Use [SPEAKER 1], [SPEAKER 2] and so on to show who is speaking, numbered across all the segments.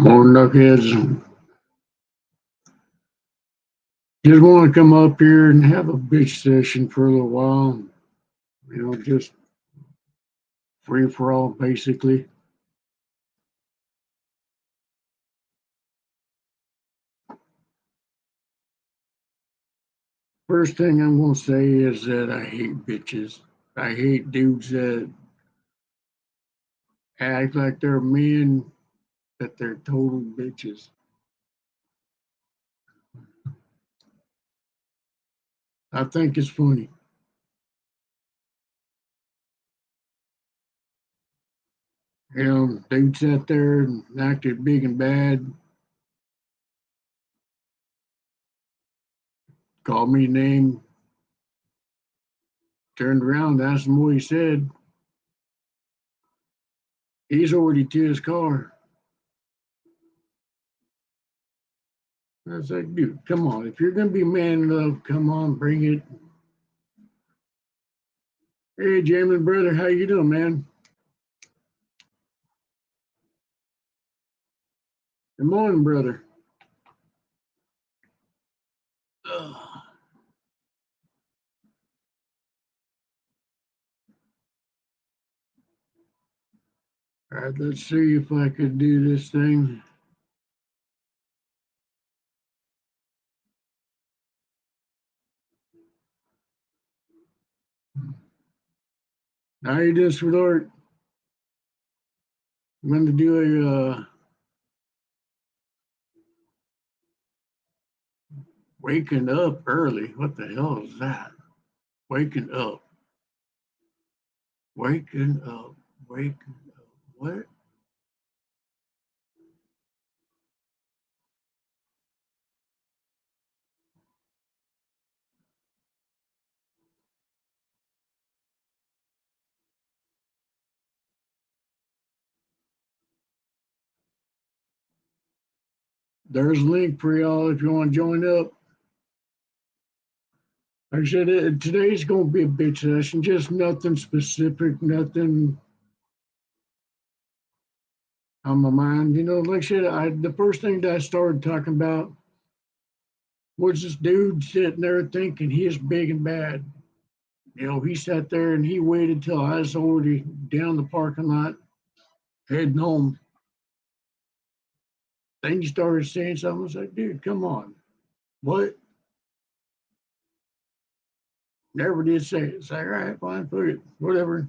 [SPEAKER 1] More knuckheads just want to come up here and have a bitch session for a little while. Just free for all, basically. First thing I'm going to say is that I hate bitches. I hate dudes that act like they're men, that they're total bitches. I think it's funny. Dudes sat there and acted big and bad, called me a name, turned around, asked him what he said. He's already to his car. I was like, dude, come on. If you're going to be man enough, come on, bring it. Hey, Jamin, brother, how you doing, man? Good morning, brother. Ugh. All right, let's see if I could do this thing. How you doing, sweetheart? I'm going to do a waking up early. What the hell is that? Waking up. Waking up. Waking up. What? There's a link for y'all if you want to join up. Like I said, today's going to be a bitch session, just nothing specific, nothing on my mind. Like I said, the first thing that I started talking about was this dude sitting there thinking he's big and bad. He sat there and he waited till I was already down the parking lot heading home. Then he started saying something. I was like, dude, come on. What? Never did say it. It's like, all right, fine, put it, whatever.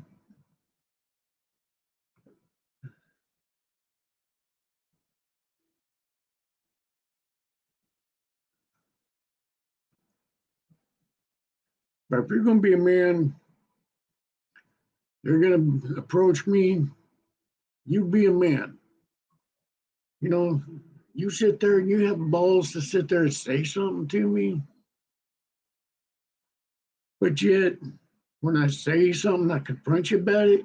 [SPEAKER 1] But if you're going to be a man, you're going to approach me, you be a man. You sit there and you have balls to sit there and say something to me. But yet, when I say something, I confront you about it,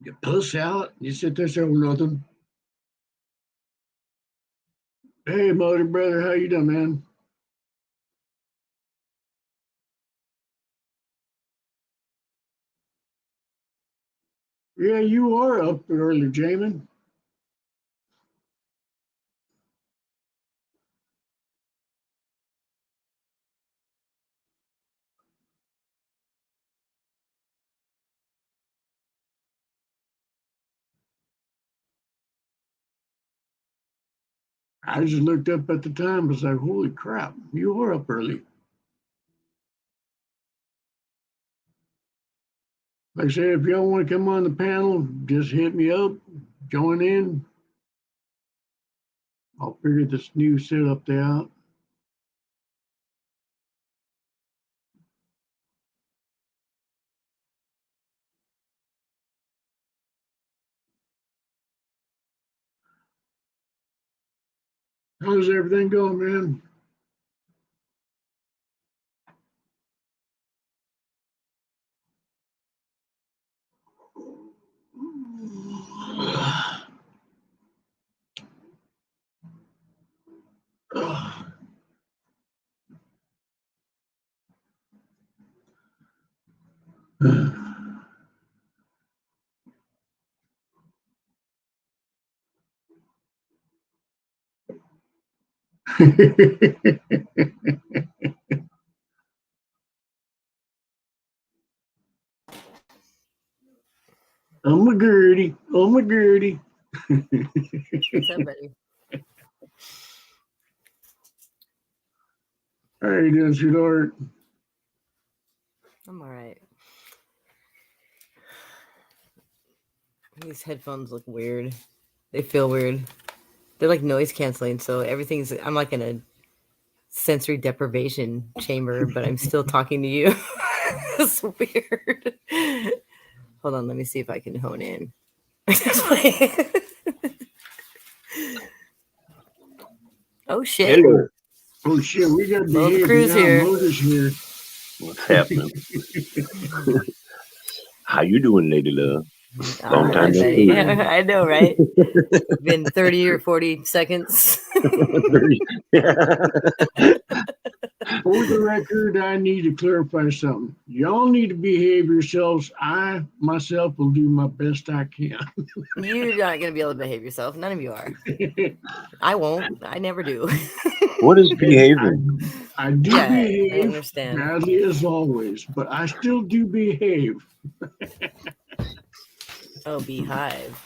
[SPEAKER 1] you puss out, you sit there and say, oh, nothing. Hey, motor brother, how you doing, man? Yeah, you are up early, Jamin. I just looked up at the time. I was like, holy crap, you are up early. Like I said, if y'all want to come on the panel, just hit me up, join in. I'll figure this new setup out. How's everything going, man? Oh my Gertie. Oh my Gertie.
[SPEAKER 2] What's up, buddy?
[SPEAKER 1] All right, that's your art.
[SPEAKER 2] I'm all right. These headphones look weird. They feel weird. They're like noise canceling, so everything's. I'm like in a sensory deprivation chamber, but I'm still talking to you. It's weird. Hold on, let me see if I can hone in. Oh shit!
[SPEAKER 3] Hello.
[SPEAKER 1] Oh shit, we got
[SPEAKER 2] Mo the
[SPEAKER 1] behave
[SPEAKER 2] Crew's
[SPEAKER 1] now.
[SPEAKER 2] here.
[SPEAKER 1] Moses here.
[SPEAKER 3] What's happening? How you doing, lady love? Long time no see.
[SPEAKER 2] Yeah, I know, right? It's been 30 or 40 seconds.
[SPEAKER 1] For the record, I need to clarify something. Y'all need to behave yourselves. I, myself, will do my best I can.
[SPEAKER 2] You're not going to be able to behave yourself. None of you are. I won't. I never do.
[SPEAKER 3] What is behaving?
[SPEAKER 1] I do
[SPEAKER 2] Yeah, I
[SPEAKER 1] behave
[SPEAKER 2] understand.
[SPEAKER 1] badly as always, but I still do behave.
[SPEAKER 2] Oh, beehive.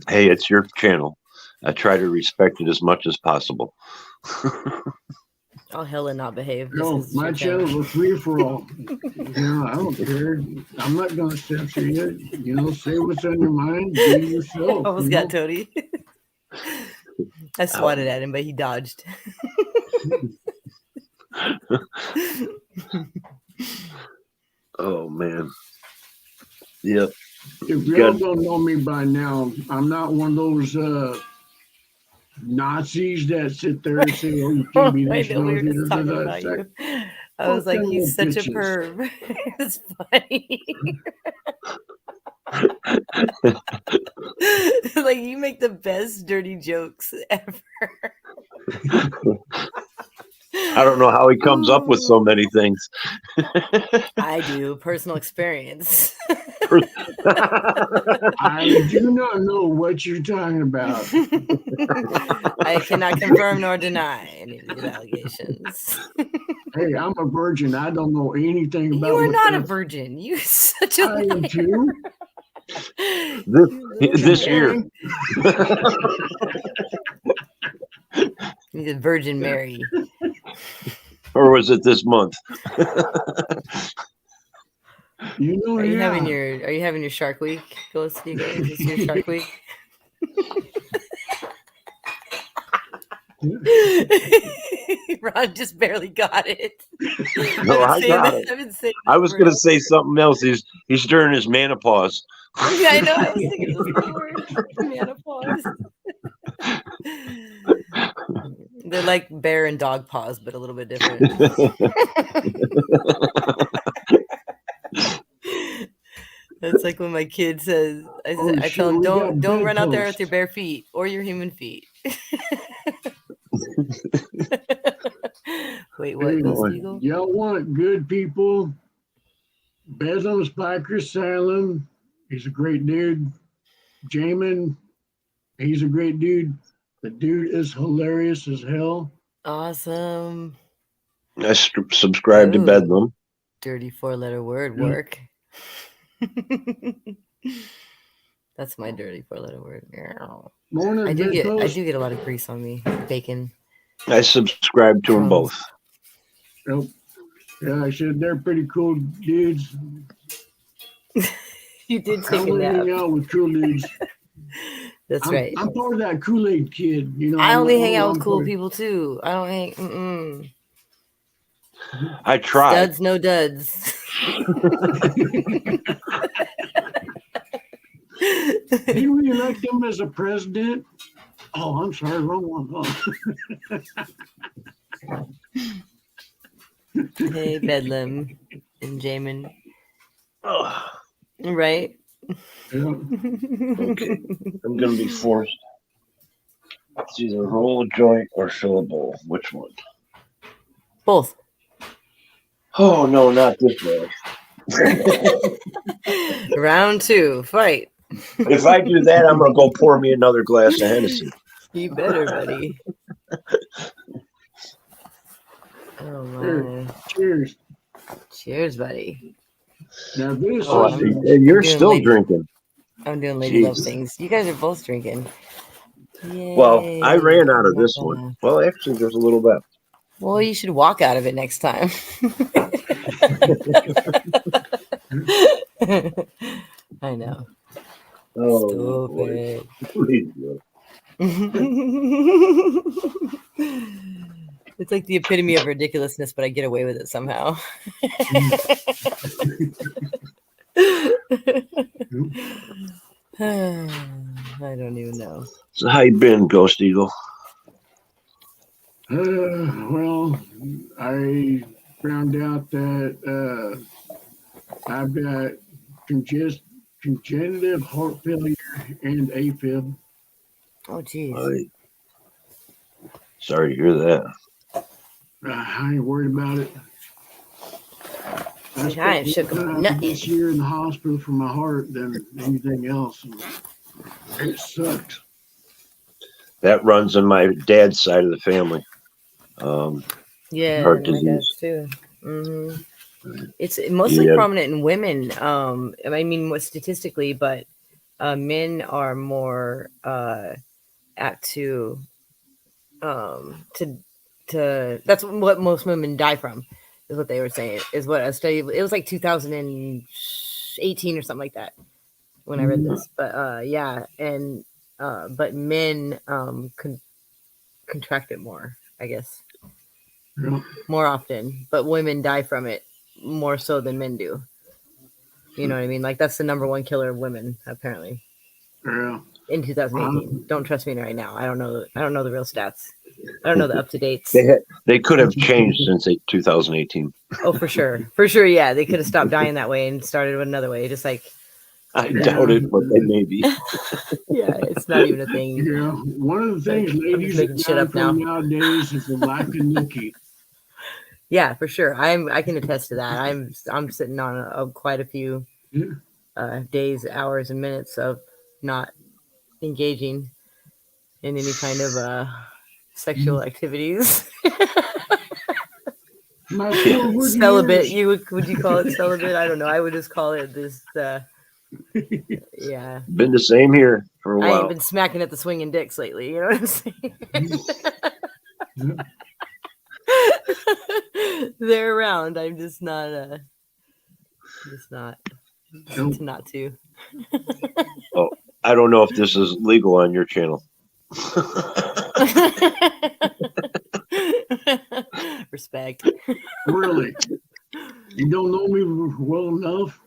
[SPEAKER 3] Hey, it's your channel. I try to respect it as much as possible.
[SPEAKER 2] I'll hella not behave.
[SPEAKER 1] No, my channels are free for all. I don't care. I'm not going to censor you. Say what's on your mind. Be yourself.
[SPEAKER 2] Almost got Tony. I swatted at him, but he dodged.
[SPEAKER 3] Oh, man. Yep.
[SPEAKER 1] If y'all don't know me by now, I'm not one of those Nazis that sit there and say, "Oh, you can't be this."
[SPEAKER 2] I know, we were just talking about you. I was like, he's such a perv. It's funny. Like, you make the best dirty jokes ever.
[SPEAKER 3] I don't know how he comes up with so many things.
[SPEAKER 2] I do. Personal experience.
[SPEAKER 1] I do not know what you're talking about.
[SPEAKER 2] I cannot confirm nor deny any of these allegations.
[SPEAKER 1] Hey, I'm a virgin. I don't know anything about.
[SPEAKER 2] You are not a virgin. You're such a liar.
[SPEAKER 1] I am too.
[SPEAKER 3] This year.
[SPEAKER 2] He's a Virgin Mary.
[SPEAKER 3] Or was it this month?
[SPEAKER 2] Are you having your Shark Week? Is this your Shark Week? Ron just barely got it.
[SPEAKER 3] No, I got it. I was going to say something else. He's during his menopause.
[SPEAKER 2] Yeah, I know. I was thinking the same word. Menopause. They're like bear and dog paws, but a little bit different. That's like when my kid says, I tell him, don't run out there with your bare feet or your human feet. Wait, what?
[SPEAKER 1] Y'all want good people? Bedlam Spiker Salem, he's a great dude. Jamin, he's a great dude. The dude is hilarious as hell.
[SPEAKER 2] Awesome.
[SPEAKER 3] I subscribe to Bedlam.
[SPEAKER 2] Dirty 4-letter word work. That's my dirty 4-letter word. I do get a lot of grease on me. Bacon.
[SPEAKER 3] I subscribe to them both.
[SPEAKER 1] Nope. Yeah, I said they're pretty cool dudes.
[SPEAKER 2] You did take a nap.
[SPEAKER 1] Hang out with cool dudes.
[SPEAKER 2] That's right.
[SPEAKER 1] I'm part of that Kool-Aid kid.
[SPEAKER 2] I only hang out with cool people too. I don't hang.
[SPEAKER 3] I try.
[SPEAKER 2] Studs, no duds.
[SPEAKER 1] Do you re-elect him as a president? Oh, I'm sorry, wrong one. Oh.
[SPEAKER 2] Hey, Bedlam and Jamin.
[SPEAKER 3] Oh.
[SPEAKER 2] Right?
[SPEAKER 1] Yeah.
[SPEAKER 3] Okay. I'm going to be forced. It's either roll a joint or fill a bowl. Which one?
[SPEAKER 2] Both.
[SPEAKER 3] Oh, no, not this way.
[SPEAKER 2] Round 2, fight.
[SPEAKER 3] If I do that, I'm going to go pour me another glass of Hennessy.
[SPEAKER 2] You better, buddy. Oh
[SPEAKER 1] Here,
[SPEAKER 2] my.
[SPEAKER 1] cheers.
[SPEAKER 2] Cheers, buddy.
[SPEAKER 1] Now this
[SPEAKER 3] Oh,
[SPEAKER 2] Oh,
[SPEAKER 1] is
[SPEAKER 3] and you're
[SPEAKER 2] doing
[SPEAKER 3] still
[SPEAKER 2] lady-
[SPEAKER 3] drinking.
[SPEAKER 2] I'm doing lady love
[SPEAKER 3] Jeez.
[SPEAKER 2] things. You guys are both drinking.
[SPEAKER 3] Well, I
[SPEAKER 2] Yay.
[SPEAKER 3] ran out of this one. Well, actually, there's a little left.
[SPEAKER 2] Well, you should walk out of it next time. I know.
[SPEAKER 3] Oh, boy.
[SPEAKER 2] Stupid. It's like the epitome of ridiculousness, but I get away with it somehow. I don't even know.
[SPEAKER 3] So how you been, Ghost Eagle?
[SPEAKER 1] well, I found out that I've got congenital heart failure and AFib.
[SPEAKER 2] Oh, geez.
[SPEAKER 3] Sorry to hear that.
[SPEAKER 1] I ain't worried about it. I
[SPEAKER 2] I ain't
[SPEAKER 1] spent
[SPEAKER 2] shook
[SPEAKER 1] more
[SPEAKER 2] a
[SPEAKER 1] time
[SPEAKER 2] nut
[SPEAKER 1] this
[SPEAKER 2] yet.
[SPEAKER 1] year in the hospital for my heart than anything else. It sucks.
[SPEAKER 3] That runs on my dad's side of the family.
[SPEAKER 2] Yeah,
[SPEAKER 3] Heart
[SPEAKER 2] my dad's
[SPEAKER 3] disease.
[SPEAKER 2] too. It's mostly
[SPEAKER 3] Yeah.
[SPEAKER 2] prominent in women. I mean, statistically, but men are more apt to that's what most women die from, is what they were saying. Is what a study. It was like 2018 or something like that when I read this. But yeah, and but men contract it more, I guess.
[SPEAKER 1] Yeah.
[SPEAKER 2] More often, but women die from it more so than men do. You know what I mean? Like that's the number one killer of women, apparently,
[SPEAKER 1] Yeah.
[SPEAKER 2] in 2018. Don't trust me right now. I don't know the real stats. I don't know the up to dates.
[SPEAKER 3] They could have changed since 2018.
[SPEAKER 2] Oh, for sure, yeah. They could have stopped dying that way and started with another way. Just like,
[SPEAKER 3] I doubt it, but they may be.
[SPEAKER 2] yeah, it's not even a thing.
[SPEAKER 1] Yeah. One of the things
[SPEAKER 2] I'm just
[SPEAKER 1] ladies
[SPEAKER 2] making
[SPEAKER 1] that
[SPEAKER 2] shit
[SPEAKER 1] die
[SPEAKER 2] up now.
[SPEAKER 1] from nowadays is the lack of nookie.
[SPEAKER 2] Yeah, for sure. I can attest to that. I'm sitting on quite a few
[SPEAKER 1] Yeah.
[SPEAKER 2] days, hours, and minutes of not engaging in any kind of sexual activities.
[SPEAKER 1] My silver
[SPEAKER 2] Celibate.
[SPEAKER 1] years.
[SPEAKER 2] Would you call it celibate? I don't know. I would just call it this. Yeah.
[SPEAKER 3] Been the same here for a
[SPEAKER 2] I ain't
[SPEAKER 3] while.
[SPEAKER 2] been smacking at the swinging dicks lately. You know what I'm saying? They're around. I'm just not.
[SPEAKER 1] Nope.
[SPEAKER 2] Not to.
[SPEAKER 3] I don't know if this is legal on your channel.
[SPEAKER 2] Respect.
[SPEAKER 1] Really. You don't know me well enough.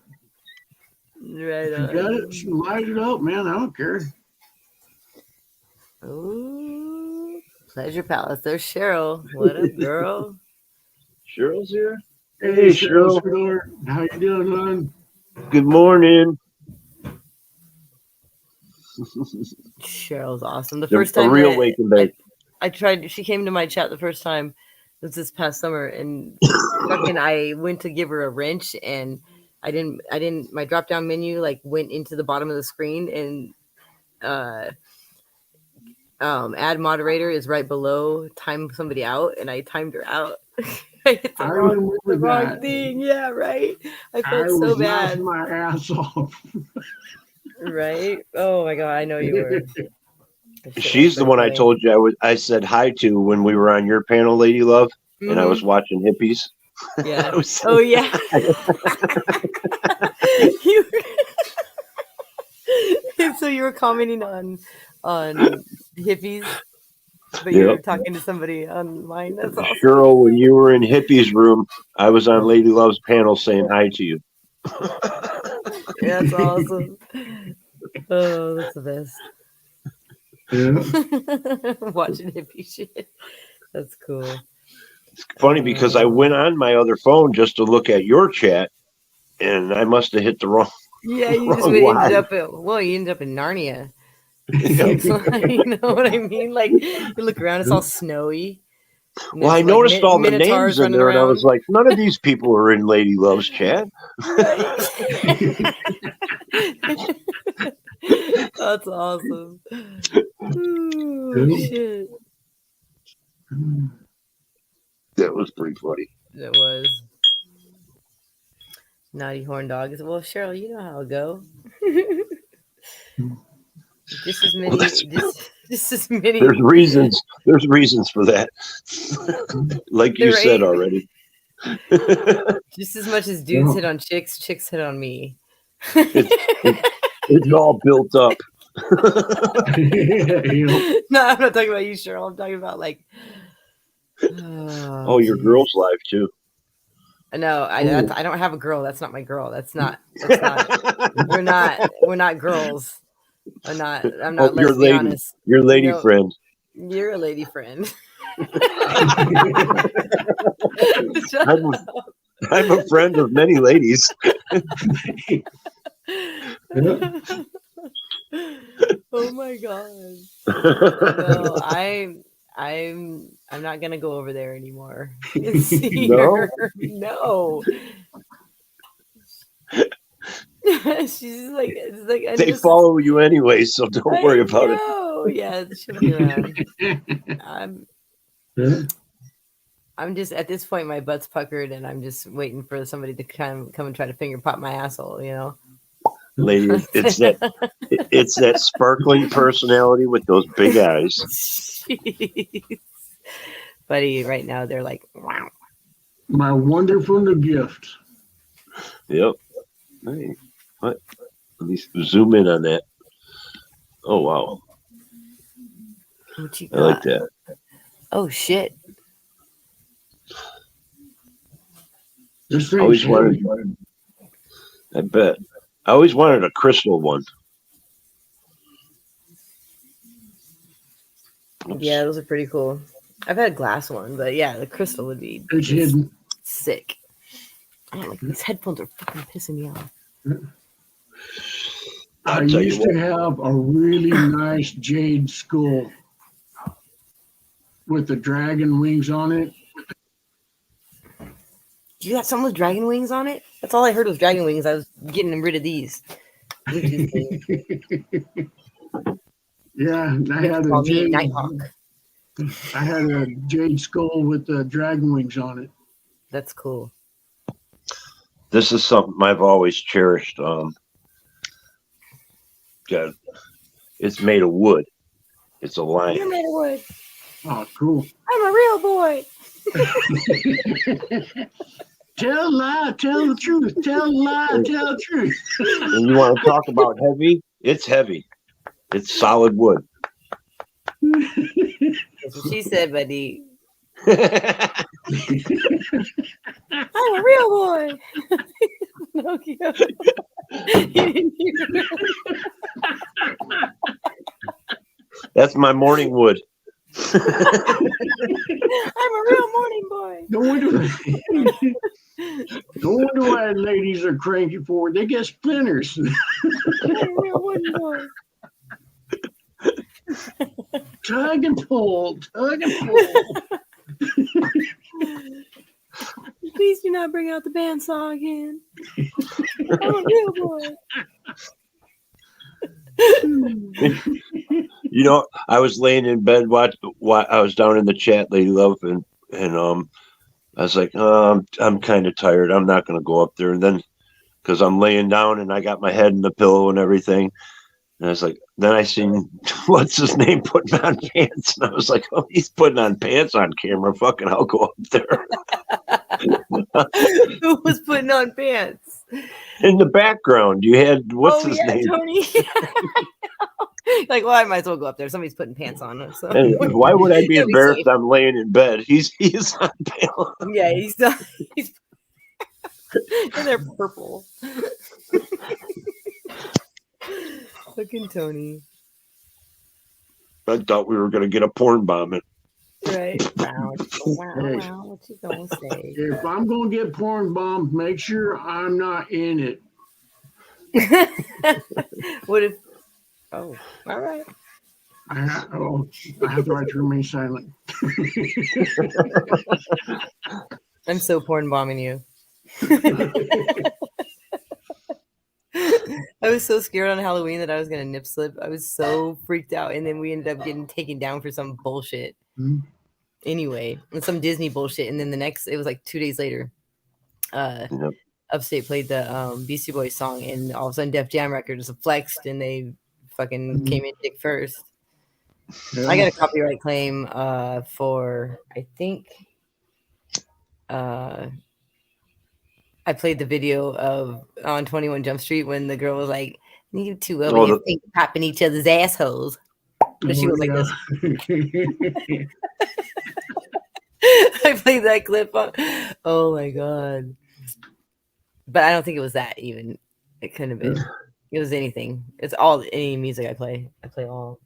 [SPEAKER 2] Right
[SPEAKER 1] You got
[SPEAKER 2] on.
[SPEAKER 1] it? Light it up, man. I don't care.
[SPEAKER 2] Ooh, Pleasure Palace. There's Cheryl. What up, girl?
[SPEAKER 3] Cheryl's here.
[SPEAKER 1] Hey,
[SPEAKER 3] Cheryl.
[SPEAKER 1] sweetheart. How you doing, hon?
[SPEAKER 3] Good morning.
[SPEAKER 2] Cheryl's awesome. The
[SPEAKER 3] The-
[SPEAKER 2] first
[SPEAKER 3] a
[SPEAKER 2] time
[SPEAKER 3] real
[SPEAKER 2] that
[SPEAKER 3] wake and bake.
[SPEAKER 2] I tried, she came to my chat the first time. It was this past summer, and fucking I went to give her a wrench, and I didn't. My drop down menu like went into the bottom of the screen, and add moderator is right below time somebody out, and I timed her out. I hit the
[SPEAKER 1] I
[SPEAKER 2] wrong
[SPEAKER 1] remember that.
[SPEAKER 2] thing. Yeah, right. I
[SPEAKER 1] I
[SPEAKER 2] felt so
[SPEAKER 1] was
[SPEAKER 2] bad.
[SPEAKER 1] laughing my ass off.
[SPEAKER 2] Right? Oh my god, I know you were. That shit
[SPEAKER 3] She's
[SPEAKER 2] was
[SPEAKER 3] the
[SPEAKER 2] so
[SPEAKER 3] one I
[SPEAKER 2] funny.
[SPEAKER 3] told you I said hi to when we were on your panel, Lady Love, and I
[SPEAKER 2] Mhm.
[SPEAKER 3] was watching hippies.
[SPEAKER 2] Yeah.
[SPEAKER 3] I was-
[SPEAKER 2] Oh yeah. You were- so you were commenting on hippies, but you were
[SPEAKER 3] Yep.
[SPEAKER 2] talking to somebody online. That's awesome.
[SPEAKER 3] Cheryl, when you were in hippies room, I was on Lady Love's panel saying hi to you.
[SPEAKER 2] That's awesome. Oh, that's the best.
[SPEAKER 1] Yeah.
[SPEAKER 2] Watching hippie shit. That's cool.
[SPEAKER 3] It's funny because I went on my other phone just to look at your chat, and I must have hit the wrong.
[SPEAKER 2] Yeah, you just
[SPEAKER 3] Wrong
[SPEAKER 2] ended
[SPEAKER 3] line.
[SPEAKER 2] up you ended up in Narnia.
[SPEAKER 3] Yeah.
[SPEAKER 2] Seems like, you know what I mean? Like you look around, it's all snowy. and
[SPEAKER 3] Well, I
[SPEAKER 2] there's, like,
[SPEAKER 3] noticed all the
[SPEAKER 2] minotaurs
[SPEAKER 3] names in
[SPEAKER 2] running
[SPEAKER 3] there, and I was
[SPEAKER 2] around.
[SPEAKER 3] like, none of these people are in Lady Love's chat.
[SPEAKER 2] Right. That's awesome. Ooh, shit.
[SPEAKER 3] That was pretty funny.
[SPEAKER 2] It was. Naughty horn dog. Well, Cheryl, you know how it go. Just as many. Just as many.
[SPEAKER 3] There's reasons. There's reasons for that. Like you said
[SPEAKER 2] Right.
[SPEAKER 3] already.
[SPEAKER 2] Just as much as dudes hit on chicks, chicks hit on me.
[SPEAKER 3] It's all built up.
[SPEAKER 1] You know,
[SPEAKER 2] No, I'm not talking about you, Cheryl. I'm talking about like.
[SPEAKER 3] Oh, your girl's life too.
[SPEAKER 2] No, I don't have a girl. That's not my girl. That's not. We're not girls. I'm not.
[SPEAKER 3] Oh, your
[SPEAKER 2] Let's be
[SPEAKER 3] lady.
[SPEAKER 2] honest.
[SPEAKER 3] Your lady
[SPEAKER 2] No.
[SPEAKER 3] friend.
[SPEAKER 2] You're a lady friend.
[SPEAKER 3] I'm a friend of many ladies.
[SPEAKER 2] Oh my god. No, I'm not gonna go over there anymore.
[SPEAKER 3] No?
[SPEAKER 2] No. She's like, it's like I
[SPEAKER 3] They
[SPEAKER 2] know
[SPEAKER 3] follow you anyway, so don't worry about it.
[SPEAKER 2] Oh yeah, she'll be around. I'm just at this point, my butt's puckered, and I'm just waiting for somebody to come and try to finger pop my asshole. You know,
[SPEAKER 3] Lady, it's that sparkling personality with those big eyes.
[SPEAKER 2] Jeez. Buddy, right now they're like, wow.
[SPEAKER 1] my wonderful gift.
[SPEAKER 3] Yep. Hey, what? Let me zoom in on that. Oh wow,
[SPEAKER 2] What you
[SPEAKER 3] I like
[SPEAKER 2] got?
[SPEAKER 3] that.
[SPEAKER 2] Oh shit.
[SPEAKER 1] This
[SPEAKER 3] I
[SPEAKER 1] thing
[SPEAKER 3] always
[SPEAKER 1] says-
[SPEAKER 3] wanted. I bet. I always wanted a crystal one.
[SPEAKER 2] Yeah, those are pretty cool. I've had a glass one, but yeah, the crystal would be
[SPEAKER 1] it's
[SPEAKER 2] just
[SPEAKER 1] hidden.
[SPEAKER 2] sick. I don't like these headphones are fucking pissing me off.
[SPEAKER 1] I
[SPEAKER 3] I'll tell you
[SPEAKER 1] used
[SPEAKER 3] what.
[SPEAKER 1] to have a really nice jade skull with the dragon wings on it.
[SPEAKER 2] You got some with dragon wings on it? That's all I heard was dragon wings. I was getting rid of these. Bluetooth things.
[SPEAKER 1] Yeah, I had a
[SPEAKER 2] Call me
[SPEAKER 1] jade.
[SPEAKER 2] Nighthawk.
[SPEAKER 1] I had a jade skull with the dragon wings on it.
[SPEAKER 2] That's cool.
[SPEAKER 3] This is something I've always cherished. God, it's made of wood. It's a
[SPEAKER 2] You're
[SPEAKER 3] lion.
[SPEAKER 2] made of wood.
[SPEAKER 1] Oh, cool.
[SPEAKER 2] I'm a real boy.
[SPEAKER 1] Tell a lie, tell the truth, tell a lie, tell the truth.
[SPEAKER 3] And you want to talk about heavy? It's heavy. It's solid wood.
[SPEAKER 2] That's what she said, buddy. I'm a real boy. Pinocchio. You didn't hear me.
[SPEAKER 3] That's my morning wood.
[SPEAKER 2] I'm a real morning boy.
[SPEAKER 1] No wonder, no wonder why ladies are cranky for it. They get splinters.
[SPEAKER 2] I'm a real wooden boy.
[SPEAKER 1] Tug and pull, tug and pull.
[SPEAKER 2] Please do not bring out the bandsaw again. I'm a real boy.
[SPEAKER 3] You know, I was laying in bed I was down in the chat, Lady Love, and I was like, I'm kind of tired. I'm not going to go up there. And then, because I'm laying down and I got my head in the pillow and everything, and I was like, then I seen what's his name putting on pants, and I was like, oh, he's putting on pants on camera. Fucking, I'll go up there.
[SPEAKER 2] Who was putting on pants?
[SPEAKER 3] In the background, you had what's his name?
[SPEAKER 2] Tony. Like, well, I might as well go up there. Somebody's putting pants on. So.
[SPEAKER 3] And why would I be
[SPEAKER 2] He'll be
[SPEAKER 3] embarrassed?
[SPEAKER 2] safe.
[SPEAKER 3] I'm laying in bed. He's on pale.
[SPEAKER 2] Yeah, he's done. He's and they're purple. Fucking Tony.
[SPEAKER 3] I thought we were gonna get a porn bombing.
[SPEAKER 2] Right. Wow. Wow. What you gonna say?
[SPEAKER 1] If I'm going to get porn bombed, make sure I'm not in it.
[SPEAKER 2] What if? Oh, all right.
[SPEAKER 1] I have the right to remain silent.
[SPEAKER 2] I'm so porn bombing you. I was so scared on Halloween that I was gonna nip slip. I was so freaked out, and then we ended up getting taken down for some bullshit.
[SPEAKER 1] Hmm.
[SPEAKER 2] anyway, and some Disney bullshit. And then the next, it was like 2 days later,
[SPEAKER 3] Yep.
[SPEAKER 2] Upstate played the Beastie Boys song, and all of a sudden Def Jam Records flexed, and they fucking came in dick first. I got a copyright claim for, I think, I played the video of on 21 Jump Street when the girl was like, "You two over here finger popping each other's assholes," but she was like this. I played that clip on. Oh my god! But I don't think it was that even. It couldn't have been. It was anything. It's all any music I play. I play all.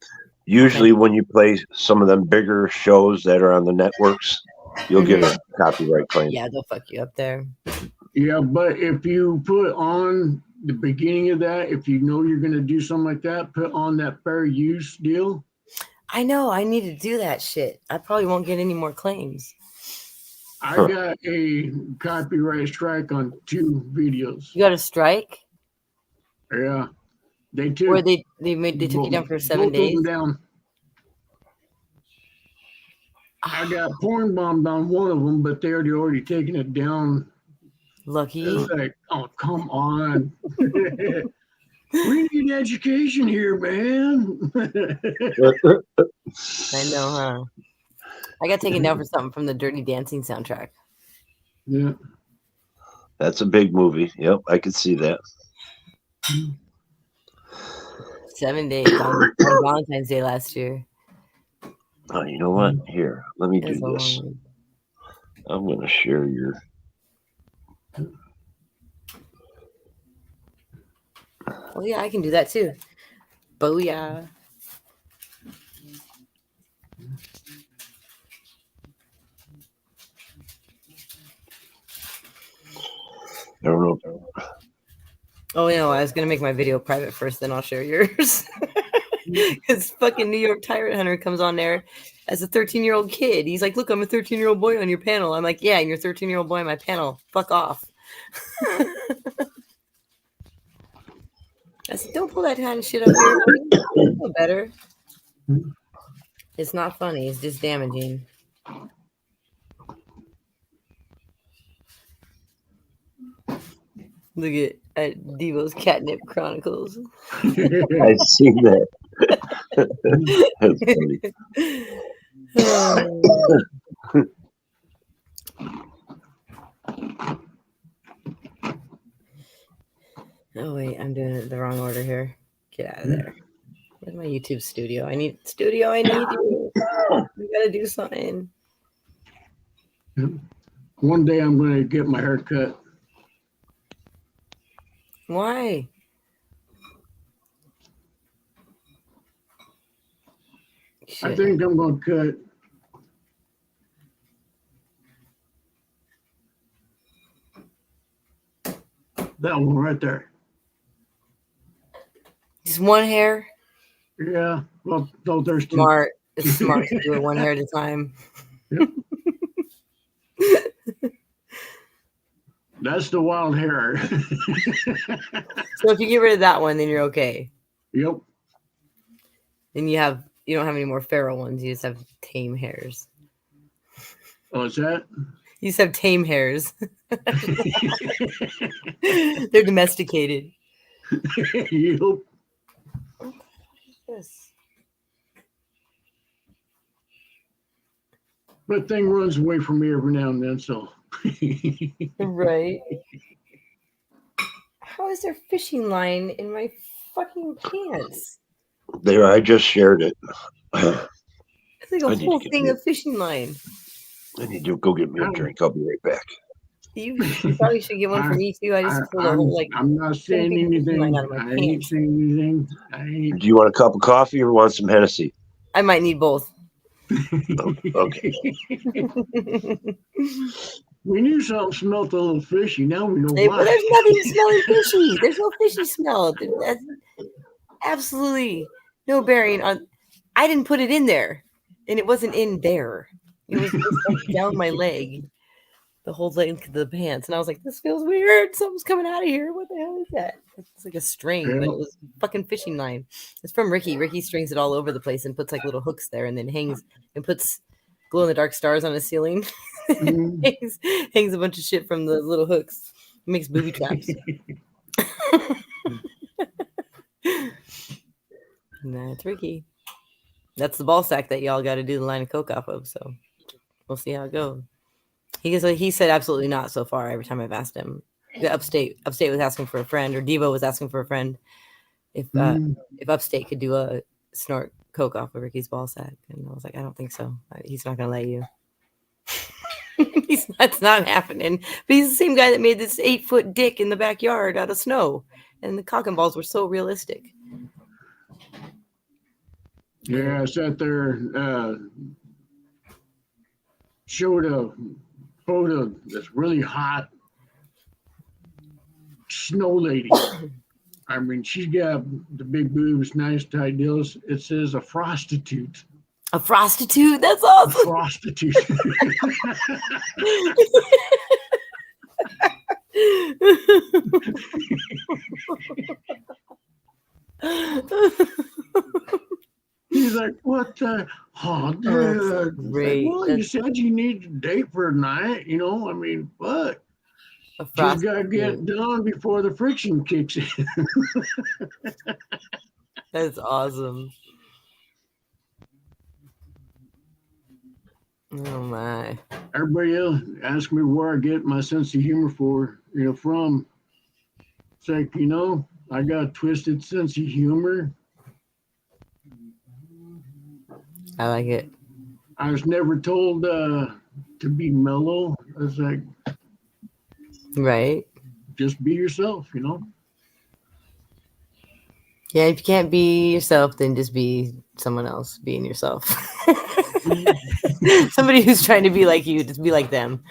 [SPEAKER 3] Usually, when you play some of them bigger shows that are on the networks, you'll get a copyright claim.
[SPEAKER 2] Yeah, they'll fuck you up there.
[SPEAKER 1] Yeah, but if you put on the beginning of that, if you know you're going to do something like that, put on that fair use deal.
[SPEAKER 2] I know. I need to do that shit. I probably won't get any more claims.
[SPEAKER 1] I got a copyright strike on 2 videos.
[SPEAKER 2] You got a strike?
[SPEAKER 1] Yeah, they took.
[SPEAKER 2] Or they took you down for 7 days.
[SPEAKER 1] Both of them down. I got porn bombed on one of them, but they already taken it down.
[SPEAKER 2] Lucky.
[SPEAKER 1] It's like, oh, come on. We need education here, man.
[SPEAKER 2] I know, huh? I got taken down for something from the Dirty Dancing soundtrack.
[SPEAKER 1] Yeah.
[SPEAKER 3] That's a big movie. Yep, I could see that.
[SPEAKER 2] 7 days on Valentine's Day last year.
[SPEAKER 3] Oh, you know what? Here, let me do
[SPEAKER 2] It's a
[SPEAKER 3] this.
[SPEAKER 2] long one.
[SPEAKER 3] I'm going to share your.
[SPEAKER 2] Oh yeah, I can do that too. Booyah.
[SPEAKER 3] I don't know.
[SPEAKER 2] Oh no, I was gonna make my video private first, then I'll share yours. Because fucking New York Tyrant Hunter comes on there as a 13-year-old kid. He's like, "Look, I'm a 13-year-old boy on your panel." I'm like, "Yeah, and you're a 13-year-old boy on my panel. Fuck off." I said, "Don't pull that kind of shit up here. You know better." It's not funny. It's just damaging. Look at Devo's Catnip Chronicles.
[SPEAKER 3] I've seen that. That's funny.
[SPEAKER 2] Oh wait, I'm doing it in the wrong order here. Get out of there. Where's my YouTube studio? I need you. We gotta do something.
[SPEAKER 1] One day I'm going to get my hair cut.
[SPEAKER 2] Why?
[SPEAKER 1] I think I'm going to cut. That one right there.
[SPEAKER 2] Just one hair.
[SPEAKER 1] Yeah. Well, no, there's 2.
[SPEAKER 2] Smart. It's smart to do it one hair at a time.
[SPEAKER 1] Yep. That's the wild hair.
[SPEAKER 2] So if you get rid of that one, then you're okay.
[SPEAKER 1] Yep.
[SPEAKER 2] Then you don't have any more feral ones. You just have tame hairs.
[SPEAKER 1] Oh, is that?
[SPEAKER 2] You just have tame hairs. They're domesticated.
[SPEAKER 1] Yep.
[SPEAKER 2] Yes.
[SPEAKER 1] But thing runs away from me every now and then, so.
[SPEAKER 2] Right. How is there fishing line in my fucking pants?
[SPEAKER 3] There, I just shared it.
[SPEAKER 2] It's like
[SPEAKER 3] I
[SPEAKER 2] a
[SPEAKER 3] need to
[SPEAKER 2] whole
[SPEAKER 3] get
[SPEAKER 2] thing
[SPEAKER 3] you-
[SPEAKER 2] of fishing line.
[SPEAKER 3] I need to go get me a drink. I'll be right back.
[SPEAKER 2] You probably should get one for me too. I just pulled a whole like.
[SPEAKER 1] I'm not saying
[SPEAKER 2] thing
[SPEAKER 1] anything.
[SPEAKER 2] fishing line out of my
[SPEAKER 1] I ain't
[SPEAKER 2] pants.
[SPEAKER 1] saying anything. I ain't.
[SPEAKER 3] Do you want a cup of coffee or want some Hennessy?
[SPEAKER 2] I might need both.
[SPEAKER 3] Okay.
[SPEAKER 1] We knew something smelled a little fishy. Now we know
[SPEAKER 2] Well,
[SPEAKER 1] why.
[SPEAKER 2] there's nothing smelling fishy. There's no fishy smell. That's absolutely no bearing on. I didn't put it in there, and it wasn't in there. It was just like down my leg, the whole length of the pants, and I was like, "This feels weird. Something's coming out of here. What the hell is that?" It's like a string, but it was fucking fishing line. It's from Ricky. Ricky strings it all over the place and puts like little hooks there, and then hangs and puts glow in the dark stars on his ceiling.
[SPEAKER 1] Mhm.
[SPEAKER 2] hangs a bunch of shit from the little hooks. Makes booby traps. That's Ricky. That's the ball sack that y'all got to do the line of coke off of. So we'll see how it goes. He said absolutely not so far. Every time I've asked him, the upstate was asking for a friend, or Devo was asking for a friend if upstate could do a snort coke off of Ricky's ball sack, and I was like, I don't think so. He's not gonna let you. That's not happening. But he's the same guy that made this 8-foot dick in the backyard out of snow, and the cock and balls were so realistic.
[SPEAKER 1] Yeah, I sat there, showed a photo of this really hot snow lady. I mean, she's got the big boobs, nice tight deals. It says a prostitute.
[SPEAKER 2] A prostitute? That's
[SPEAKER 1] A
[SPEAKER 2] awesome.
[SPEAKER 1] prostitute. He's like, what the? Oh, dude.
[SPEAKER 2] that's
[SPEAKER 1] It's like,
[SPEAKER 2] great.
[SPEAKER 1] well, you said you need to date for a night, you know? I mean, what?
[SPEAKER 2] A
[SPEAKER 1] Just got to
[SPEAKER 2] prostitute.
[SPEAKER 1] get done before the friction kicks in.
[SPEAKER 2] That's awesome. Oh my.
[SPEAKER 1] Everybody else asks me where I get my sense of humor from. It's like, I got a twisted sense of humor.
[SPEAKER 2] I like it.
[SPEAKER 1] I was never told to be mellow. I was like,
[SPEAKER 2] Right?
[SPEAKER 1] just be yourself,
[SPEAKER 2] Yeah, if you can't be yourself, then just be someone else being yourself. Somebody who's trying to be like you, just be like them.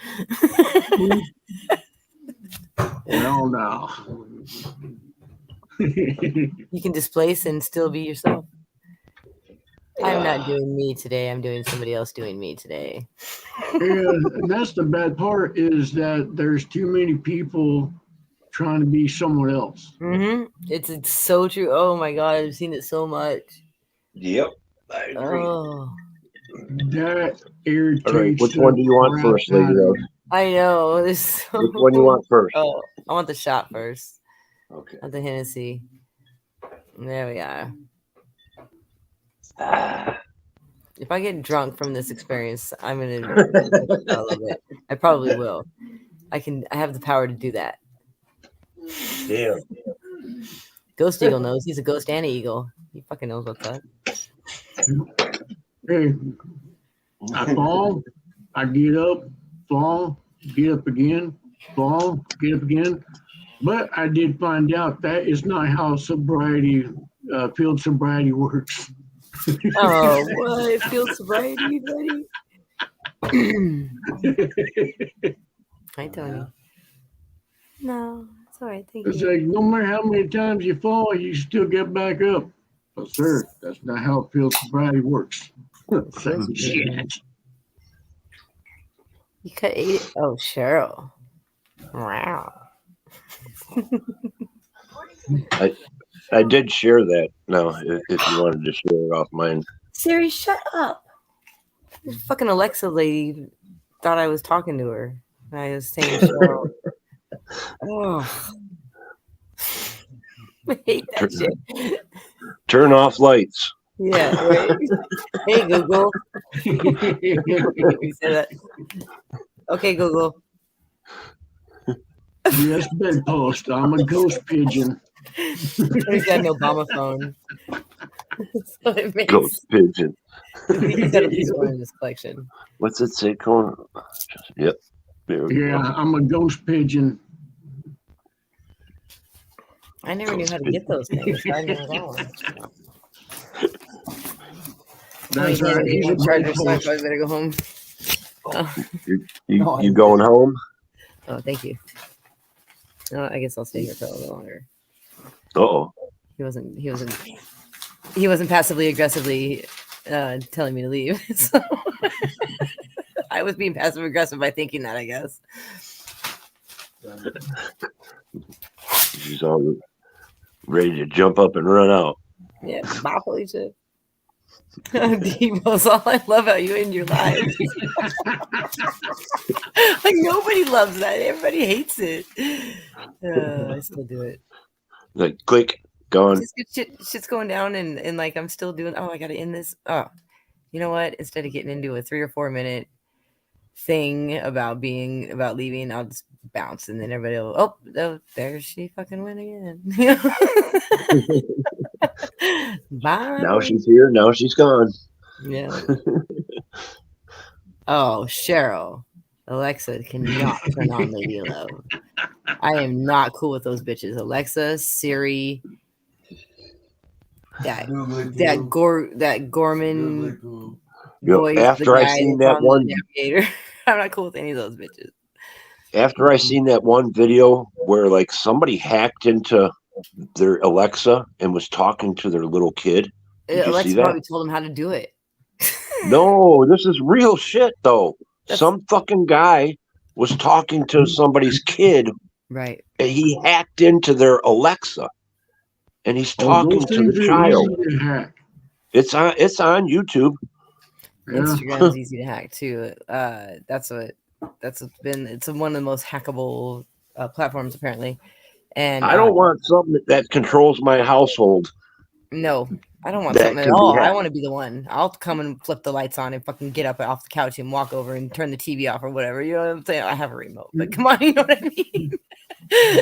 [SPEAKER 1] Hell no.
[SPEAKER 2] You can displace and still be yourself. I'm not doing me today. I'm doing somebody else doing me today.
[SPEAKER 1] Yeah, and that's the bad part is that there's too many people trying to be someone else.
[SPEAKER 2] Mm-hmm. It's so true. Oh my God, I've seen it so much.
[SPEAKER 3] Yep, I agree.
[SPEAKER 2] Oh,
[SPEAKER 1] That irritates.
[SPEAKER 3] All right, which one do you want
[SPEAKER 1] the
[SPEAKER 3] first,
[SPEAKER 1] crap
[SPEAKER 3] Lady
[SPEAKER 1] out of
[SPEAKER 3] Rose?
[SPEAKER 1] me.
[SPEAKER 2] I know. This.
[SPEAKER 3] Which one do you want first?
[SPEAKER 2] Oh, I want the shot first.
[SPEAKER 3] Okay.
[SPEAKER 2] Not the Hennessy. There we are.
[SPEAKER 3] Ah.
[SPEAKER 2] If I get drunk from this experience, I'm gonna I love it. I probably will. I have the power to do that.
[SPEAKER 3] Damn.
[SPEAKER 2] Ghost Eagle knows. He's a ghost and an eagle. He fucking knows what's up.
[SPEAKER 1] Hey, I fall, I get up, fall, get up again, fall, get up again. But I did find out that is not how sobriety, field sobriety works.
[SPEAKER 2] Oh, what? Field sobriety, buddy? Hi, Tony. No, it's all right. Thank
[SPEAKER 1] It's
[SPEAKER 2] you.
[SPEAKER 1] like no matter how many times you fall, you still get back up. But sir, that's not how field sobriety works. It's like, shit.
[SPEAKER 2] You cut 8. Oh, Cheryl. Wow.
[SPEAKER 3] I did share that. No, if you wanted to share it off mine.
[SPEAKER 2] Siri, shut up. This fucking Alexa lady thought I was talking to her. I was saying Cheryl. Oh. I hate that shit.
[SPEAKER 3] Turn off lights.
[SPEAKER 2] Yeah, right. Hey, Google. We say that. Okay, Google.
[SPEAKER 1] Yes, bedpost. I'm a ghost pigeon.
[SPEAKER 2] He's got an Obama phone. So it makes,
[SPEAKER 3] Ghost pigeon.
[SPEAKER 2] he's got at least one in his collection.
[SPEAKER 3] What's it say, Conan? Yep. There we
[SPEAKER 1] Yeah,
[SPEAKER 3] go.
[SPEAKER 1] I'm a ghost pigeon.
[SPEAKER 2] I never knew how to get those things. I never got one.
[SPEAKER 1] That's right. He's a
[SPEAKER 2] charger, so I
[SPEAKER 1] bedpost.
[SPEAKER 2] probably better go home.
[SPEAKER 3] You going home?
[SPEAKER 2] Oh, thank you. I guess I'll stay here for a little longer.
[SPEAKER 3] Uh-oh.
[SPEAKER 2] He wasn't passively aggressively telling me to leave. So I was being passive aggressive by thinking that, I guess.
[SPEAKER 3] She's all ready to jump up and run out.
[SPEAKER 2] Yeah, bye, Felicia. Devo's all I love how you end your lives. Like nobody loves that. Everybody hates it. I still do it.
[SPEAKER 3] Like click, gone.
[SPEAKER 2] Just shit's going down and like I'm still doing. Oh, I gotta end this. Oh, you know what? Instead of getting into a 3 or 4 minute thing about leaving, I'll just bounce and then everybody will. Oh, there she fucking went again. Bye.
[SPEAKER 3] Now she's here. Now she's gone.
[SPEAKER 2] Yeah. Oh, Cheryl. Alexa cannot turn on Lady Love. I am not cool with those bitches. Alexa, Siri, that Gorman voice.
[SPEAKER 3] After I seen that one,
[SPEAKER 2] navigator. I'm not cool with any of those bitches.
[SPEAKER 3] after I seen that one video where like somebody hacked into their Alexa and was talking to their little kid. Did you
[SPEAKER 2] Alexa
[SPEAKER 3] see that?
[SPEAKER 2] probably told him how to do it.
[SPEAKER 3] No, this is real shit though.
[SPEAKER 2] That's-
[SPEAKER 3] Some fucking guy was talking to somebody's kid.
[SPEAKER 2] Right.
[SPEAKER 3] And he hacked into their Alexa, and he's talking
[SPEAKER 1] those
[SPEAKER 3] to
[SPEAKER 1] things
[SPEAKER 3] the
[SPEAKER 1] are
[SPEAKER 3] child.
[SPEAKER 1] easy to hack.
[SPEAKER 3] It's on YouTube.
[SPEAKER 1] Yeah.
[SPEAKER 2] Instagram's easy to hack too. It's one of the most hackable platforms apparently. And
[SPEAKER 3] I don't want something that controls my household.
[SPEAKER 2] No, I don't want
[SPEAKER 3] That
[SPEAKER 2] something at
[SPEAKER 3] can be
[SPEAKER 2] all. I
[SPEAKER 3] hacked.
[SPEAKER 2] want to be the one. I'll come and flip the lights on and fucking get up off the couch and walk over and turn the TV off or whatever. You know what I'm saying? I have a remote, but come on, you know what I mean?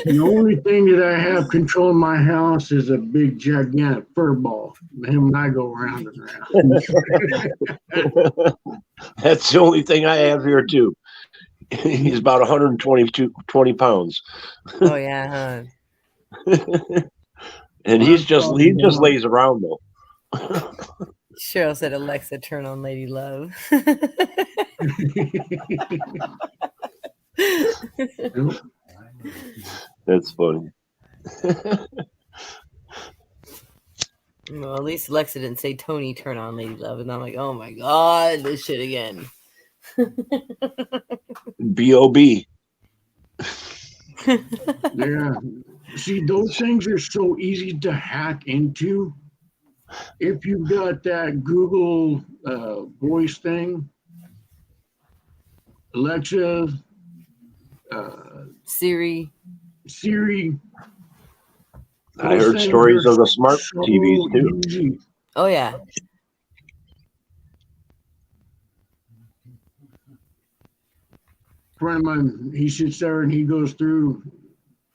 [SPEAKER 1] The only thing that I have control in my house is a big, gigantic fur ball. Him and I go round and round.
[SPEAKER 3] That's the only thing I have here too. He's about 120 pounds,
[SPEAKER 2] Oh yeah,
[SPEAKER 3] and he just lays around though.
[SPEAKER 2] Cheryl said, "Alexa, turn on Lady Love."
[SPEAKER 3] That's funny.
[SPEAKER 2] Well, at least Alexa didn't say Tony turn on Lady Love, and I'm like, oh my god, this shit again.
[SPEAKER 3] B.O.B.
[SPEAKER 1] Yeah. See, those things are so easy to hack into. If you've got that Google voice thing, Alexa,
[SPEAKER 2] Siri.
[SPEAKER 3] I heard stories of the smart TVs too.
[SPEAKER 1] Easy.
[SPEAKER 2] Oh yeah.
[SPEAKER 1] Friend of mine, he sits there and he goes through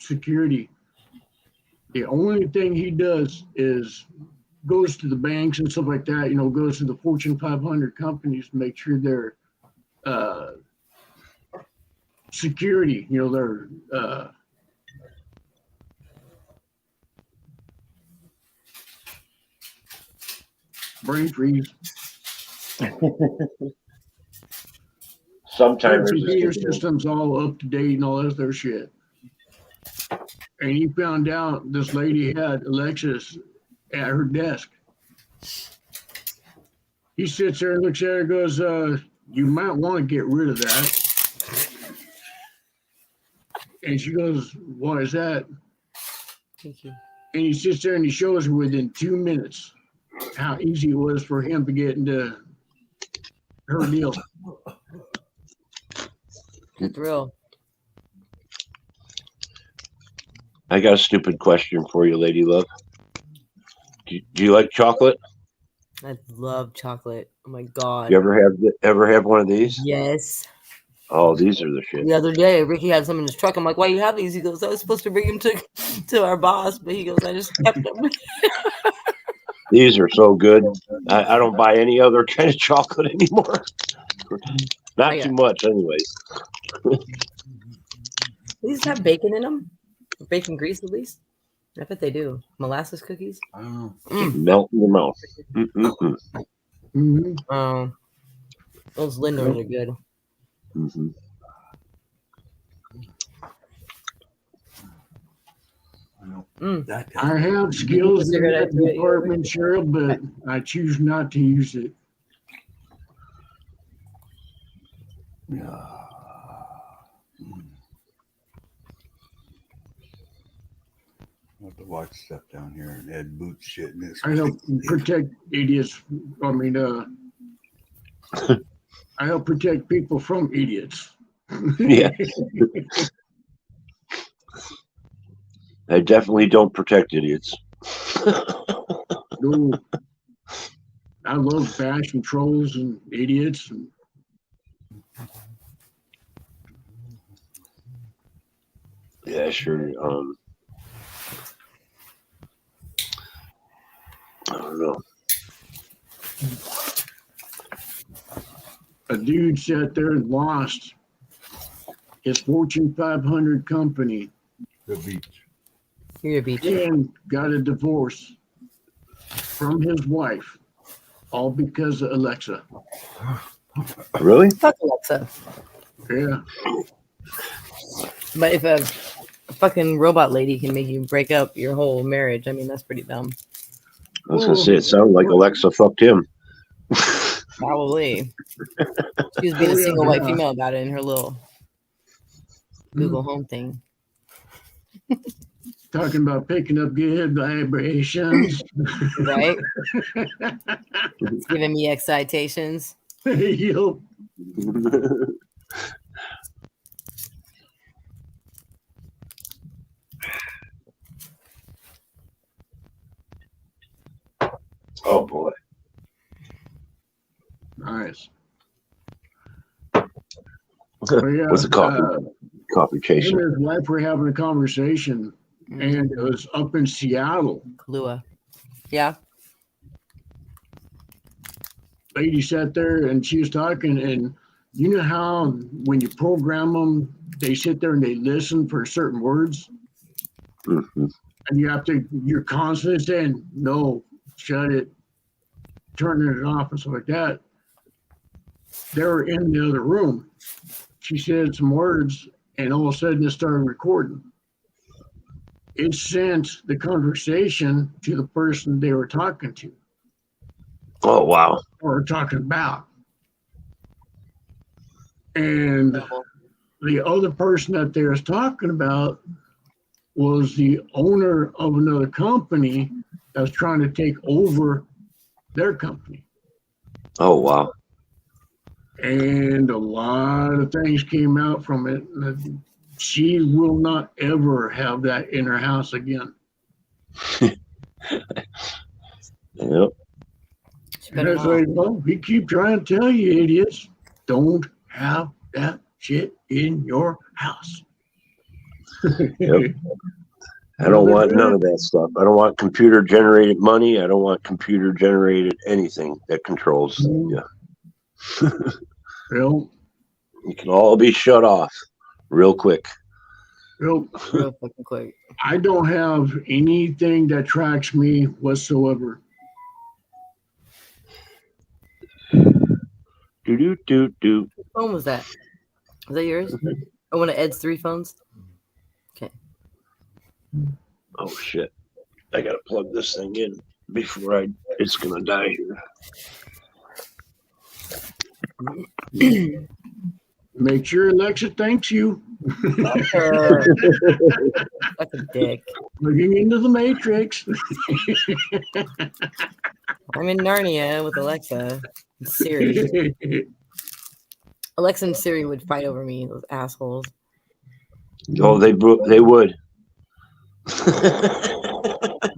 [SPEAKER 1] security. The only thing he does is goes to the banks and stuff like that, goes to the Fortune 500 companies to make sure their security, their brain freeze.
[SPEAKER 3] Sometimes
[SPEAKER 1] Their computer system's all up to date and all that other shit. And he found out this lady had Alexis at her desk. He sits there and looks at her and goes, you might want to get rid of that. And she goes, what is that?
[SPEAKER 2] Thank you.
[SPEAKER 1] And he sits there and he shows her within 2 minutes how easy it was for him to get into her deal.
[SPEAKER 2] Good thrill.
[SPEAKER 3] I got a stupid question for you, Lady Love. Do you like chocolate?
[SPEAKER 2] I love chocolate. Oh my god.
[SPEAKER 3] You ever have one of these?
[SPEAKER 2] Yes.
[SPEAKER 3] Oh, these are the shit.
[SPEAKER 2] The other day, Ricky had some in his truck. I'm like, why do you have these? He goes, I was supposed to bring them to our boss, but he goes, I just kept them.
[SPEAKER 3] These are so good. I don't buy any other kind of chocolate anymore. Not too much, anyways.
[SPEAKER 2] These have bacon in them? Bacon grease, at least? I bet they do. Molasses cookies?
[SPEAKER 4] I don't know.
[SPEAKER 3] Melt in your mouth. Mm-mm-mm.
[SPEAKER 1] Mm-hmm.
[SPEAKER 2] Those Lindors are good.
[SPEAKER 3] Mm-hmm.
[SPEAKER 1] I have skills in that department, Cheryl, but I choose not to use it.
[SPEAKER 4] I'll have to watch stuff down here and Ed Boots shit in this.
[SPEAKER 1] I help protect idiots. I mean, I help protect people from idiots.
[SPEAKER 3] Yeah. I definitely don't protect idiots.
[SPEAKER 1] No, I love bashing trolls and idiots. And
[SPEAKER 3] Yeah, sure. I don't know.
[SPEAKER 1] a dude sat there and lost his Fortune 500 company
[SPEAKER 4] The beach.
[SPEAKER 2] You're a beach.
[SPEAKER 1] and got a divorce from his wife, all because of Alexa.
[SPEAKER 3] Really?
[SPEAKER 2] Fuck Alexa.
[SPEAKER 1] Yeah.
[SPEAKER 2] But if a fucking robot lady can make you break up your whole marriage, I mean, that's pretty dumb.
[SPEAKER 3] I was gonna say it sounded like Alexa fucked him.
[SPEAKER 2] Probably. She was being a
[SPEAKER 1] Oh, yeah,
[SPEAKER 2] single white
[SPEAKER 1] yeah.
[SPEAKER 2] female about it in her little Google Home thing.
[SPEAKER 1] Talking about picking up good vibrations.
[SPEAKER 2] Right? It's giving me excitations.
[SPEAKER 1] Yup.
[SPEAKER 3] Oh boy.
[SPEAKER 1] Nice. Yeah,
[SPEAKER 3] What's the coffee
[SPEAKER 1] him
[SPEAKER 3] chaser?
[SPEAKER 1] and his wife were having a conversation, and it was up in Seattle.
[SPEAKER 2] Kahlua. Yeah.
[SPEAKER 1] Lady sat there and she was talking, and you know how when you program them, they sit there and they listen for certain words,
[SPEAKER 3] Mhm.
[SPEAKER 1] and you're constantly saying, no, shut it, turning it off, and stuff like that. They were in the other room. She said some words, and all of a sudden it started recording. It sent the conversation to the person they were talking to
[SPEAKER 3] Oh wow.
[SPEAKER 1] or talking about. And the other person that they was talking about was the owner of another company that was trying to take over their company.
[SPEAKER 3] Oh wow.
[SPEAKER 1] And a lot of things came out from it. She will not ever have that in her house again.
[SPEAKER 3] Yep.
[SPEAKER 2] She
[SPEAKER 1] And
[SPEAKER 2] better
[SPEAKER 1] it's
[SPEAKER 2] not.
[SPEAKER 1] like, well, we keep trying to tell you, idiots, don't have that shit in your house.
[SPEAKER 3] Yep. I don't want none of that stuff. I don't want computer generated money. I don't want computer generated anything that controls you.
[SPEAKER 1] Well,
[SPEAKER 3] You can all be shut off real quick.
[SPEAKER 1] well,
[SPEAKER 2] Real fucking quick.
[SPEAKER 1] I don't have anything that tracks me whatsoever.
[SPEAKER 3] Do do do do.
[SPEAKER 2] What phone was that? Was that yours? Oh, one of Ed's 3 phones? Okay.
[SPEAKER 3] Oh shit! I gotta plug this thing in before it's gonna die here.
[SPEAKER 1] Make sure Alexa thanks you.
[SPEAKER 2] That's a dick.
[SPEAKER 1] Looking into the matrix.
[SPEAKER 2] I'm in Narnia with Alexa and Siri. Alexa and Siri would fight over me, those assholes.
[SPEAKER 3] Oh, they would.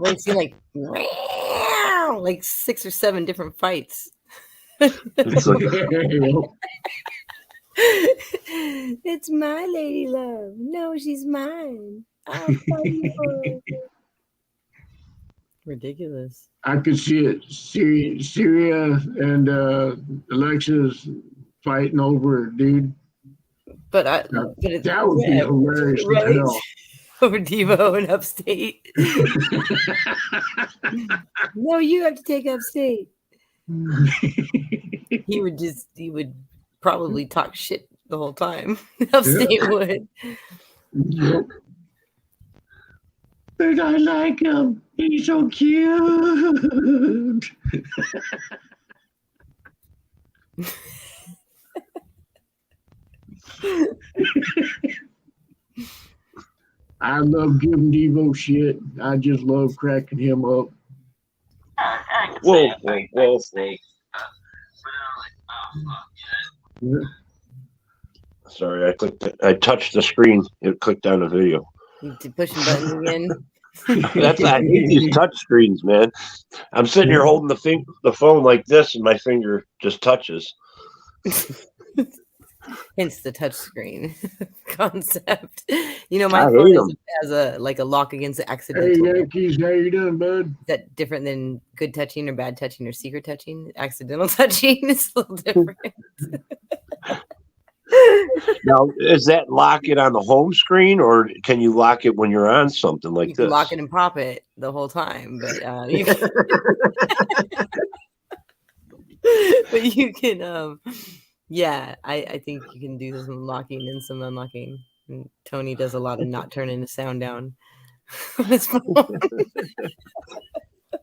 [SPEAKER 2] I've seen like 6 or 7 different fights.
[SPEAKER 3] It's like,
[SPEAKER 2] It's my lady love. No, she's mine. I'll fight you for it. Ridiculous.
[SPEAKER 1] I could see it. Syria and Alexa's fighting over a dude.
[SPEAKER 2] But it's
[SPEAKER 1] That would be hilarious as hell.
[SPEAKER 2] Over Devo and Upstate. No, you have to take Upstate. He would probably talk shit the whole time. Upstate would.
[SPEAKER 1] Yep. But I like him. He's so cute. I love giving Devo shit. I just love cracking him up.
[SPEAKER 3] Whoa, whoa. Sorry, I touched the screen. It clicked on the video.
[SPEAKER 2] You pushing buttons again.
[SPEAKER 3] I hate these touch screens, man. I'm sitting here holding the phone like this, and my finger just touches.
[SPEAKER 2] Hence the touch screen concept. You know,
[SPEAKER 3] I
[SPEAKER 2] my
[SPEAKER 3] hate
[SPEAKER 2] phone
[SPEAKER 3] 'em.
[SPEAKER 2] has a lock against
[SPEAKER 1] Hey
[SPEAKER 2] accidental.
[SPEAKER 1] Yankees, how you doing, bud?
[SPEAKER 2] Is that different than good touching or bad touching or secret touching? Accidental touching is a little different.
[SPEAKER 3] Now, is that lock it on the home screen, or can you lock it when you're on something like
[SPEAKER 2] You can
[SPEAKER 3] this?
[SPEAKER 2] lock it and pop it the whole time, but but you can yeah, I think you can do some locking and some unlocking. And Tony does a lot of not turning the sound down on his phone.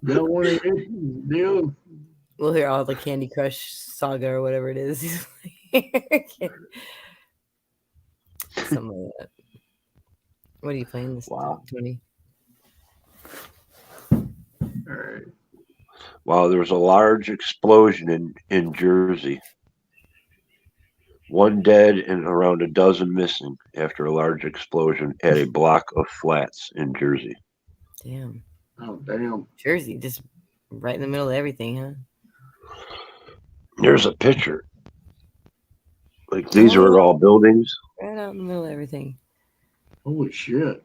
[SPEAKER 1] Got one of his deal.
[SPEAKER 2] We'll hear all the Candy Crush saga or whatever it is. Something like that. What are you playing this
[SPEAKER 3] Wow.
[SPEAKER 2] Tony?
[SPEAKER 1] All right.
[SPEAKER 3] Wow, there was a large explosion in Jersey. 1 dead and around a dozen missing after a large explosion at a block of flats in Jersey.
[SPEAKER 2] Damn.
[SPEAKER 1] Oh, damn.
[SPEAKER 2] Jersey, just right in the middle of everything, huh?
[SPEAKER 3] There's a picture. Like these are all buildings.
[SPEAKER 2] Right out in the middle of everything.
[SPEAKER 1] Holy shit.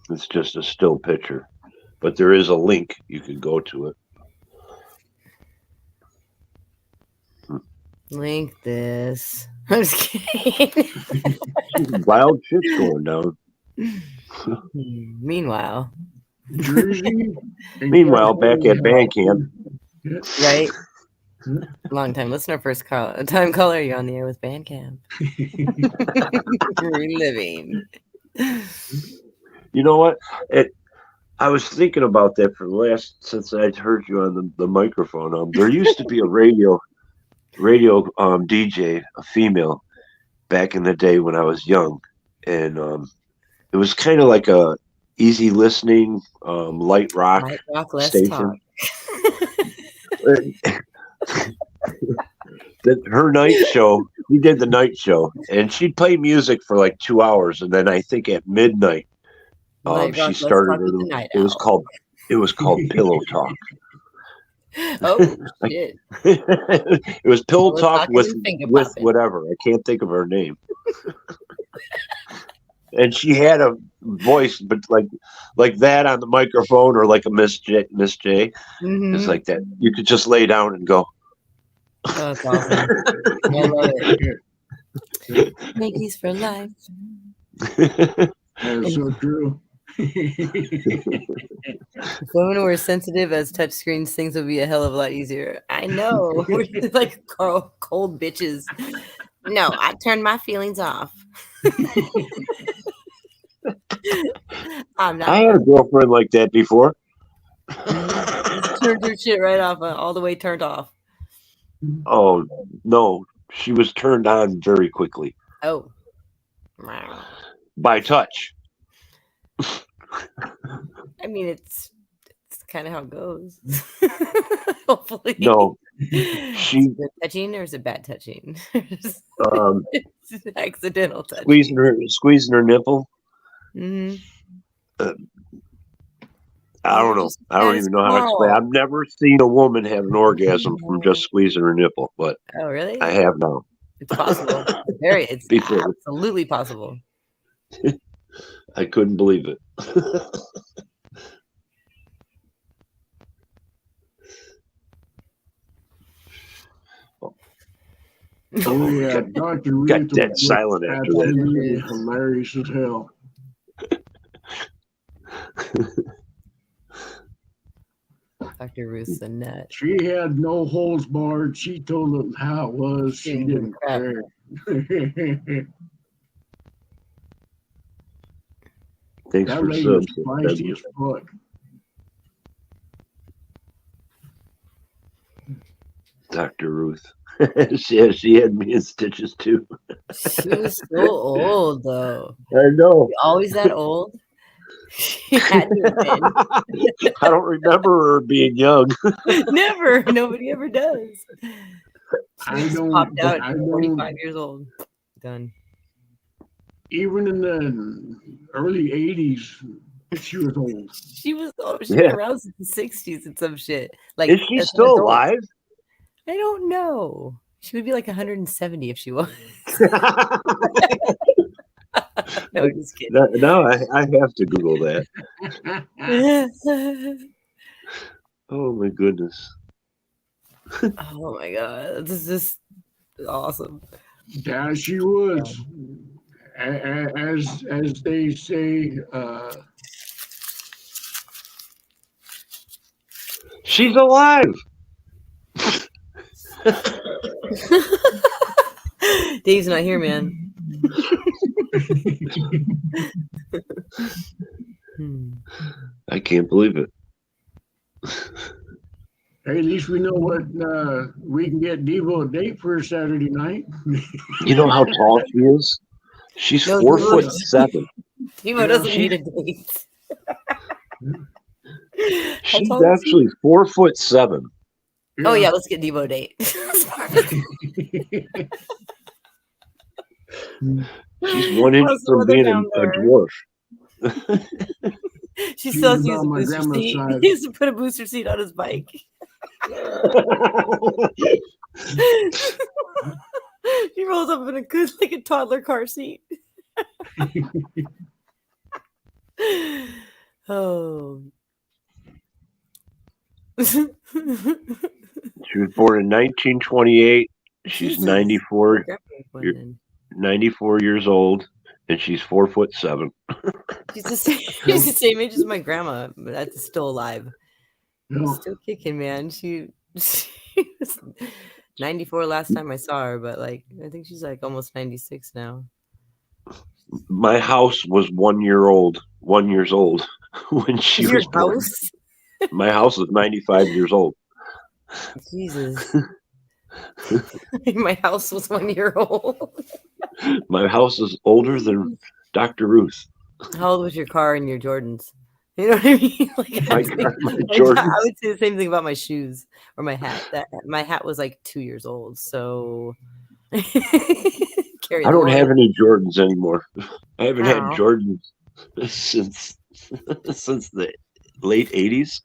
[SPEAKER 3] It's just a still picture. But there is a link. You can go to it.
[SPEAKER 2] Link this. I'm just kidding.
[SPEAKER 3] Wild shit's going down.
[SPEAKER 2] Meanwhile,
[SPEAKER 1] Jersey.
[SPEAKER 3] Meanwhile, back at band camp.
[SPEAKER 2] right? Long time listener, first time caller, you're on the air with Bandcamp. Reliving.
[SPEAKER 3] You know what? I was thinking about that since I heard you on the microphone. There used to be a radio DJ, a female, back in the day when I was young, and it was kind of like a easy listening, light rock
[SPEAKER 2] Less
[SPEAKER 3] station.
[SPEAKER 2] talk.
[SPEAKER 3] Her night show, we did the night show, and she'd play music for like 2 hours, and then I think at midnight,
[SPEAKER 2] Light
[SPEAKER 3] she
[SPEAKER 2] rock, Less
[SPEAKER 3] started.
[SPEAKER 2] Talk with the Night
[SPEAKER 3] It was
[SPEAKER 2] Owl.
[SPEAKER 3] called Pillow Talk.
[SPEAKER 2] Oh shit!
[SPEAKER 3] It was Pillow
[SPEAKER 2] Pillow
[SPEAKER 3] Talk
[SPEAKER 2] talking
[SPEAKER 3] with
[SPEAKER 2] and finger
[SPEAKER 3] with
[SPEAKER 2] popping.
[SPEAKER 3] whatever. I can't think of her name. And she had a voice, but like that on the microphone, or like a Miss J.
[SPEAKER 2] Mhm.
[SPEAKER 3] It's like that. You could just lay down and go.
[SPEAKER 2] Oh, that's awesome. I love it. Yankees for life.
[SPEAKER 1] That's so true.
[SPEAKER 2] If women were sensitive as touchscreens, things would be a hell of a lot easier. I know. We're just like cold bitches. No, I turned my feelings off. I'm not.
[SPEAKER 3] I had a girlfriend like that before.
[SPEAKER 2] Turned your shit right off, all the way turned off.
[SPEAKER 3] Oh no, she was turned on very quickly
[SPEAKER 2] Oh.
[SPEAKER 3] by touch.
[SPEAKER 2] I mean, it's kind of how it goes. Hopefully.
[SPEAKER 3] No,
[SPEAKER 2] Is
[SPEAKER 3] she
[SPEAKER 2] it good touching or is it bad touching? It's accidental touching.
[SPEAKER 3] squeezing her nipple.
[SPEAKER 2] Mm-hmm.
[SPEAKER 3] I don't know. I don't even know how to explain. I've never seen a woman have an orgasm from just squeezing her nipple, but
[SPEAKER 2] Oh, really?
[SPEAKER 3] I have now.
[SPEAKER 2] It's possible. It's
[SPEAKER 3] Before.
[SPEAKER 2] absolutely possible.
[SPEAKER 3] I couldn't believe it.
[SPEAKER 1] Oh yeah, Dr. Ruth
[SPEAKER 3] Got dead silent after that.
[SPEAKER 1] absolutely hilarious as hell.
[SPEAKER 2] Dr. Ruth's a nut.
[SPEAKER 1] She had no holds barred. She told them how it was. She didn't
[SPEAKER 2] Crap.
[SPEAKER 1] care.
[SPEAKER 3] Thanks
[SPEAKER 1] That
[SPEAKER 3] for
[SPEAKER 1] lady was
[SPEAKER 3] subs.
[SPEAKER 1] feisty as fuck.
[SPEAKER 3] Dr. Ruth. She had me in stitches too.
[SPEAKER 2] She was so old though.
[SPEAKER 3] I know.
[SPEAKER 2] Always that old. She had to have been.
[SPEAKER 3] I don't remember her being young.
[SPEAKER 2] Never. Nobody ever does. She
[SPEAKER 1] I
[SPEAKER 2] just
[SPEAKER 1] don't-
[SPEAKER 2] popped out
[SPEAKER 1] I
[SPEAKER 2] at
[SPEAKER 1] don't-
[SPEAKER 2] 45 years old. Done.
[SPEAKER 1] Even in the early 80s, she was old.
[SPEAKER 2] She was she's
[SPEAKER 3] Yeah.
[SPEAKER 2] been around since the 60s and some shit. Like
[SPEAKER 3] Is she
[SPEAKER 2] as an
[SPEAKER 3] still
[SPEAKER 2] adult.
[SPEAKER 3] alive?
[SPEAKER 2] I don't know. She would be like 170 if she was. No, just kidding.
[SPEAKER 3] Now I have to Google that. Oh my goodness.
[SPEAKER 2] Oh my god, this is awesome.
[SPEAKER 1] Yeah, she was. As they say,
[SPEAKER 3] She's alive.
[SPEAKER 2] Dave's not here, man.
[SPEAKER 3] I can't believe it.
[SPEAKER 1] hey, at least we know what we can get Devo a date for Saturday night.
[SPEAKER 3] You know how tall she is? She's
[SPEAKER 2] No,
[SPEAKER 3] 4'7".
[SPEAKER 2] Timo
[SPEAKER 1] Yeah,
[SPEAKER 2] doesn't
[SPEAKER 3] she-
[SPEAKER 2] need a date. How
[SPEAKER 3] She's
[SPEAKER 2] tall is she?
[SPEAKER 3] actually 4'7".
[SPEAKER 2] Oh yeah, let's get Devo a date.
[SPEAKER 3] She's 1 inch
[SPEAKER 2] How's the
[SPEAKER 3] from
[SPEAKER 2] weather
[SPEAKER 3] being
[SPEAKER 2] down
[SPEAKER 3] a
[SPEAKER 2] there?
[SPEAKER 3] dwarf.
[SPEAKER 2] She
[SPEAKER 1] She
[SPEAKER 2] still has
[SPEAKER 1] was
[SPEAKER 2] to use a
[SPEAKER 1] on my
[SPEAKER 2] booster
[SPEAKER 1] grandma's
[SPEAKER 2] seat.
[SPEAKER 1] side.
[SPEAKER 2] He used to put a booster seat on his bike. He rolls up in a good like a toddler car seat. Oh.
[SPEAKER 3] She was born in 1928. She's
[SPEAKER 2] Jesus.
[SPEAKER 3] 94
[SPEAKER 2] You're,
[SPEAKER 3] 94 years old, and she's 4'7".
[SPEAKER 2] she's the same age as my grandma, but that's still alive.
[SPEAKER 1] No,
[SPEAKER 2] Still kicking, man. She was 94 last time I saw her, but like I think she's like almost 96 now.
[SPEAKER 3] My house was 1 year old, 1 years old when she
[SPEAKER 2] Your
[SPEAKER 3] was born.
[SPEAKER 2] house?
[SPEAKER 3] My house is 95 years old.
[SPEAKER 2] Jesus. My house was 1 year old.
[SPEAKER 3] My house is older than Dr. Ruth.
[SPEAKER 2] How old was your car and your Jordans? You know what I mean? Like,
[SPEAKER 3] My
[SPEAKER 2] I,
[SPEAKER 3] car, my
[SPEAKER 2] like,
[SPEAKER 3] Jordan.
[SPEAKER 2] I would say the same thing about my shoes or my hat. That my hat was like 2 years old, so carry
[SPEAKER 3] I don't
[SPEAKER 2] the
[SPEAKER 3] have
[SPEAKER 2] one.
[SPEAKER 3] any Jordans anymore. I haven't had
[SPEAKER 2] Ow.
[SPEAKER 3] Jordans since the late 80s,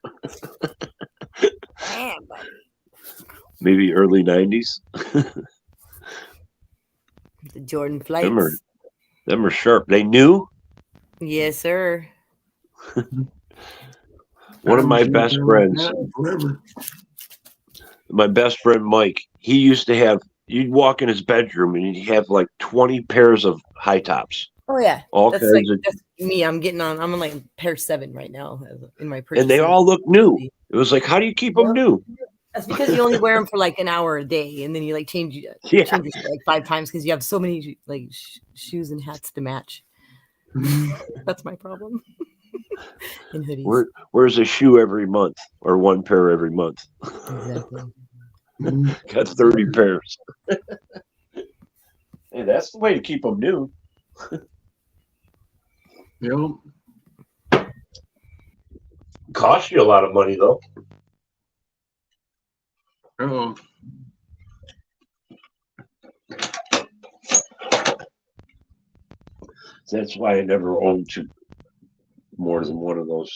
[SPEAKER 2] Damn, buddy.
[SPEAKER 3] maybe early 90s.
[SPEAKER 2] The Jordan
[SPEAKER 3] Them are,
[SPEAKER 2] flights.
[SPEAKER 3] them are sharp. They knew.
[SPEAKER 2] Yes, sir.
[SPEAKER 3] One of my
[SPEAKER 1] haven't seen
[SPEAKER 3] best
[SPEAKER 1] her like
[SPEAKER 3] friends,
[SPEAKER 1] that in forever.
[SPEAKER 3] my best friend Mike, he used to have, you'd walk in his bedroom and he'd have like 20 pairs of high tops.
[SPEAKER 2] Oh yeah,
[SPEAKER 3] All
[SPEAKER 2] that's
[SPEAKER 3] kinds
[SPEAKER 2] like
[SPEAKER 3] of,
[SPEAKER 2] that's me. I'm on like pair 7 right now in my
[SPEAKER 3] and they
[SPEAKER 2] purchase.
[SPEAKER 3] all look new. It was like, how do you keep them new?
[SPEAKER 2] That's because you only wear them for like an hour a day, and then you like change
[SPEAKER 3] Yeah.
[SPEAKER 2] your shit like 5 times because you have so many like shoes and hats to match. That's my problem. And hoodies.
[SPEAKER 3] Where's a shoe every month or one pair every month?
[SPEAKER 2] Exactly.
[SPEAKER 3] Got 30 pairs. Hey, that's the way to keep them new.
[SPEAKER 1] Yep.
[SPEAKER 3] Cost you a lot of money though.
[SPEAKER 1] Oh,
[SPEAKER 3] That's why I never owned more than one of those.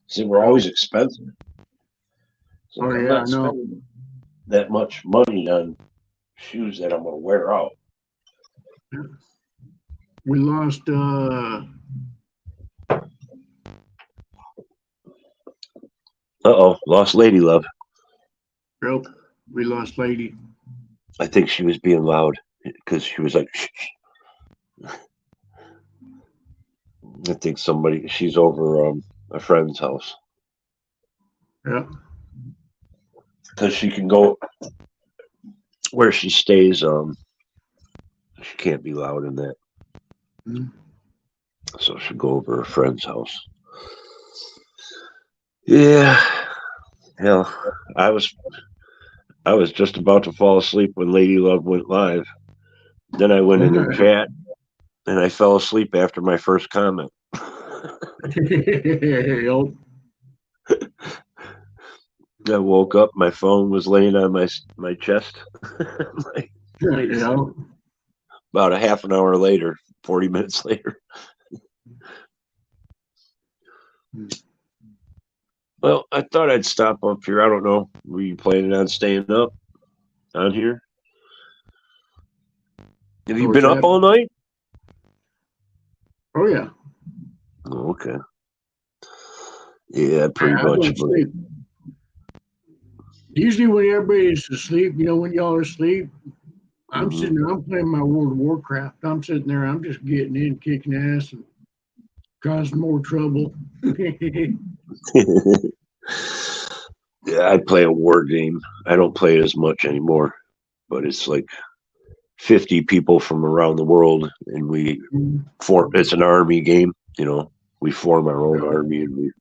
[SPEAKER 3] See, we're always expensive. So
[SPEAKER 1] Oh,
[SPEAKER 3] I'm
[SPEAKER 1] yeah,
[SPEAKER 3] not
[SPEAKER 1] I know.
[SPEAKER 3] spending that much money on shoes that I'm gonna wear out.
[SPEAKER 1] we lost.
[SPEAKER 3] Lost Lady Love.
[SPEAKER 1] Yep, we lost Lady.
[SPEAKER 3] I think she was being loud because she was like, shh, shh. I think she's over a friend's house
[SPEAKER 1] Yep.
[SPEAKER 3] because she can go where she stays. She can't be loud in that.
[SPEAKER 1] Mhm.
[SPEAKER 3] So she'll go over a friend's house. Yeah. Hell, I was just about to fall asleep when Lady Love went live. Then I went in her chat and I fell asleep after my first comment.
[SPEAKER 1] Yep.
[SPEAKER 3] I woke up, my phone was laying on my chest. Like,
[SPEAKER 1] Yep.
[SPEAKER 3] about a half an hour later, 40 minutes later. Well, I thought I'd stop up here. I don't know. Were you planning on staying up on here? Have you
[SPEAKER 1] What's
[SPEAKER 3] been up
[SPEAKER 1] that?
[SPEAKER 3] all night?
[SPEAKER 1] Oh yeah.
[SPEAKER 3] Oh, okay. Yeah, pretty
[SPEAKER 1] I
[SPEAKER 3] much.
[SPEAKER 1] don't sleep. Usually when everybody's asleep, when y'all are asleep, I'm
[SPEAKER 3] Mhm.
[SPEAKER 1] sitting there, I'm playing my World of Warcraft. I'm sitting there, I'm just getting in, kicking ass, and causing more trouble.
[SPEAKER 3] Yeah, I play a war game. I don't play it as much anymore, but it's like 50 people from around the world, and we form. It's an army game. We form our own army, and we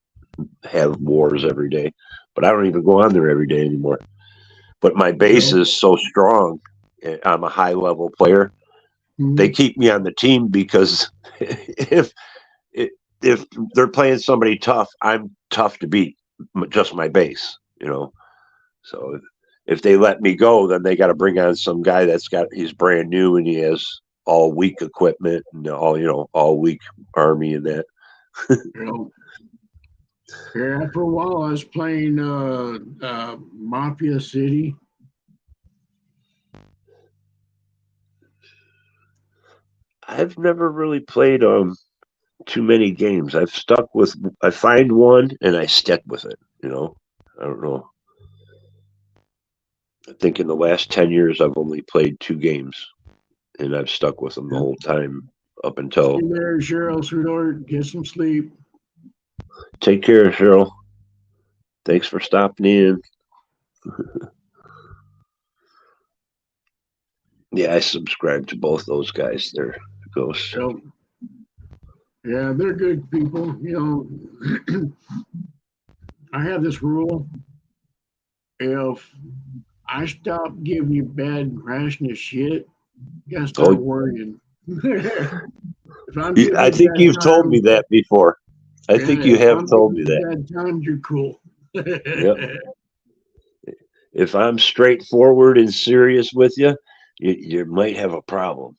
[SPEAKER 3] have wars every day. But I don't even go on there every day anymore. But my base is so strong. I'm a high level player. They keep me on the team because if if they're playing somebody tough, I'm tough to beat. Just my base. So if they let me go, then they got to bring on some guy he's brand new and he has all week equipment and all week army and that.
[SPEAKER 1] Yeah, for a while I was playing Mafia City.
[SPEAKER 3] I've never really played too many games. I find one and I stick with it. I don't know. I think in the last 10 years I've only played 2 games and I've stuck with them the whole time up until.
[SPEAKER 1] See there, Cheryl, sweetheart, get some sleep.
[SPEAKER 3] Take care, Cheryl. Thanks for stopping in. Yeah, I subscribe to both those guys. They're ghosts.
[SPEAKER 1] Yep. Yeah, they're good people. I have this rule. If I stop giving you bad rational shit, you gotta start worrying. If I'm giving
[SPEAKER 3] I
[SPEAKER 1] you
[SPEAKER 3] think
[SPEAKER 1] bad
[SPEAKER 3] you've told me
[SPEAKER 1] times,
[SPEAKER 3] that before. I think you
[SPEAKER 1] if
[SPEAKER 3] have
[SPEAKER 1] I'm
[SPEAKER 3] told
[SPEAKER 1] giving
[SPEAKER 3] me
[SPEAKER 1] you
[SPEAKER 3] that.
[SPEAKER 1] bad times, you're cool.
[SPEAKER 3] Yep. If I'm straightforward and serious with you, you might have a problem.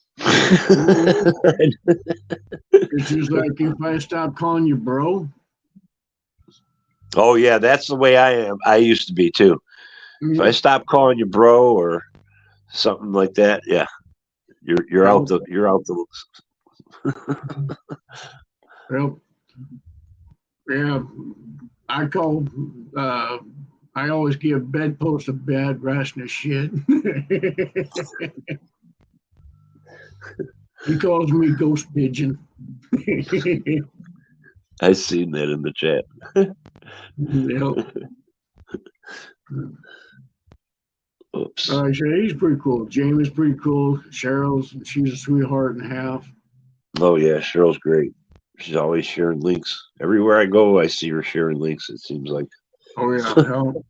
[SPEAKER 1] It's just like if I stop calling you bro.
[SPEAKER 3] Oh yeah, that's the way I am. I used to be too. If I stop calling you bro or something like that, yeah, you're out the
[SPEAKER 1] Well, yeah, I call. I always give bedposts a bad rational shit. He calls me ghost pigeon.
[SPEAKER 3] I seen that in the chat.
[SPEAKER 1] Yep.
[SPEAKER 3] Oops.
[SPEAKER 1] He's pretty cool. Jamie's pretty cool. She's a sweetheart and a half.
[SPEAKER 3] Oh yeah, Cheryl's great. She's always sharing links. Everywhere I go, I see her sharing links. It seems like.
[SPEAKER 1] Oh yeah, hell.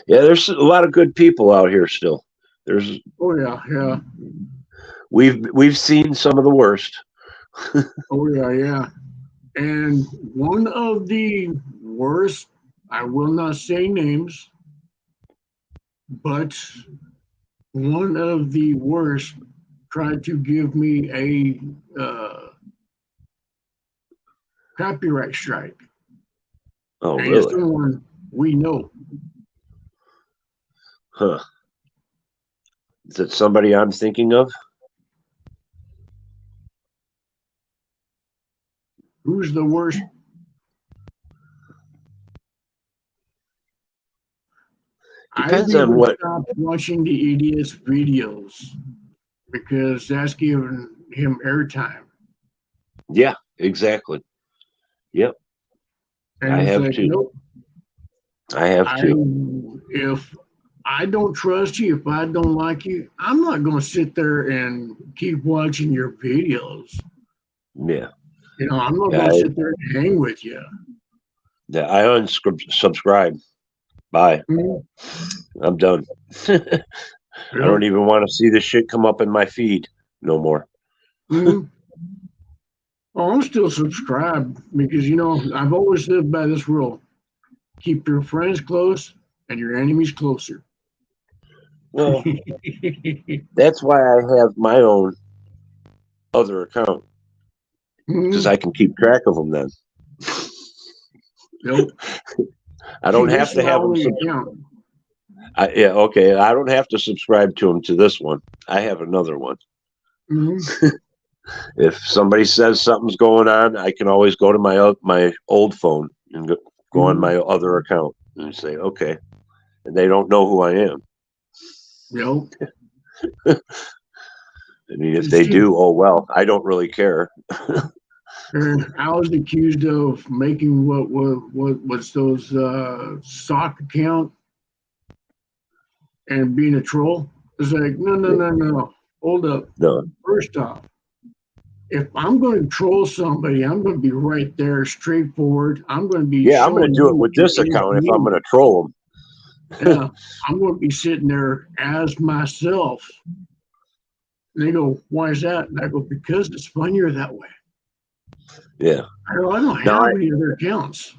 [SPEAKER 3] Yeah, there's a lot of good people out here still. There's.
[SPEAKER 1] Oh yeah.
[SPEAKER 3] We've seen some of the worst.
[SPEAKER 1] Oh yeah. And one of the worst, I will not say names, but one of the worst tried to give me a copyright strike.
[SPEAKER 3] Oh,
[SPEAKER 1] And it's
[SPEAKER 3] really?
[SPEAKER 1] someone we know.
[SPEAKER 3] Huh. Is it somebody I'm thinking of?
[SPEAKER 1] Who's the worst?
[SPEAKER 3] Depends
[SPEAKER 1] I've
[SPEAKER 3] on
[SPEAKER 1] even
[SPEAKER 3] what.
[SPEAKER 1] stopped watching the idiot's videos because that's giving him airtime.
[SPEAKER 3] Yeah, exactly. Yep.
[SPEAKER 1] And
[SPEAKER 3] I
[SPEAKER 1] it's
[SPEAKER 3] have
[SPEAKER 1] like,
[SPEAKER 3] too.
[SPEAKER 1] nope.
[SPEAKER 3] I have too.
[SPEAKER 1] If I don't trust you, if I don't like you, I'm not going to sit there and keep watching your videos.
[SPEAKER 3] Yeah.
[SPEAKER 1] I'm not going to sit there and hang with you.
[SPEAKER 3] Yeah, I unsubscribe. Bye.
[SPEAKER 1] Mhm.
[SPEAKER 3] I'm done. I don't even want to see this shit come up in my feed no more.
[SPEAKER 1] Mhm. Oh, I'm still subscribed because, I've always lived by this rule. Keep your friends close and your enemies closer.
[SPEAKER 3] Well, that's why I have my own other account because
[SPEAKER 1] Mhm.
[SPEAKER 3] I can keep track of them then.
[SPEAKER 1] Nope.
[SPEAKER 3] I
[SPEAKER 1] See,
[SPEAKER 3] don't
[SPEAKER 1] this
[SPEAKER 3] have
[SPEAKER 1] is
[SPEAKER 3] to
[SPEAKER 1] my
[SPEAKER 3] have them.
[SPEAKER 1] only account.
[SPEAKER 3] Yeah, okay. I don't have to subscribe to them to this one. I have another one.
[SPEAKER 1] Mhm.
[SPEAKER 3] If somebody says something's going on, I can always go to my old phone and go on
[SPEAKER 1] Mhm.
[SPEAKER 3] my other account and say, okay. And they don't know who I am.
[SPEAKER 1] Nope.
[SPEAKER 3] I mean, if
[SPEAKER 1] You
[SPEAKER 3] they
[SPEAKER 1] see,
[SPEAKER 3] do, oh well. I don't really care.
[SPEAKER 1] I was accused of making what's those sock account and being a troll. It's like, no. Hold up.
[SPEAKER 3] No.
[SPEAKER 1] First off, if I'm going to troll somebody, I'm going to be right there, straightforward. I'm going to be
[SPEAKER 3] Yeah, I'm going
[SPEAKER 1] showing
[SPEAKER 3] to do it
[SPEAKER 1] you
[SPEAKER 3] with this
[SPEAKER 1] it is
[SPEAKER 3] account if I'm
[SPEAKER 1] me.
[SPEAKER 3] going to troll them.
[SPEAKER 1] Yeah, I'm going to be sitting there as myself. And they go, why is that? And I go, because it's funnier that way.
[SPEAKER 3] Yeah.
[SPEAKER 1] I don't
[SPEAKER 3] Now
[SPEAKER 1] have any other accounts.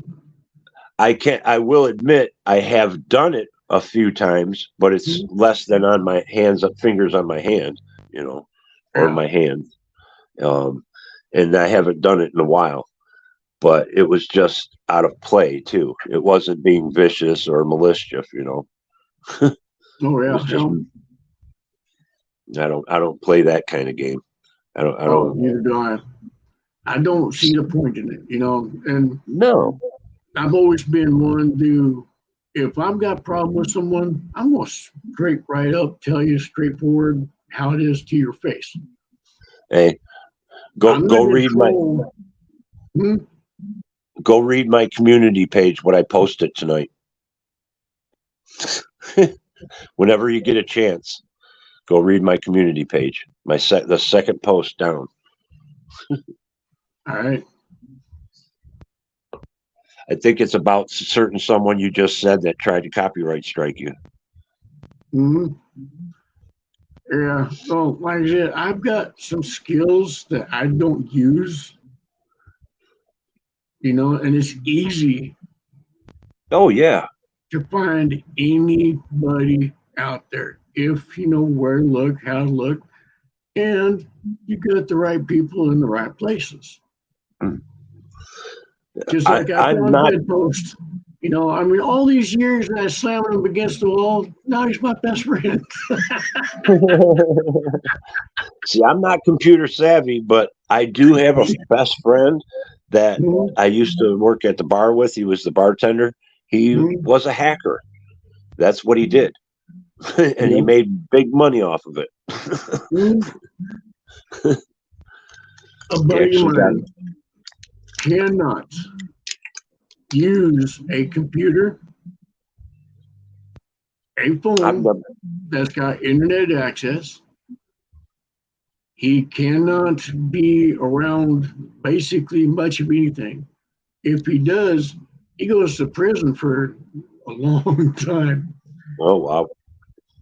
[SPEAKER 3] I can't. I will admit I have done it a few times, but it's less than on my hands, fingers on my hand, or
[SPEAKER 1] Yeah.
[SPEAKER 3] my hand. And I haven't done it in a while. But it was just out of play too. It wasn't being vicious or malicious,
[SPEAKER 1] Oh
[SPEAKER 3] It
[SPEAKER 1] yeah.
[SPEAKER 3] was just I don't play that kind of game. I
[SPEAKER 1] Oh,
[SPEAKER 3] don't
[SPEAKER 1] neither do I. I don't see the point in it, and
[SPEAKER 3] No.
[SPEAKER 1] I've always been one to, if I've got a problem with someone, I'm going to straight right up tell you straightforward how it is to your face.
[SPEAKER 3] Hey,
[SPEAKER 1] I'm not
[SPEAKER 3] go
[SPEAKER 1] going to
[SPEAKER 3] read my
[SPEAKER 1] troll. Hmm?
[SPEAKER 3] go read my community page what I posted tonight. Whenever you get a chance, go read my community page. The second post down.
[SPEAKER 1] All right.
[SPEAKER 3] I think it's about certain someone you just said that tried to copyright strike you.
[SPEAKER 1] Hmm. Yeah. Well, like I said, I've got some skills that I don't use, and it's easy
[SPEAKER 3] Oh yeah.
[SPEAKER 1] to find anybody out there if you know where to look, how to look, and you get the right people in the right places. Just like I
[SPEAKER 3] I'm
[SPEAKER 1] found
[SPEAKER 3] not
[SPEAKER 1] Bedpost. All these years I slammed him against the wall. Now he's my best friend.
[SPEAKER 3] See, I'm not computer savvy, but I do have a best friend that
[SPEAKER 1] Mhm.
[SPEAKER 3] I used to work at the bar with. He was the bartender. He
[SPEAKER 1] Mhm.
[SPEAKER 3] was a hacker. That's what he did. And he
[SPEAKER 1] Yep.
[SPEAKER 3] made big money off of it.
[SPEAKER 1] Mhm. A
[SPEAKER 3] He
[SPEAKER 1] buddy of
[SPEAKER 3] actually got
[SPEAKER 1] mine cannot use a computer, a
[SPEAKER 3] I've
[SPEAKER 1] phone
[SPEAKER 3] never,
[SPEAKER 1] that's got internet access. He cannot be around basically much of anything. If he does, he goes to prison for a long time.
[SPEAKER 3] oh wow.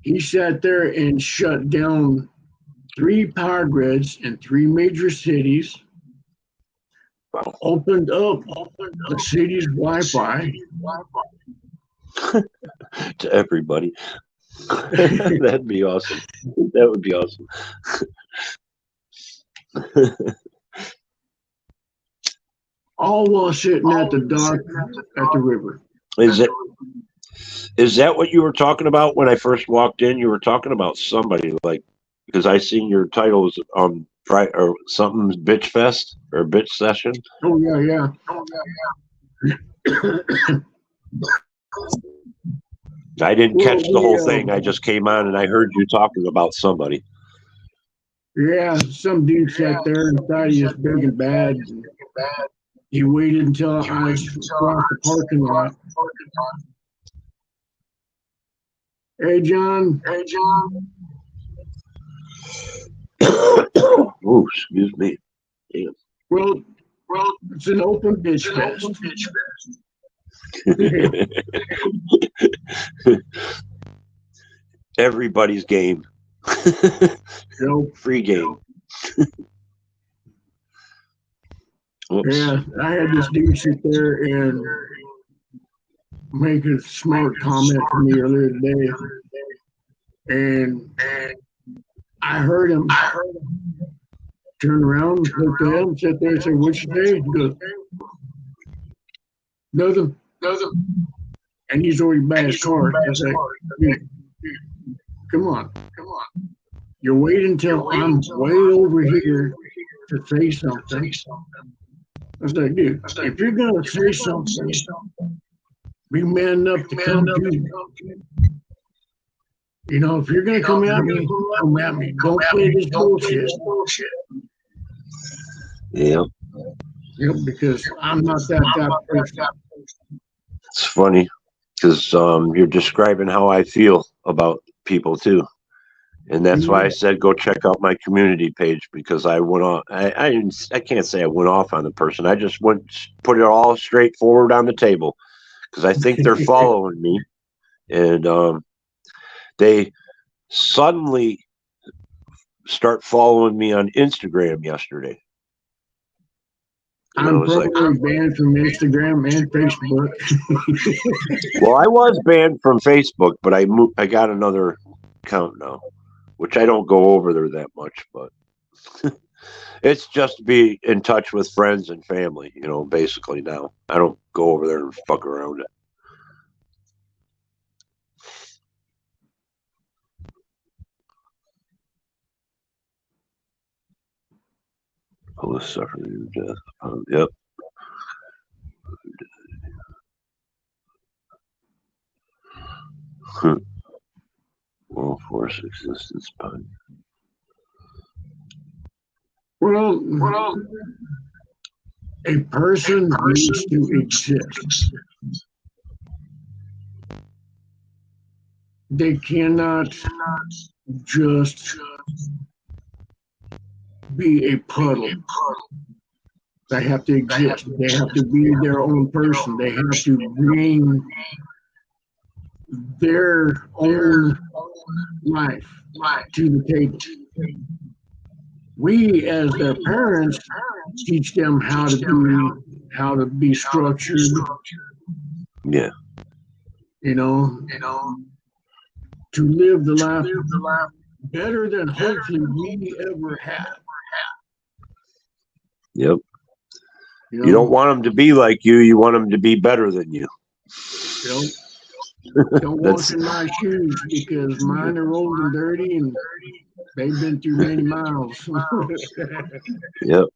[SPEAKER 1] He sat there and shut down 3 power grids in 3 major cities,
[SPEAKER 3] Wow.
[SPEAKER 1] opened up the city's Wi-Fi.
[SPEAKER 3] To everybody. That'd be awesome. That would be awesome.
[SPEAKER 1] All while sitting at the dock at the river.
[SPEAKER 3] Is it is that what you were talking about when I first walked in? You were talking about somebody like because I seen your titles on Friday or something bitch fest or bitch session.
[SPEAKER 1] Oh yeah.
[SPEAKER 3] I didn't
[SPEAKER 1] Well,
[SPEAKER 3] catch the whole thing. I just came on and I heard you talking about somebody.
[SPEAKER 1] yeah, some dude sat there and thought he was big and bad. He waited until I crossed the parking lot. Hey, John.
[SPEAKER 3] Oh, excuse me. Damn.
[SPEAKER 1] Well, it's an open bitch fest.
[SPEAKER 3] Everybody's game.
[SPEAKER 1] Nope.
[SPEAKER 3] Free game. Whoops.
[SPEAKER 1] Yeah, I had this dude sit there and make a smart comment to me earlier today, and I heard him turn around, look at him, sit there and say, "What's your day?" He goes, "Nothing." And he's already by his car. I was like, "Dude, come on. You're waiting until I'm way over here to say something." I was like, "Dude, if you're gonna say something, be man enough to come to me. You know, if you're gonna come at me, come at me. Don't play this bullshit."
[SPEAKER 3] Yeah.
[SPEAKER 1] Yep, because I'm not that type of person.
[SPEAKER 3] It's funny because you're describing how I feel about people too. And that's why I said go check out my community page, because I went on. I can't say I went off on the person. I just put it all straightforward on the table, because I think they're following me, and they suddenly start following me on Instagram yesterday. And I
[SPEAKER 1] I'm
[SPEAKER 3] was like,
[SPEAKER 1] probably banned from Instagram and Facebook.
[SPEAKER 3] well, I was banned from Facebook, but I got another account now, which I don't go over there that much, but it's just to be in touch with friends and family, you know, basically now. I don't go over there and fuck around it. Oh, suffer your death. Yep. Well, force existence, pun.
[SPEAKER 1] Well, a person needs to exist. They cannot just be a puddle. They have to exist. They have to be their own person. They have to bring their own life to the table. We, as their parents, teach them how to be structured.
[SPEAKER 3] Yeah.
[SPEAKER 1] You know, to live the life better than hopefully we ever had.
[SPEAKER 3] Yep.
[SPEAKER 1] You
[SPEAKER 3] You don't want them to be like you. You want them to be better than you.
[SPEAKER 1] Don't walk in my shoes, because mine are old and dirty and they've been through many miles.
[SPEAKER 3] Yep.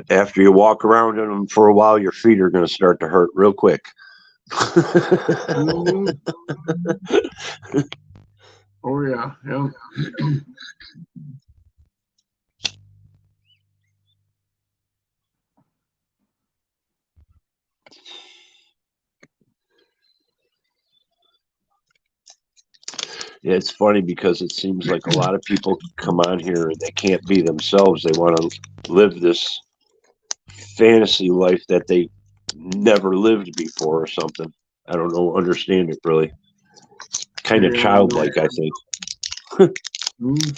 [SPEAKER 3] After you walk around in them for a while, your feet are going to start to hurt real quick.
[SPEAKER 1] Mhm. Oh yeah.
[SPEAKER 3] Yeah, it's funny because it seems like a lot of people come on here and they can't be themselves. They want to live this fantasy life that they never lived before or something. I don't know, understand it really. Kind of
[SPEAKER 1] Yeah,
[SPEAKER 3] childlike, I think.
[SPEAKER 1] Mhm.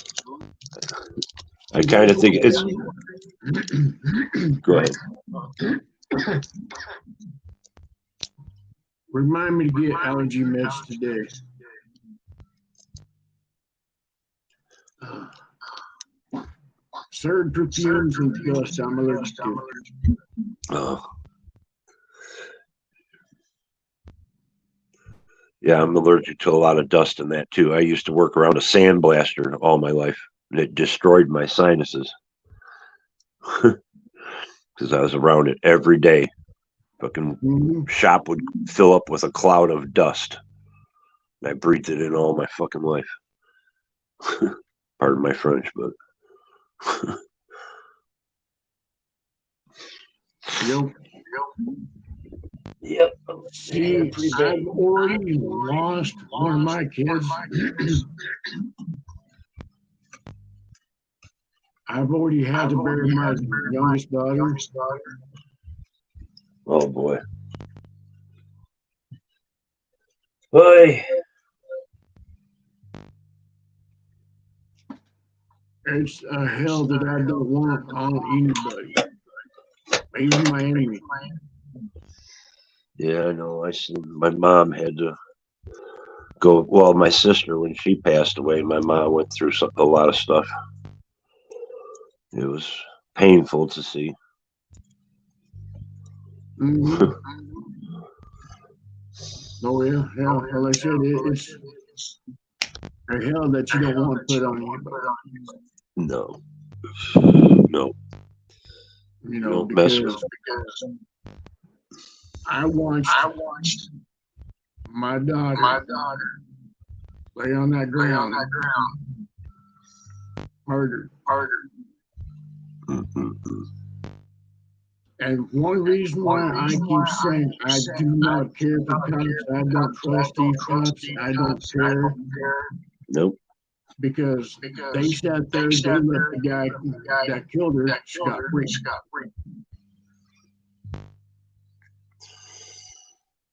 [SPEAKER 3] I kind of think it's. Go ahead.
[SPEAKER 1] Remind me to get allergy meds today. Certain perfumes and dust I'm allergic to.
[SPEAKER 3] Yeah, I'm allergic to a lot of dust and that too. I used to work around a sandblaster all my life, and it destroyed my sinuses because I was around it every day. Fucking shop would fill up with a cloud of dust. And I breathed it in all my fucking life. Pardon my French, but
[SPEAKER 1] Yep. See, I've already lost one of my kids. I've already had to bury my youngest daughter.
[SPEAKER 3] Oh boy. Boy,
[SPEAKER 1] It's a hell that I don't want on anybody, even my enemy.
[SPEAKER 3] yeah, I know. I see. My mom had to go. Well, my sister, when she passed away, my mom went through a lot of stuff. It was painful to see.
[SPEAKER 1] Mhm. Oh yeah, yeah. Like I said, it's a hell that you don't want put on anybody.
[SPEAKER 3] No, no,
[SPEAKER 1] You know,
[SPEAKER 3] don't mess with.
[SPEAKER 1] because I watched my daughter lay on that ground, murdered.
[SPEAKER 3] Mm-mm-mm.
[SPEAKER 1] And one reason why I keep saying I do not care for cops, I don't trust these cops, I don't care,
[SPEAKER 3] Nope.
[SPEAKER 1] because they sat there, they let the guy that killed her scot free.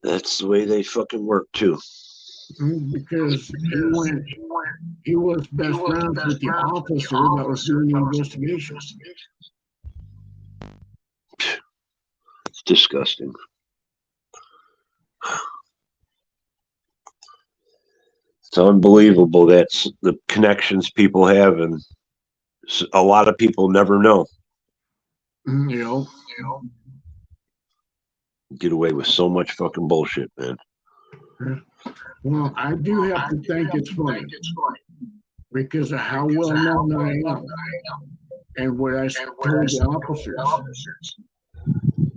[SPEAKER 3] That's the way they fucking work too.
[SPEAKER 1] Because he was best friends with the officer that was doing the investigation.
[SPEAKER 3] It's disgusting. It's unbelievable that's the connections people have, and a lot of people never know.
[SPEAKER 1] You know,
[SPEAKER 3] Get away with so much fucking bullshit, man.
[SPEAKER 1] well, I do have to think it's funny because of how well known I am and what I told the officers.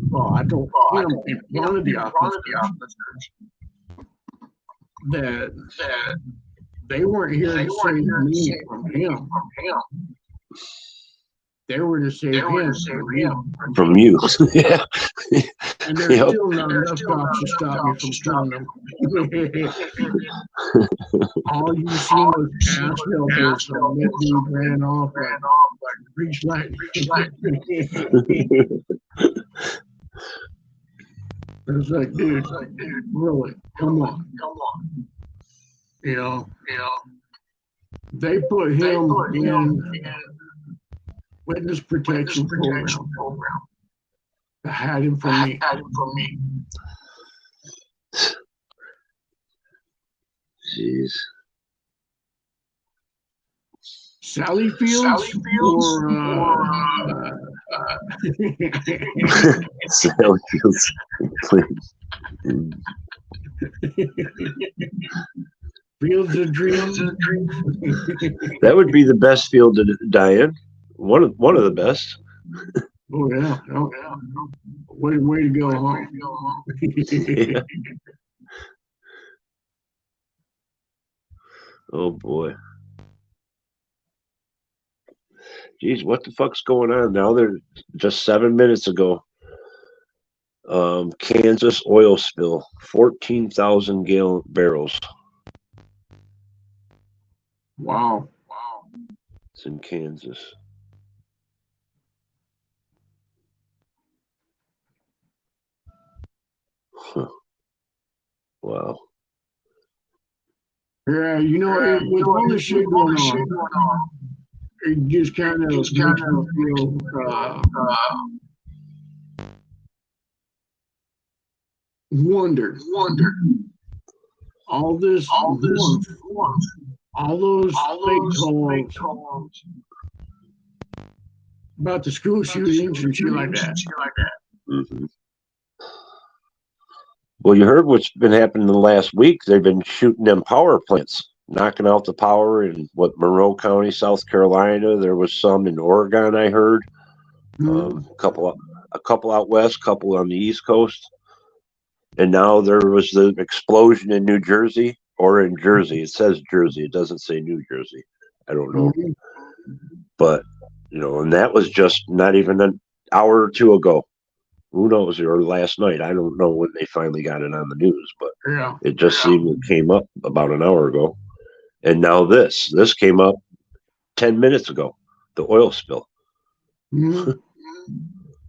[SPEAKER 1] Well, I told him in front of the officers that they weren't here to save me from him. They were to save him
[SPEAKER 3] From you. Yeah.
[SPEAKER 1] and there's
[SPEAKER 3] Yep.
[SPEAKER 1] still not enough cops to stop me from killing them. All you seen was ass elbows and that dude ran off like reach light. It was like, dude, really, come on. You know, they put him in witness protection program to hide him from me.
[SPEAKER 3] Jeez.
[SPEAKER 1] Sally Fields or
[SPEAKER 3] Sally Fields.
[SPEAKER 1] Fields of Dreams.
[SPEAKER 3] That would be the best field to die in. One of the best.
[SPEAKER 1] Oh yeah, way to go home.
[SPEAKER 3] Yeah. Oh boy. Geez, what the fuck's going on now? They're just 7 minutes ago. Kansas oil spill, 14,000 gallon barrels.
[SPEAKER 1] Wow.
[SPEAKER 3] It's in Kansas. Huh. Wow.
[SPEAKER 1] Yeah, you know, with all this shit going on, it just kind of makes me feel wonder. All this warmth, all those fake calls about the school shootings and shit like that.
[SPEAKER 3] Mm-hmm. Well, you heard what's been happening in the last week. They've been shooting them power plants, knocking out the power in Monroe County, South Carolina. There was some in Oregon, I heard. A couple out west, couple on the East Coast. And now there was the explosion in New Jersey, or in Jersey. It says Jersey. It doesn't say New Jersey. I don't know. But, and that was just not even an hour or two ago. Who knows? Or last night. I don't know when they finally got it on the news, but it just seemed it came up about an hour ago. And now this came up 10 minutes ago, the oil spill.
[SPEAKER 1] Mm-hmm.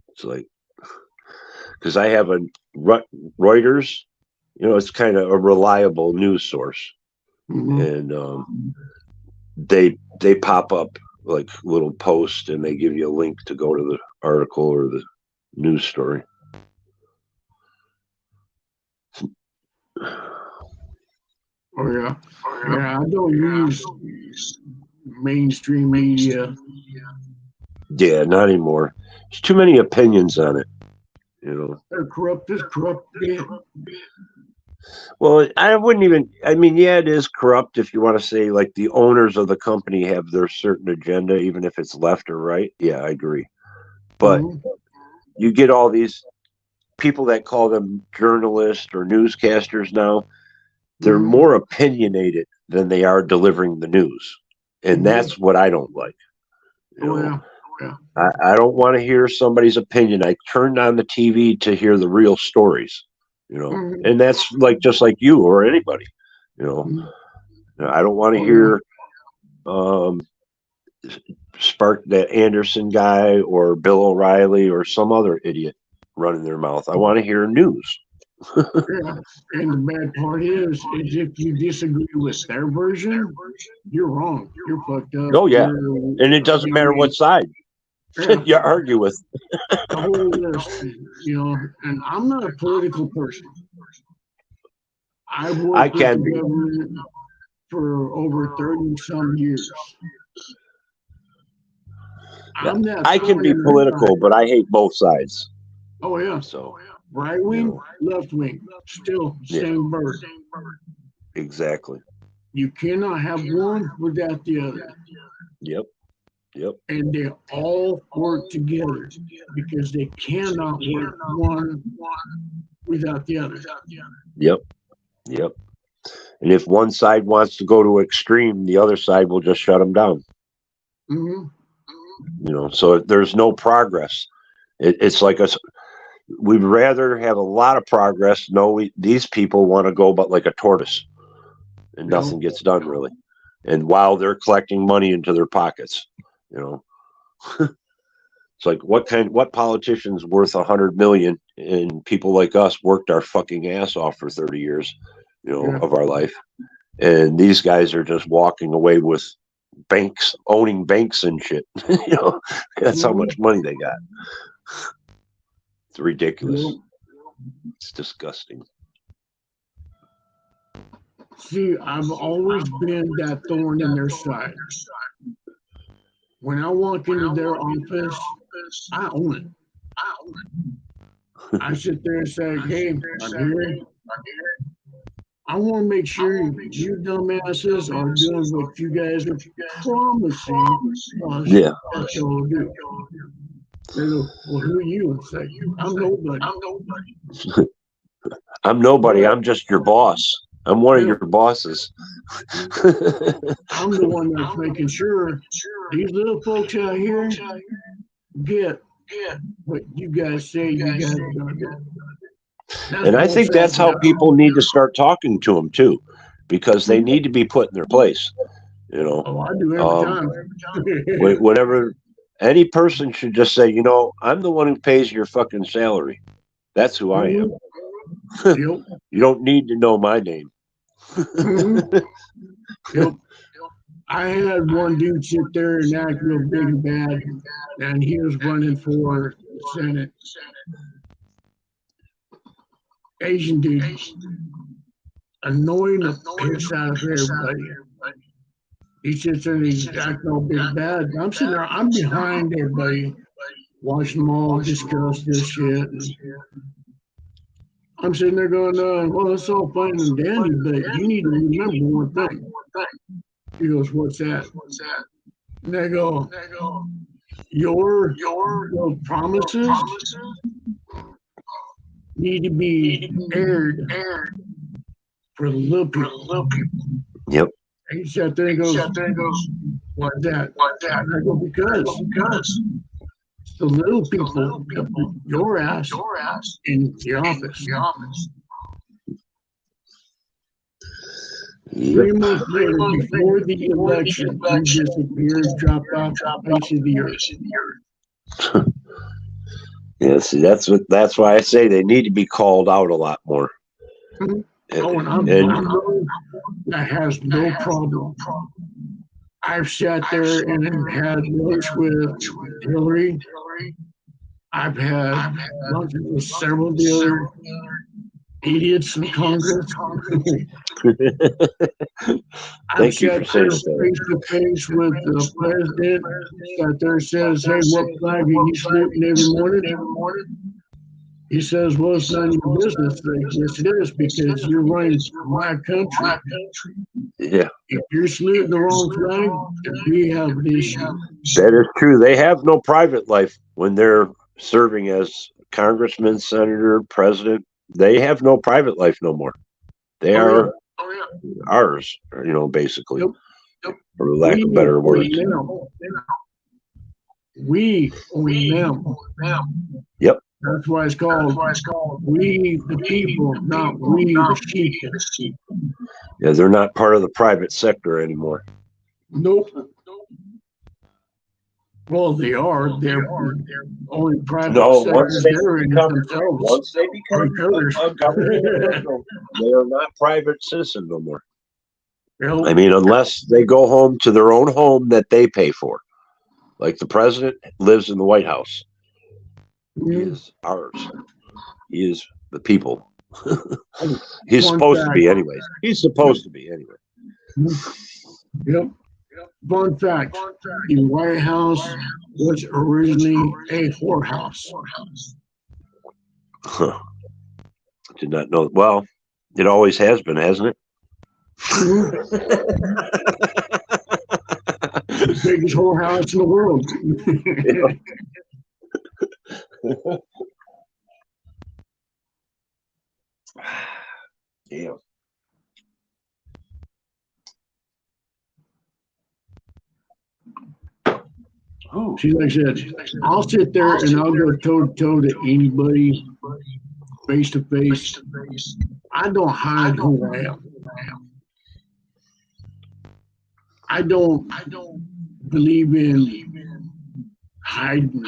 [SPEAKER 3] It's like, because I have a Reuters it's kind of a reliable news source,
[SPEAKER 1] Mhm.
[SPEAKER 3] and they pop up like little posts, and they give you a link to go to the article or the news story.
[SPEAKER 1] Oh yeah, yeah. I don't use mainstream media.
[SPEAKER 3] Yeah, not anymore. There's too many opinions on it.
[SPEAKER 1] They're corrupt. This corrupt. Yeah.
[SPEAKER 3] Well, I wouldn't even. I mean, yeah, it is corrupt if you want to say like the owners of the company have their certain agenda, even if it's left or right. Yeah, I agree. But
[SPEAKER 1] Mhm.
[SPEAKER 3] you get all these people that call them journalists or newscasters now. They're
[SPEAKER 1] Mhm.
[SPEAKER 3] more opinionated than they are delivering the news, and
[SPEAKER 1] Mhm.
[SPEAKER 3] that's what I don't like.
[SPEAKER 1] Oh yeah, yeah.
[SPEAKER 3] I don't want to hear somebody's opinion. I turned on the TV to hear the real stories,
[SPEAKER 1] Mhm.
[SPEAKER 3] and that's like just like you or anybody, you know.
[SPEAKER 1] Mhm.
[SPEAKER 3] I don't want to
[SPEAKER 1] Oh yeah.
[SPEAKER 3] hear um, Spark that Anderson guy or Bill O'Reilly or some other idiot running their mouth. I want to hear news.
[SPEAKER 1] Yeah. And the bad part is if you disagree with their version, you're wrong. You're fucked up.
[SPEAKER 3] Oh yeah,
[SPEAKER 1] You're,
[SPEAKER 3] and it doesn't matter what side
[SPEAKER 1] yeah,
[SPEAKER 3] you argue with.
[SPEAKER 1] the whole list, and I'm not a political person. I've
[SPEAKER 3] I
[SPEAKER 1] worked with the
[SPEAKER 3] can be.
[SPEAKER 1] government for over 30 some years. I'm that
[SPEAKER 3] I can
[SPEAKER 1] thorn
[SPEAKER 3] be
[SPEAKER 1] in their
[SPEAKER 3] political,
[SPEAKER 1] side.
[SPEAKER 3] but I hate both sides.
[SPEAKER 1] Oh yeah.
[SPEAKER 3] So
[SPEAKER 1] Right wing, left wing, still
[SPEAKER 3] yeah,
[SPEAKER 1] same bird.
[SPEAKER 3] exactly.
[SPEAKER 1] You cannot have one without the other.
[SPEAKER 3] Yep. Yep.
[SPEAKER 1] And they all work together because they cannot work one without the other.
[SPEAKER 3] Yep. Yep. And if one side wants to go to extreme, the other side will just shut them down.
[SPEAKER 1] Mm-hmm.
[SPEAKER 3] So there's no progress. It's like we'd rather have a lot of progress. No, these people want to go but like a tortoise, and nothing gets done really. And while they're collecting money into their pockets, it's like what politician's worth 100 million, and people like us worked our fucking ass off for 30 years, of our life, and these guys are just walking away with banks, owning banks and shit. That's how much money they got. It's ridiculous. It's disgusting.
[SPEAKER 1] See, I've always been that thorn in their side. When I walk into their office, I own it. I sit there and say, hey, I'm here. I want to make sure you dumbasses are doing what you guys are promising us that you'll do. They go, well, who are you? It's like, I'm nobody.
[SPEAKER 3] I'm nobody. I'm just your boss. I'm one of your bosses.
[SPEAKER 1] I'm the one that's making sure these little folks out here get what you guys say you guys are going to do.
[SPEAKER 3] And I think that's how people need to start talking to them too, because they need to be put in their place.
[SPEAKER 1] Oh, I do every time.
[SPEAKER 3] Whenever any person should just say, I'm the one who pays your fucking salary. That's who I am. You don't need to know my name.
[SPEAKER 1] Yep. I had one dude sit there and act real big and bad, and he was running for the Senate. Asian dude, annoying the piss out of everybody. He sits there and he's acting all big and bad. I'm sitting there, I'm behind everybody, watching them all discuss this shit. I'm sitting there going, well, it's all fine and dandy, but you need to remember one thing. He goes, what's that? And I go, your promises need to be aired for the little people.
[SPEAKER 3] Yep.
[SPEAKER 1] And he sat there and goes, what's that? And I go, because the little people that put your ass in the office. 3 months later, before the election, he disappeared, dropped off the face of the earth.
[SPEAKER 3] Yeah, see, that's why I say they need to be called out a lot more.
[SPEAKER 1] Oh, and I'm one that has no problem. I've sat there and had lunch with Hillary. I've had lunches with several of the other idiots in Congress. I've
[SPEAKER 3] Thank you for
[SPEAKER 1] sat there
[SPEAKER 3] saying so.
[SPEAKER 1] face to face with the president. Sat there and says, "Hey, what flag are you saluting every morning?" He says, "Well, it's none of your business." Like, yes, it is, because you're running my country.
[SPEAKER 3] Yeah,
[SPEAKER 1] If you're saluting the wrong flag, then we have an issue.
[SPEAKER 3] that is true. They have no private life when they're serving as congressman, senator, president. They have no private life no more. They are ours, basically,
[SPEAKER 1] Yep.
[SPEAKER 3] for lack of better words.
[SPEAKER 1] We own them.
[SPEAKER 3] Yep.
[SPEAKER 1] That's why it's called we the people, not we the sheep.
[SPEAKER 3] Yeah, they're not part of the private sector anymore.
[SPEAKER 1] Nope. Well, they are. They're only private
[SPEAKER 3] No,
[SPEAKER 1] sectors they're in themselves.
[SPEAKER 3] once they become a government official, they are not private citizens no more.
[SPEAKER 1] Well,
[SPEAKER 3] I mean, unless they go home to their own home that they pay for. Like the president lives in the White House. He is ours. He is the people. He's supposed to be anyways. He's supposed to be anyway.
[SPEAKER 1] Yep. Fun fact, the White House was originally a whorehouse.
[SPEAKER 3] Huh. Did not know. Well, it always has been, hasn't it?
[SPEAKER 1] The biggest whorehouse in the world.
[SPEAKER 3] Yeah. Oh,
[SPEAKER 1] See, like I said, I'll sit there and I'll go toe to toe to anybody, face to face. I don't hide who I am. I don't believe in hiding.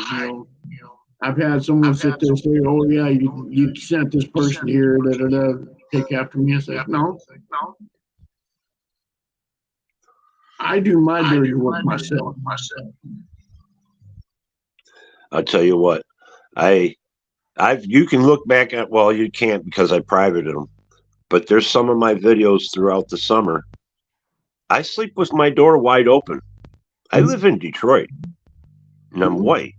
[SPEAKER 1] I've had someone sit there and say, "Oh yeah, you sent this person here to take after me." I said, "No, I do my dirty work myself."
[SPEAKER 3] I'll tell you what, you can look back at, well, you can't because I privated them, but there's some of my videos throughout the summer. I sleep with my door wide open. I live in Detroit and I'm white,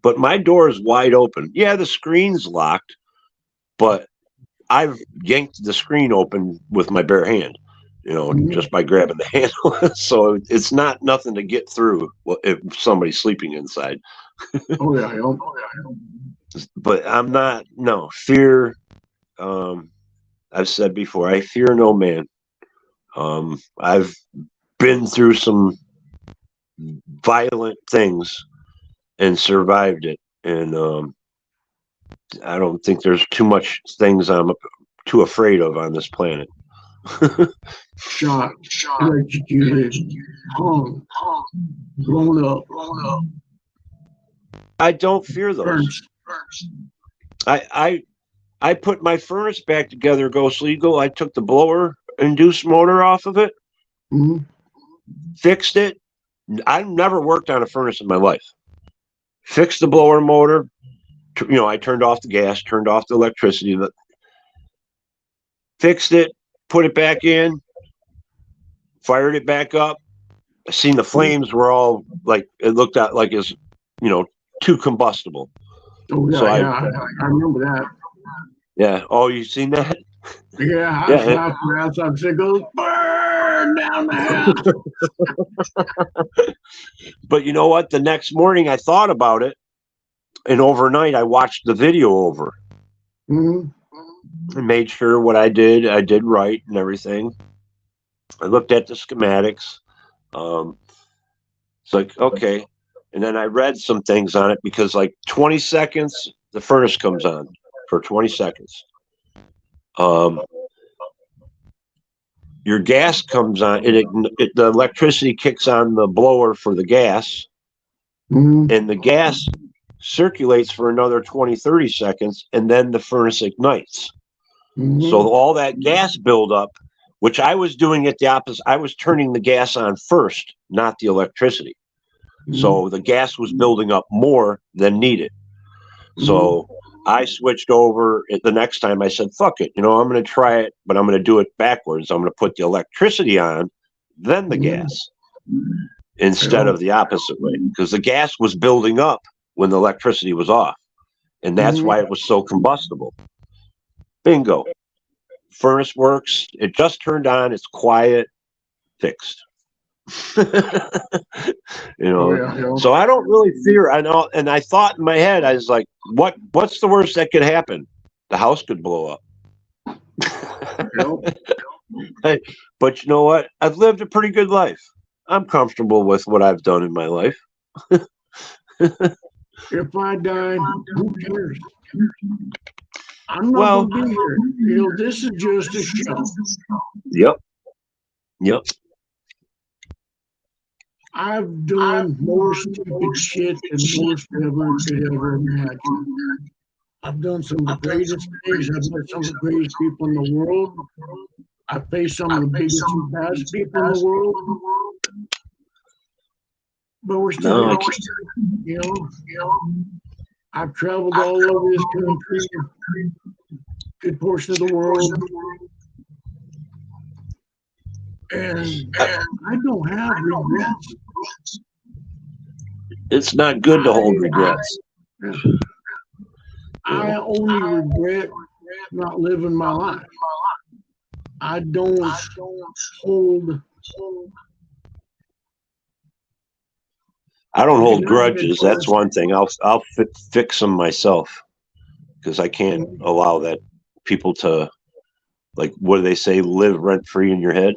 [SPEAKER 3] but my door is wide open. Yeah, the screen's locked, but I've yanked the screen open with my bare hand. Just by grabbing the handle. So it's not nothing to get through if somebody's sleeping inside.
[SPEAKER 1] Oh yeah.
[SPEAKER 3] But I'm not, no, fear. I've said before, I fear no man. I've been through some violent things and survived it. And I don't think there's too much things I'm too afraid of on this planet.
[SPEAKER 1] Shot, electrocuted, hung, blown up.
[SPEAKER 3] I don't fear those. I put my furnace back together, Ghost Legal. I took the blower induced motor off of it, fixed it. I've never worked on a furnace in my life. Fixed the blower motor. I turned off the gas, turned off the electricity, fixed it, put it back in, fired it back up. I seen the flames were all like, it looked at like it's, too combustible.
[SPEAKER 1] Oh yeah,
[SPEAKER 3] So
[SPEAKER 1] I remember that.
[SPEAKER 3] Yeah. Oh, you seen that?
[SPEAKER 1] Yeah, I slapped my ass up and it goes, burn down the house.
[SPEAKER 3] But you know what? The next morning I thought about it, and overnight I watched the video over. And made sure what I did right and everything. I looked at the schematics. It's like, okay. And then I read some things on it because like 20 seconds, the furnace comes on for 20 seconds. Your gas comes on, and the electricity kicks on the blower for the gas. And the gas circulates for another 20, 30 seconds, and then the furnace ignites.
[SPEAKER 1] Mhm.
[SPEAKER 3] So all that gas buildup, which I was doing at the opposite, I was turning the gas on first, not the electricity. So the gas was building up more than needed. So I switched over the next time. I said, fuck it. I'm going to try it, but I'm going to do it backwards. I'm going to put the electricity on, then the gas, instead of the opposite way, because the gas was building up when the electricity was off. And that's why it was so combustible. Bingo. Furnace works. It just turned on. It's quiet. Fixed. So I don't really fear. I know, and I thought in my head, I was like, what's the worst that could happen? The house could blow up. But you know what? I've lived a pretty good life. I'm comfortable with what I've done in my life.
[SPEAKER 1] If I died, who cares? I'm not going to be here. This is just a show.
[SPEAKER 3] Yep.
[SPEAKER 1] I've done more stupid shit than most ever could ever imagine. I've done some of the greatest things. I've met some of the greatest people in the world. I've faced some of the biggest and baddest people in the world. But we're still, I've traveled all over this country, good portion of the world. And I don't have regrets.
[SPEAKER 3] It's not good to hold regrets.
[SPEAKER 1] I only regret not living my life. I don't hold.
[SPEAKER 3] I don't hold grudges. That's one thing. I'll fix them myself, because I can't allow that people to, like, what do they say, live rent free in your head.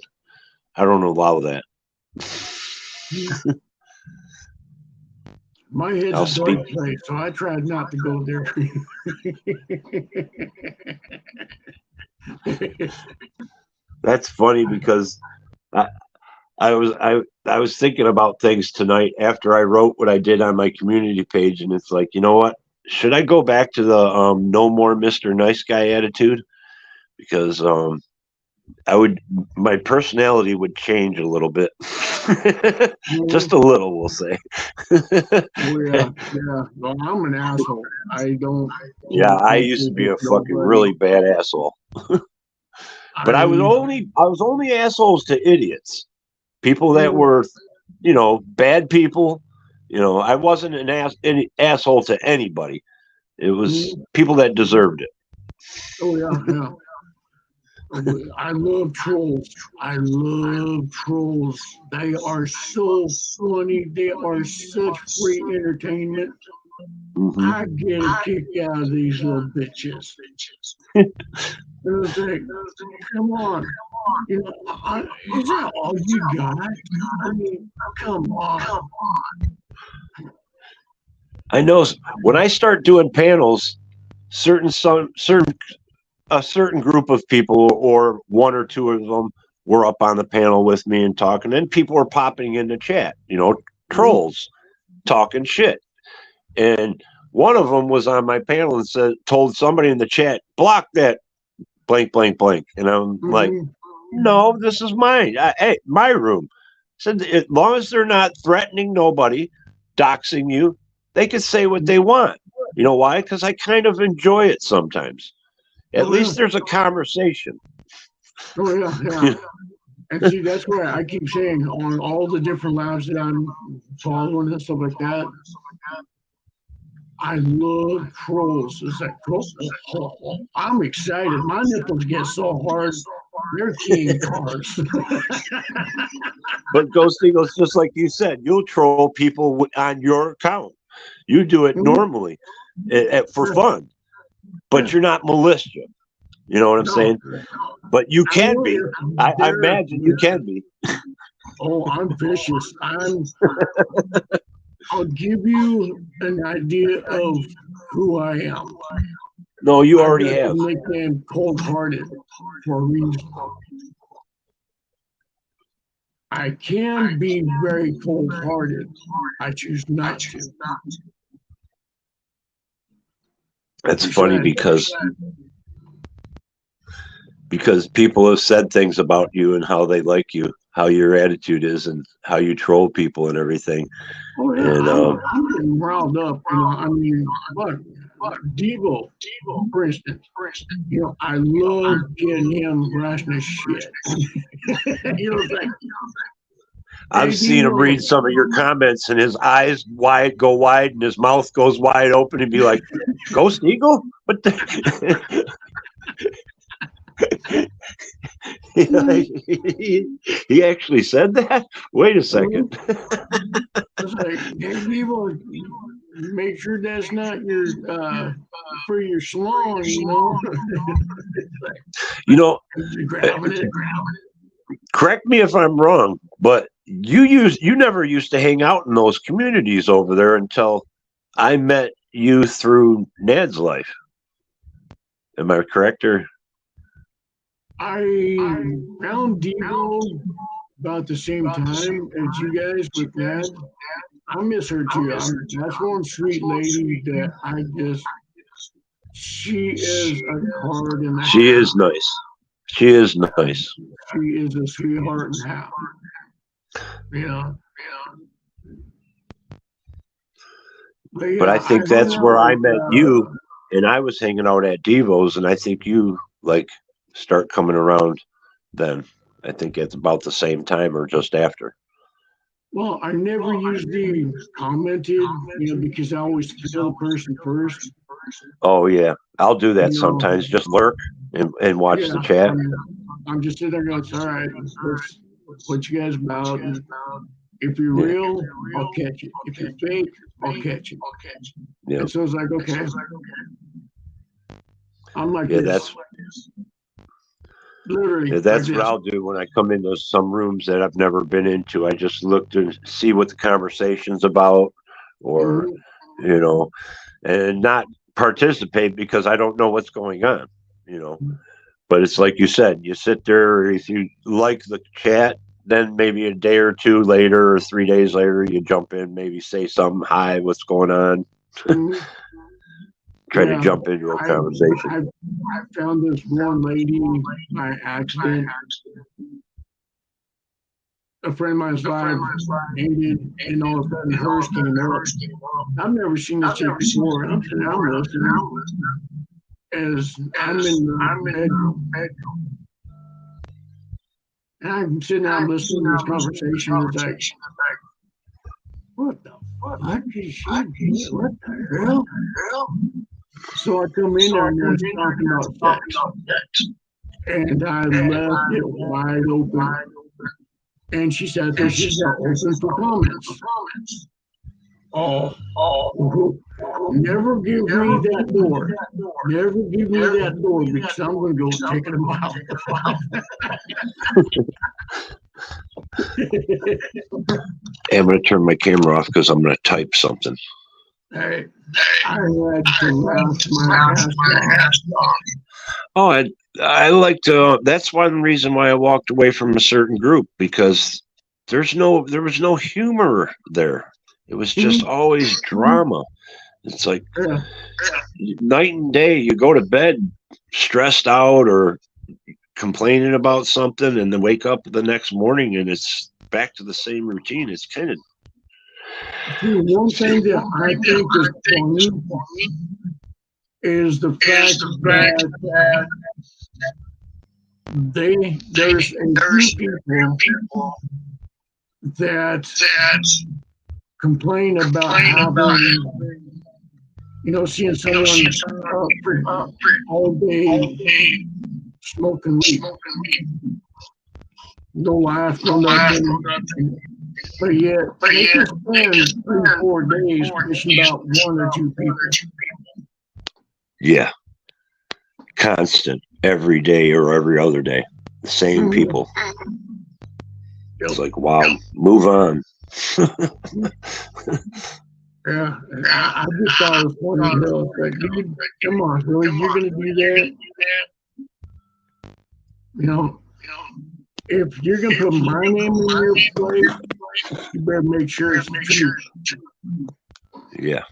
[SPEAKER 3] I don't allow that.
[SPEAKER 1] My head's a dark place, so I tried not to go there.
[SPEAKER 3] That's funny, because I was thinking about things tonight after I wrote what I did on my community page, and it's like, you know what? Should I go back to the no more Mr. Nice Guy attitude? Because my personality would change a little bit. Just a little, we'll say.
[SPEAKER 1] Yeah. Well, I'm an asshole.
[SPEAKER 3] I used to be a fucking really bad asshole. But I was only assholes to idiots. People that were, bad people. I wasn't any asshole to anybody. It was people that deserved it.
[SPEAKER 1] Oh yeah. I love trolls. They are so funny. They are such free entertainment. I get a kick out of these little bitches. It's like, come on. Is that all you got? I mean, come on.
[SPEAKER 3] I know when I start doing panels, a certain group of people, or one or two of them, were up on the panel with me and talking, and people were popping in the chat, trolls talking shit. And one of them was on my panel and told somebody in the chat, block that blank, blank, blank. And I'm like, no, this is mine. Hey, my room. Said, as long as they're not threatening nobody, doxing you, they can say what they want. You know why? Because I kind of enjoy it sometimes. At least there's a conversation.
[SPEAKER 1] Oh, yeah. And see, that's why I keep saying on all the different lives that I'm following and stuff like that, I love trolls. It's like, I'm excited. My nipples get so hard, they're keying cars.
[SPEAKER 3] But Ghost Eagles, just like you said, you'll troll people on your account. You do it normally for fun, but you're not malicious. You know what I'm saying? But you can be. I imagine you can be.
[SPEAKER 1] Oh, I'm vicious. I'll give you an idea of who I am.
[SPEAKER 3] No, you already have.
[SPEAKER 1] I'm nicknamed cold-hearted for a reason. I can be very cold-hearted. I choose not to.
[SPEAKER 3] It's funny because people have said things about you and how they like you, how your attitude is, and how you troll people and everything.
[SPEAKER 1] Oh yeah,
[SPEAKER 3] And
[SPEAKER 1] I'm getting riled up. I mean, look, Devo, for instance. I love getting him rushing his shit. It's like,
[SPEAKER 3] I've seen him read some of your comments, and his eyes go wide, and his mouth goes wide open, and be like, "Ghost Eagle? What the?" he actually said that. Wait a second.
[SPEAKER 1] It's like, hey, Devo, make sure that's not your for your salon, grabbing it.
[SPEAKER 3] Correct me if I'm wrong, but you never used to hang out in those communities over there until I met you through Nad's life. Am I correct? Or
[SPEAKER 1] I found Devo about the same time as you guys with Nad. I miss her too. That's one sweet lady that she is a card in the
[SPEAKER 3] she is nice. She is nice.
[SPEAKER 1] She is a sweetheart and half.
[SPEAKER 3] But I think that's where I met you, and I was hanging out at Devo's, and I think you start coming around then. I think it's about the same time or just after.
[SPEAKER 1] Well, I never usually commented, because I always feel the person first.
[SPEAKER 3] Oh yeah, I'll do that sometimes. Just lurk and watch the chat.
[SPEAKER 1] I'm just sitting there going, "All right, what you guys about? And if you're real, I'll catch it. If you're fake, I'll catch it."
[SPEAKER 3] Yeah.
[SPEAKER 1] And so it's like, okay. I'm like,
[SPEAKER 3] that's
[SPEAKER 1] literally.
[SPEAKER 3] Yeah, that's what I'll do when I come into some rooms that I've never been into. I just look to see what the conversation's about, or and not participate because I don't know what's going on. But it's like you said, you sit there. If you like the chat, then maybe a day or two later, or 3 days later, you jump in, maybe say something. Hi, what's going on? Try to jump into a conversation.
[SPEAKER 1] I found this one lady by accident. A friend of mine's live ended, and all of a sudden hers came up. I've never seen this chick before. I'm listening. As I'm in the bedroom. And I'm sitting down listening to this conversation. It's like, what the fuck is she doing? What the hell? So I come in there and they're talking about sex. And I left it wide open. And she said that she's not open for comments. Never give me that door. Never give me that door because I'm going to go check them out.
[SPEAKER 3] Hey, I'm going to turn my camera off because I'm going to type something.
[SPEAKER 1] Hey, I had to laugh my ass off.
[SPEAKER 3] Oh, I like to. That's one reason why I walked away from a certain group, because there was no humor there. It was just always drama. It's like night and day. You go to bed stressed out or complaining about something, and then wake up the next morning and it's back to the same routine. It's kind of.
[SPEAKER 1] One thing that I think is funny is the fact that there's a few people that complain about having, seeing someone all day smoking weed. No laugh, no nothing. But yet, they can spend 3-4 days pushing about 1 or 2 people.
[SPEAKER 3] Yeah. Constant, every day or every other day. The same people. It's like, wow, move on.
[SPEAKER 1] Yeah, I just thought it was funny. Like, dude, come on, really, you're going to do that? If you're going to put my name in your place, you better make sure it's true.
[SPEAKER 3] Yeah.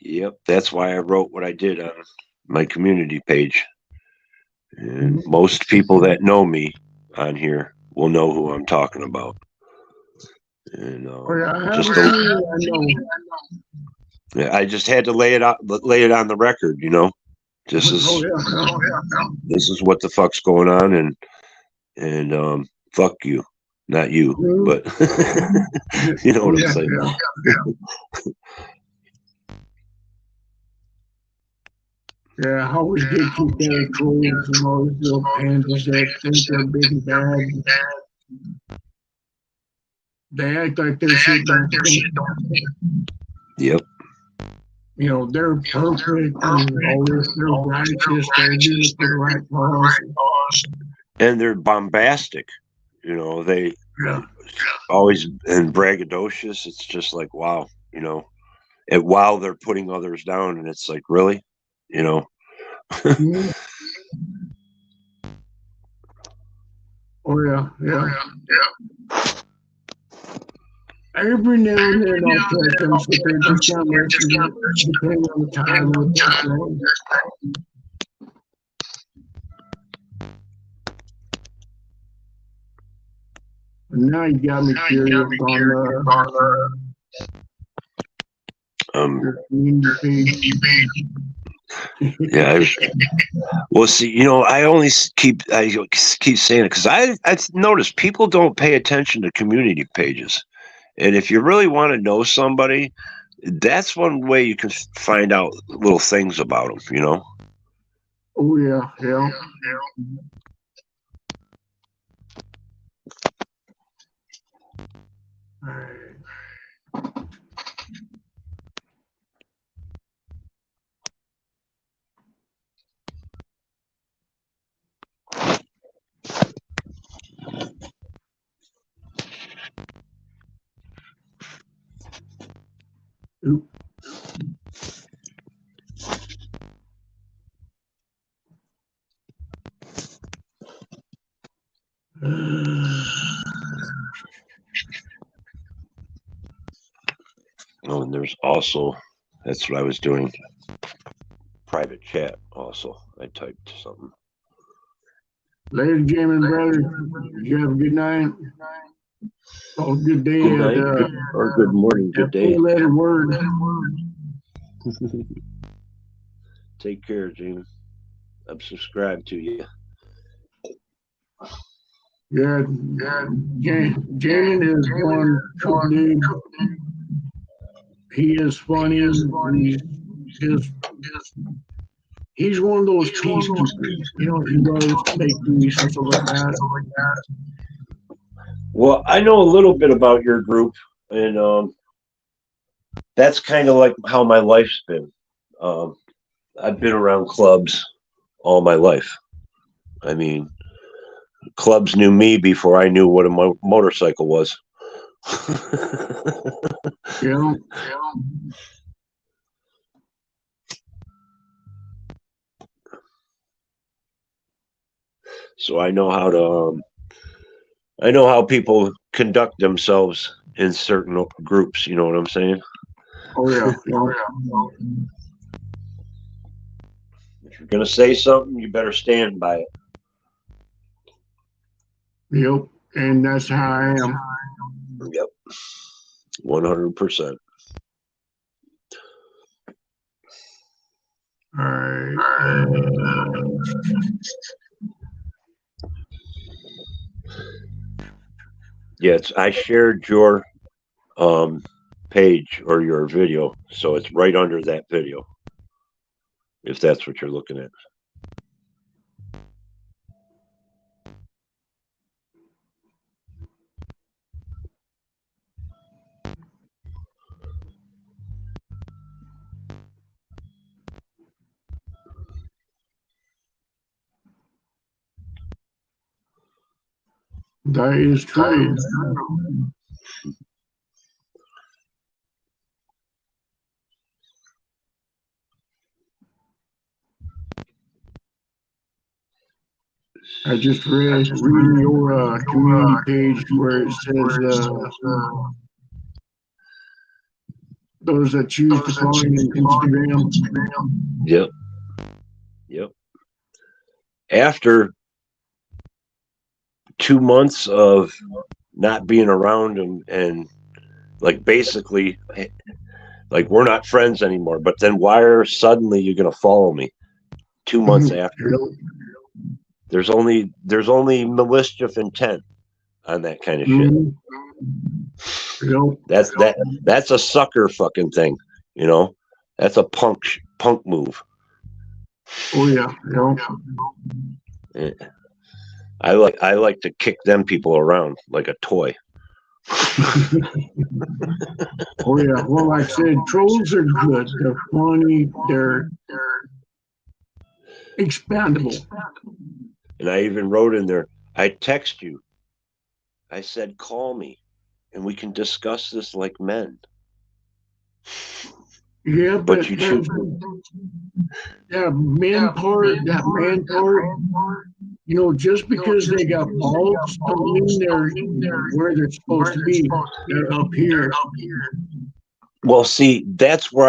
[SPEAKER 3] Yep, that's why I wrote what I did on my community page. And most people that know me on here will know who I'm talking about. And
[SPEAKER 1] Oh, yeah, I
[SPEAKER 3] just
[SPEAKER 1] haven't
[SPEAKER 3] don't,
[SPEAKER 1] seen it, I know.
[SPEAKER 3] yeah, I just had to lay it out, lay it on the record. This is
[SPEAKER 1] Oh, yeah.
[SPEAKER 3] this is what the fuck's going on, and fuck you, not you, but you know what I'm saying.
[SPEAKER 1] Yeah, I always get kicked out of trolls and all these little pandas that think they're big and bad. They act like their shit don't stink.
[SPEAKER 3] Yep.
[SPEAKER 1] They're perfect and all this, they're righteous, they're doing it for the right cause.
[SPEAKER 3] And they're bombastic. They
[SPEAKER 1] Yeah.
[SPEAKER 3] always and braggadocious. It's just like wow. And while they're putting others down, and it's like really.
[SPEAKER 1] Mhm. Oh yeah. Every now and then I'll catch them sit there just kind of listen, depending on the time and what they're saying. And now you got me curious on your community page.
[SPEAKER 3] Yeah. Well, see, I only keep saying it because I've noticed people don't pay attention to community pages, and if you really want to know somebody, that's one way you can find out little things about them.
[SPEAKER 1] Oh yeah. All right. Oop.
[SPEAKER 3] Oh, and there's also that's what I was doing. Private chat. Also, I typed something.
[SPEAKER 1] Later, Jim and brother. You have a good night. Oh, good day.
[SPEAKER 3] Good night, or good morning, good day.
[SPEAKER 1] Four-letter word.
[SPEAKER 3] Take care, Gene. I'm subscribed to you.
[SPEAKER 1] Yeah. Jamin is one cool dude. He is funny. He's one of those peacekeepers. He loves fake news and stuff like that.
[SPEAKER 3] Well, I know a little bit about your group, and that's kind of like how my life's been. I've been around clubs all my life. I mean, clubs knew me before I knew what a motorcycle was.
[SPEAKER 1] Yeah.
[SPEAKER 3] So I know how to. I know how people conduct themselves in certain groups. You know what I'm saying?
[SPEAKER 1] Oh yeah.
[SPEAKER 3] If you're gonna say something, you better stand by it.
[SPEAKER 1] Yep. And that's how I am.
[SPEAKER 3] Yep. 100%.
[SPEAKER 1] All right.
[SPEAKER 3] Yeah, I shared your page or your video, so it's right under that video. If that's what you're looking at.
[SPEAKER 1] That is true. I just reading your community page where it says those that choose to follow me on Instagram.
[SPEAKER 3] Yep. Yep. After 2 months of not being around him and like basically like we're not friends anymore, but then why are suddenly you're gonna follow me 2 months after? There's only malicious intent on that kind of shit. That's a sucker fucking thing, you know. That's a punk move.
[SPEAKER 1] Oh yeah.
[SPEAKER 3] Yeah. I like to kick them people around like a toy.
[SPEAKER 1] Oh yeah. Well, like I said, trolls are good. They're funny. They're expandable.
[SPEAKER 3] And I even wrote in there, I text you. I said, call me and we can discuss this like men.
[SPEAKER 1] Yeah,
[SPEAKER 3] But you choose.
[SPEAKER 1] That man part, you know, just because they got balls don't mean they're where they're supposed to be. They're up here.
[SPEAKER 3] Well, see, that's where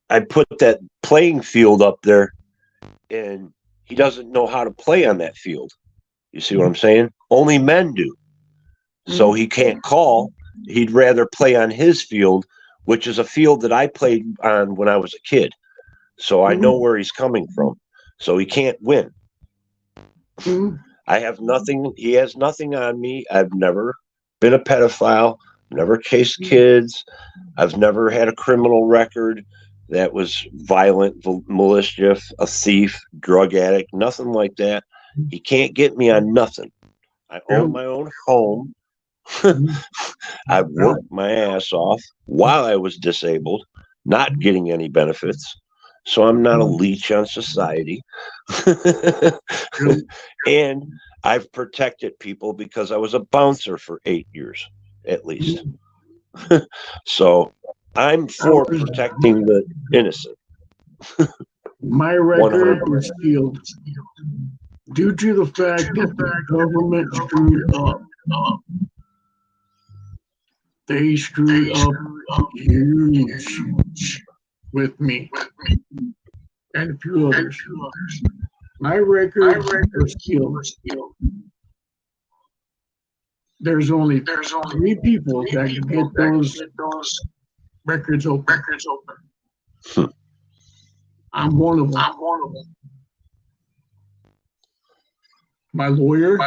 [SPEAKER 3] I put that playing field up there, and he doesn't know how to play on that field. You see what I'm saying? Only men do. So he can't call. He'd rather play on his field, which is a field that I played on when I was a kid. So I know where he's coming from. So he can't win. I have nothing. He has nothing on me. I've never been a pedophile, never chased kids. I've never had a criminal record that was violent, malicious, a thief, drug addict, nothing like that. He can't get me on nothing. I own my own home. I worked my ass off while I was disabled, not getting any benefits. So I'm not a leech on society. And I've protected people because I was a bouncer for 8 years, at least. So I'm for protecting the innocent.
[SPEAKER 1] My record was sealed due to the fact that the government screwed up. They screwed up huge with me and a few others. My record was sealed. There's only 3 people that can get those records open. I'm one of them. My lawyer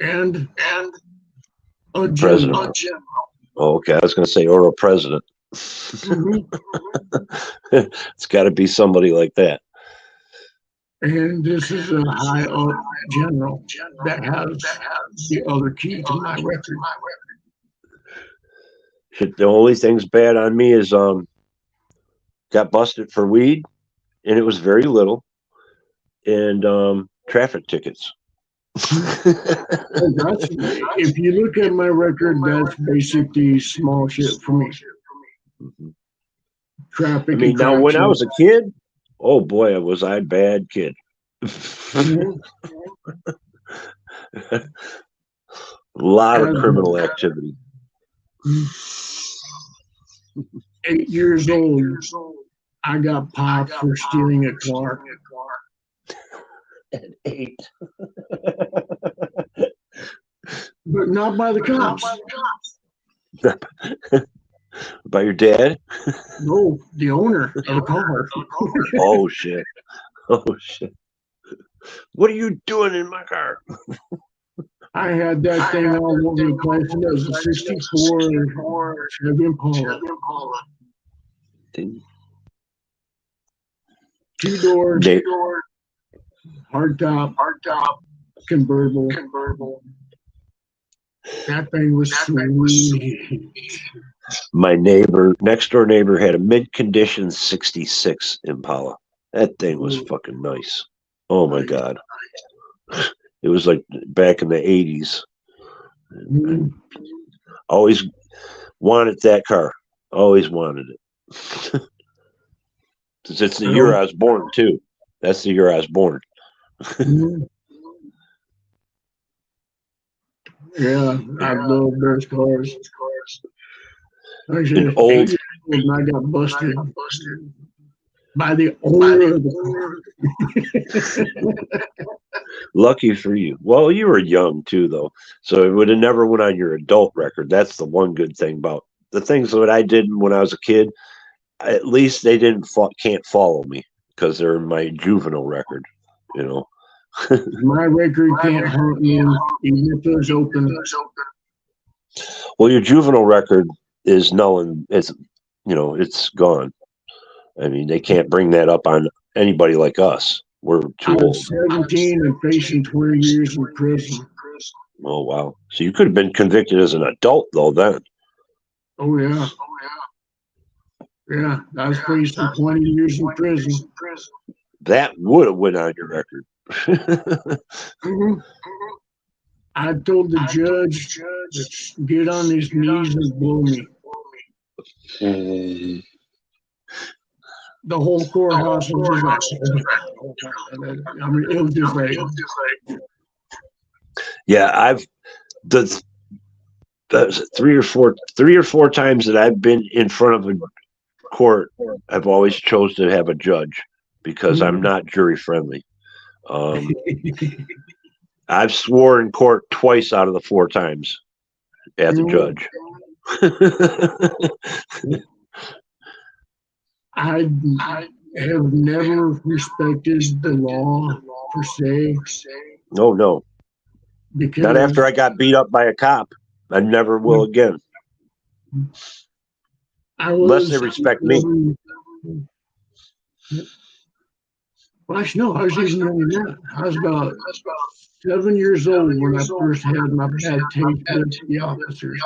[SPEAKER 1] and a general.
[SPEAKER 3] Oh, okay, I was going to say, or a president. It's got to be somebody like that.
[SPEAKER 1] And this is a high up general that has the other key to my record.
[SPEAKER 3] The only thing's bad on me is got busted for weed, and it was very little, and traffic tickets.
[SPEAKER 1] If you look at my record, that's basically small shit for me. Traffic.
[SPEAKER 3] I mean, now when I was a kid, oh boy, was I a bad kid. A lot of criminal activity.
[SPEAKER 1] 8 years old, I got popped for stealing a car.
[SPEAKER 3] At 8.
[SPEAKER 1] But not by the cops.
[SPEAKER 3] By your dad?
[SPEAKER 1] No, the owner of the car.
[SPEAKER 3] Oh shit. What are you doing in my car?
[SPEAKER 1] I had that thing all over the place, and it was a 64 Chevy Impala. 2 doors, hard top, convertible. That thing was sweet.
[SPEAKER 3] My next door neighbor had a mid-condition 66 Impala. That thing was fucking nice. Oh my God. It was like back in the 80s. Always wanted that car. Always wanted it. Since it's the year I was born too. That's the year I was born.
[SPEAKER 1] Yeah, I love those cars. Like I said,
[SPEAKER 3] An
[SPEAKER 1] 8
[SPEAKER 3] old-
[SPEAKER 1] years old and I got busted by the owner of the car.
[SPEAKER 3] Lucky for you. Well, you were young too, though, so it would have never went on your adult record. That's the one good thing about the things that I did when I was a kid. At least they can't follow me because they're in my juvenile record. You know.
[SPEAKER 1] My record can't haunt me, even if it's open.
[SPEAKER 3] Well, your juvenile record is null and it's gone. I mean, they can't bring that up on anybody like us. We're too
[SPEAKER 1] I'm
[SPEAKER 3] old.
[SPEAKER 1] 17 and facing 20 years in prison.
[SPEAKER 3] Oh wow! So you could have been convicted as an adult though. Then
[SPEAKER 1] Oh yeah. Yeah, I was facing 20 years in prison.
[SPEAKER 3] that would have went on your record.
[SPEAKER 1] Mhm. I told the judge, let's get on his knees and blow me. The whole courthouse was just like, I mean, it was just like,
[SPEAKER 3] Yeah, I've the three or four times that I've been in front of a court, I've always chose to have a judge because I'm not jury friendly. I've swore in court twice out of the 4 times at the judge.
[SPEAKER 1] I have never respected the law per se.
[SPEAKER 3] No,
[SPEAKER 1] Because
[SPEAKER 3] not after I got beat up by a cop. I never will again. Unless they respect me.
[SPEAKER 1] Well, actually, no, I was even younger than that. I was about 7 years old when I first had my bad taste with the officers.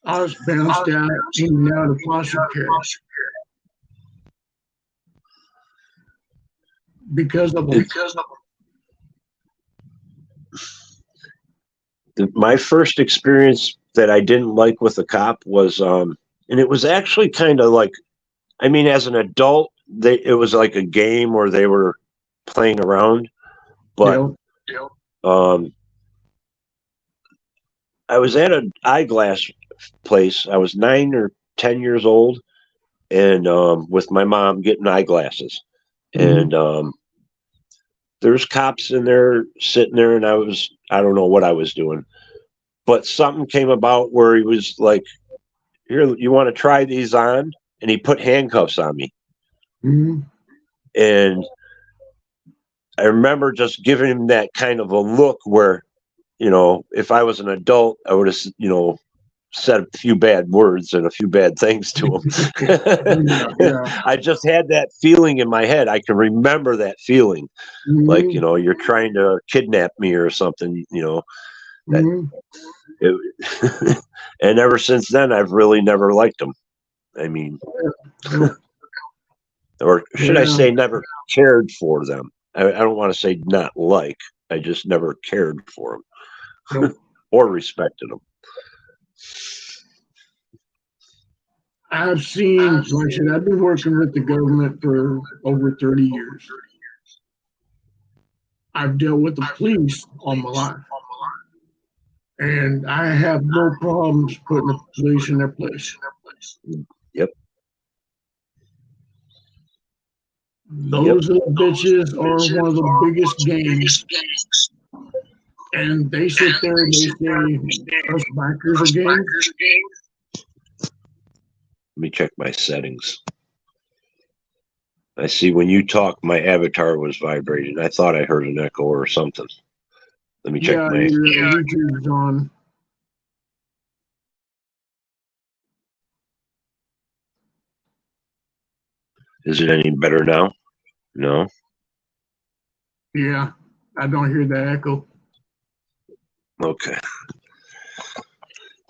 [SPEAKER 1] I was bounced out in and out of foster care because of them.
[SPEAKER 3] My first experience that I didn't like with a cop was, and it was actually kind of like, I mean, as an adult, it was like a game where they were playing around, but I was at an eyeglass place. I was 9 or 10 years old, and with my mom getting eyeglasses, and there's cops in there sitting there, and I don't know what I was doing, but something came about where he was like, "Here, you want to try these on?" And he put handcuffs on me. And I remember just giving him that kind of a look where, if I was an adult, I would have, said a few bad words and a few bad things to him. I just had that feeling in my head. I can remember that feeling. Like, you're trying to kidnap me or something, and ever since then, I've really never liked them. I mean, or should I say never cared for them? I don't want to say not like. I just never cared for them or respected them.
[SPEAKER 1] I've seen, like I said, I've been working with the government for over 30 years. I've dealt with the police all my life. And I have no problems putting the police in their place.
[SPEAKER 3] Yep.
[SPEAKER 1] Those little bitches are one of the biggest gangs. And they sit there and they say, us bikers are gangs.
[SPEAKER 3] Let me check my settings. I see when you talk, my avatar was vibrating. I thought I heard an echo or something. Let me check
[SPEAKER 1] Yeah,
[SPEAKER 3] my.
[SPEAKER 1] your YouTube's on.
[SPEAKER 3] Is it any better now? No.
[SPEAKER 1] Yeah, I don't hear the echo.
[SPEAKER 3] Okay.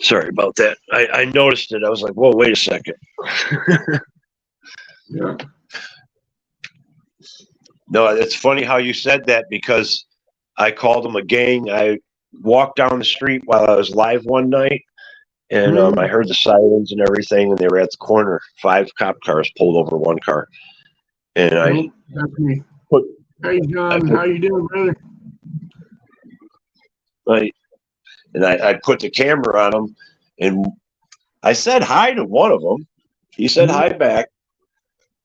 [SPEAKER 3] Sorry about that. I noticed it. I was like, whoa, wait a second.
[SPEAKER 1] Yeah.
[SPEAKER 3] No, it's funny how you said that because I called them a gang. I walked down the street while I was live one night, and I heard the sirens and everything, and they were at the corner. 5 cop cars pulled over one car, and
[SPEAKER 1] That's me. Hey, John, how you doing, brother?
[SPEAKER 3] And I put the camera on him, and I said hi to one of them. He said hi back,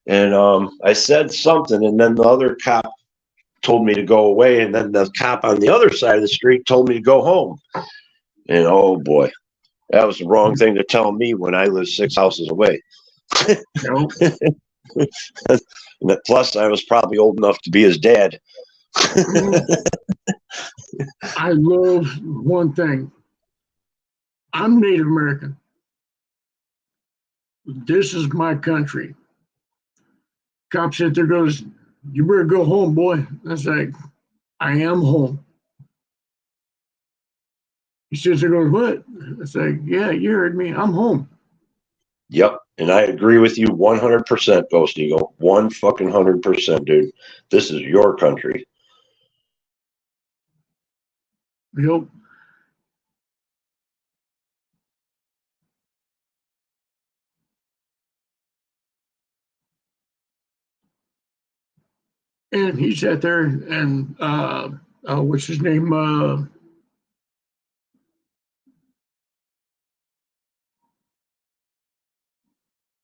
[SPEAKER 3] and I said something, and then the other cop told me to go away, and then the cop on the other side of the street told me to go home. And oh boy, that was the wrong thing to tell me when I lived 6 houses away.
[SPEAKER 1] Nope.
[SPEAKER 3] Plus, I was probably old enough to be his dad.
[SPEAKER 1] I love one thing. I'm Native American. This is my country. Cop sit there goes, you better go home, boy. I was like, I am home. He sits there going, what? I was like, yeah, you heard me. I'm home.
[SPEAKER 3] Yep. And I agree with you 100%, Ghost Eagle. 100%, dude. This is your country.
[SPEAKER 1] Yep. And he sat there and what's his name?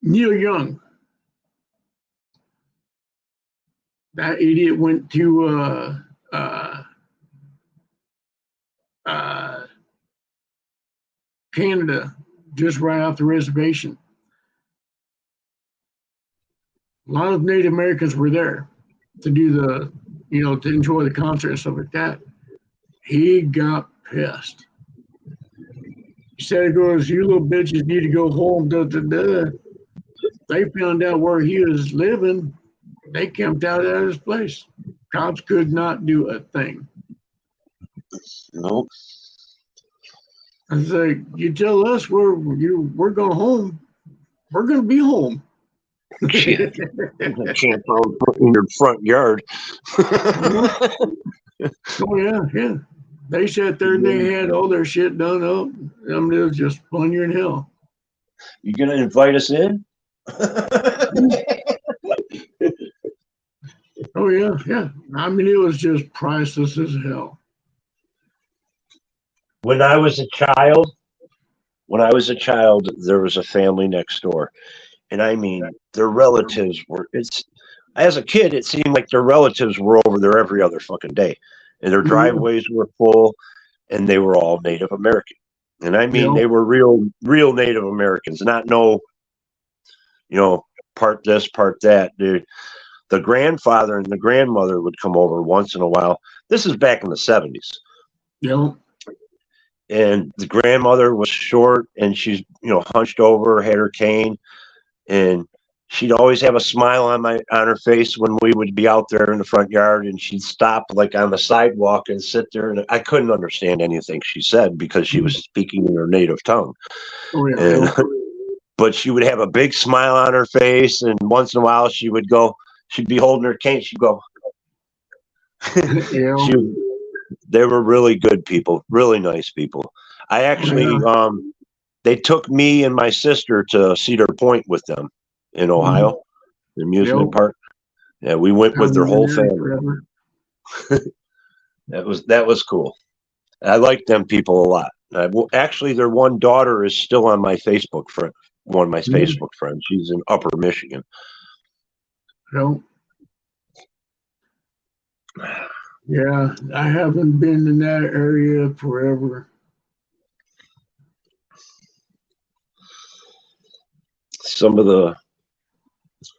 [SPEAKER 1] Neil Young. That idiot went to Canada just right off the reservation. A lot of Native Americans were there to do to enjoy the concert and stuff like that. He got pissed. He said, it goes, you little bitches need to go home. Da, da, da. They found out where he was living. They camped out at his place. Cops could not do a thing.
[SPEAKER 3] Nope.
[SPEAKER 1] I was like, you tell us we're going home. We're going to be home.
[SPEAKER 3] Can't in your front yard.
[SPEAKER 1] Oh yeah. They sat there and they had all their shit done up. It was just fun in hell.
[SPEAKER 3] You gonna invite us in?
[SPEAKER 1] Oh yeah. I mean, it was just priceless as hell.
[SPEAKER 3] When I was a child, there was a family next door. And I mean, their relatives were, as a kid, it seemed like their relatives were over there every other fucking day. And their driveways were full, and they were all Native American. And I mean, they were real Native Americans, not part this, part that, dude. The grandfather and the grandmother would come over once in a while. This is back in the 70s.
[SPEAKER 1] Yep.
[SPEAKER 3] And the grandmother was short, and she's, hunched over, had her cane, and she'd always have a smile on her face when we would be out there in the front yard, and she'd stop like on the sidewalk and sit there, and I couldn't understand anything she said because she was speaking in her native tongue.
[SPEAKER 1] Oh, yeah.
[SPEAKER 3] But she would have a big smile on her face, and once in a while she'd be holding her cane. She'd go. They were really good people, really nice people. I actually, they took me and my sister to Cedar Point with them in Ohio, the amusement park. Yeah, we went with their whole family. That was cool. I like them people a lot. Actually, their one daughter is still on my Facebook friend. One of my Facebook friends. She's in Upper Michigan.
[SPEAKER 1] No. Yeah, I haven't been in that area forever.
[SPEAKER 3] Some of the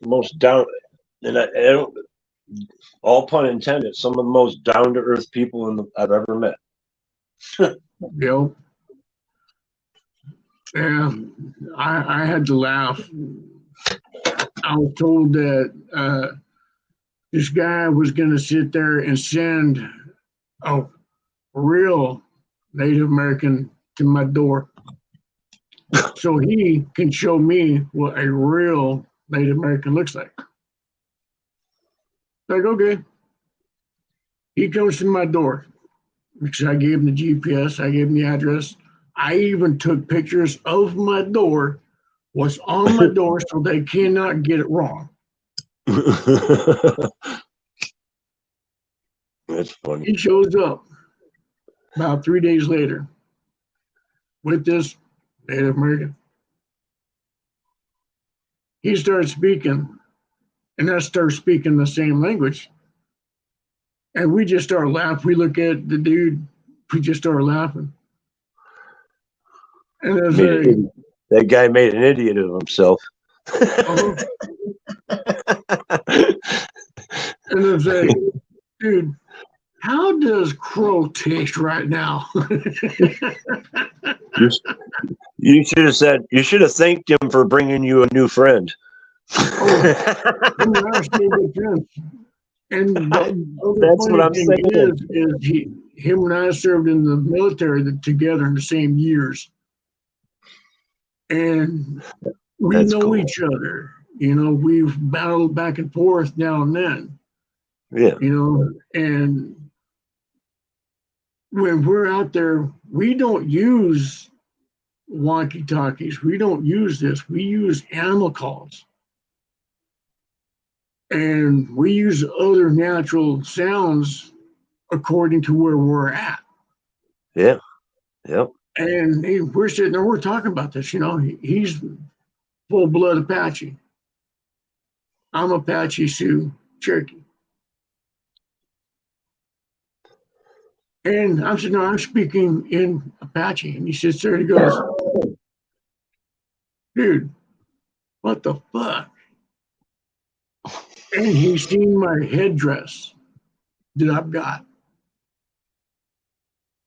[SPEAKER 3] most down, and I don't, all pun intended, some of the most down to earth people I've ever met.
[SPEAKER 1] Yep. Yeah, I had to laugh. I was told that this guy was going to sit there and send a real Native American to my door so he can show me what a real Native American looks like. Like, okay. He comes to my door, because I gave him the GPS, I gave him the address. I even took pictures of my door, what's on my door, so they cannot get it wrong.
[SPEAKER 3] That's funny.
[SPEAKER 1] He shows up about 3 days later. with this Native American. He started speaking, and I started speaking the same language. And we just started laughing. We look at the dude, we just started laughing. And I was
[SPEAKER 3] Made an
[SPEAKER 1] like,
[SPEAKER 3] idiot. That guy made an idiot of himself.
[SPEAKER 1] oh. And I was like, dude, how does crow taste right now?
[SPEAKER 3] You should have said. You should have thanked him for bringing you a new friend.
[SPEAKER 1] Him and I are still good friends. And the other
[SPEAKER 3] That's what
[SPEAKER 1] funny
[SPEAKER 3] I'm
[SPEAKER 1] thing
[SPEAKER 3] saying.
[SPEAKER 1] is him and I served in the military together in the same years. And we
[SPEAKER 3] That's
[SPEAKER 1] know
[SPEAKER 3] cool.
[SPEAKER 1] each other. You know, we've battled back and forth now and then,
[SPEAKER 3] Yeah.
[SPEAKER 1] you know, and when we're out there, we don't use walkie-talkies. We don't use this. We use animal calls. And we use other natural sounds according to where we're at.
[SPEAKER 3] Yeah. Yep.
[SPEAKER 1] And we're sitting there, we're talking about this, you know, he's full-blood Apache. I'm Apache, Sioux, Cherokee. And I'm sitting there, I'm speaking in Apache. And he sits there and he goes, dude, what the fuck? And he's seen my headdress that I've got.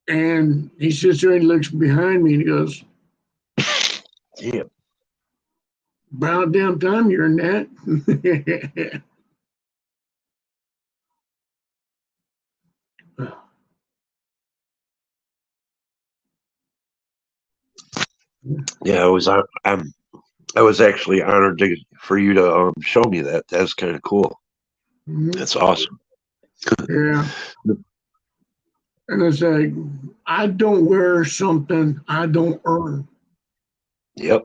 [SPEAKER 1] And he sits there and looks behind me and he goes,
[SPEAKER 3] Yeah.
[SPEAKER 1] about damn time you're in that.
[SPEAKER 3] Yeah. I was actually honored for you to show me that. That's kind of cool. That's awesome.
[SPEAKER 1] Yeah. And it's like, I don't wear something I don't earn.
[SPEAKER 3] Yep.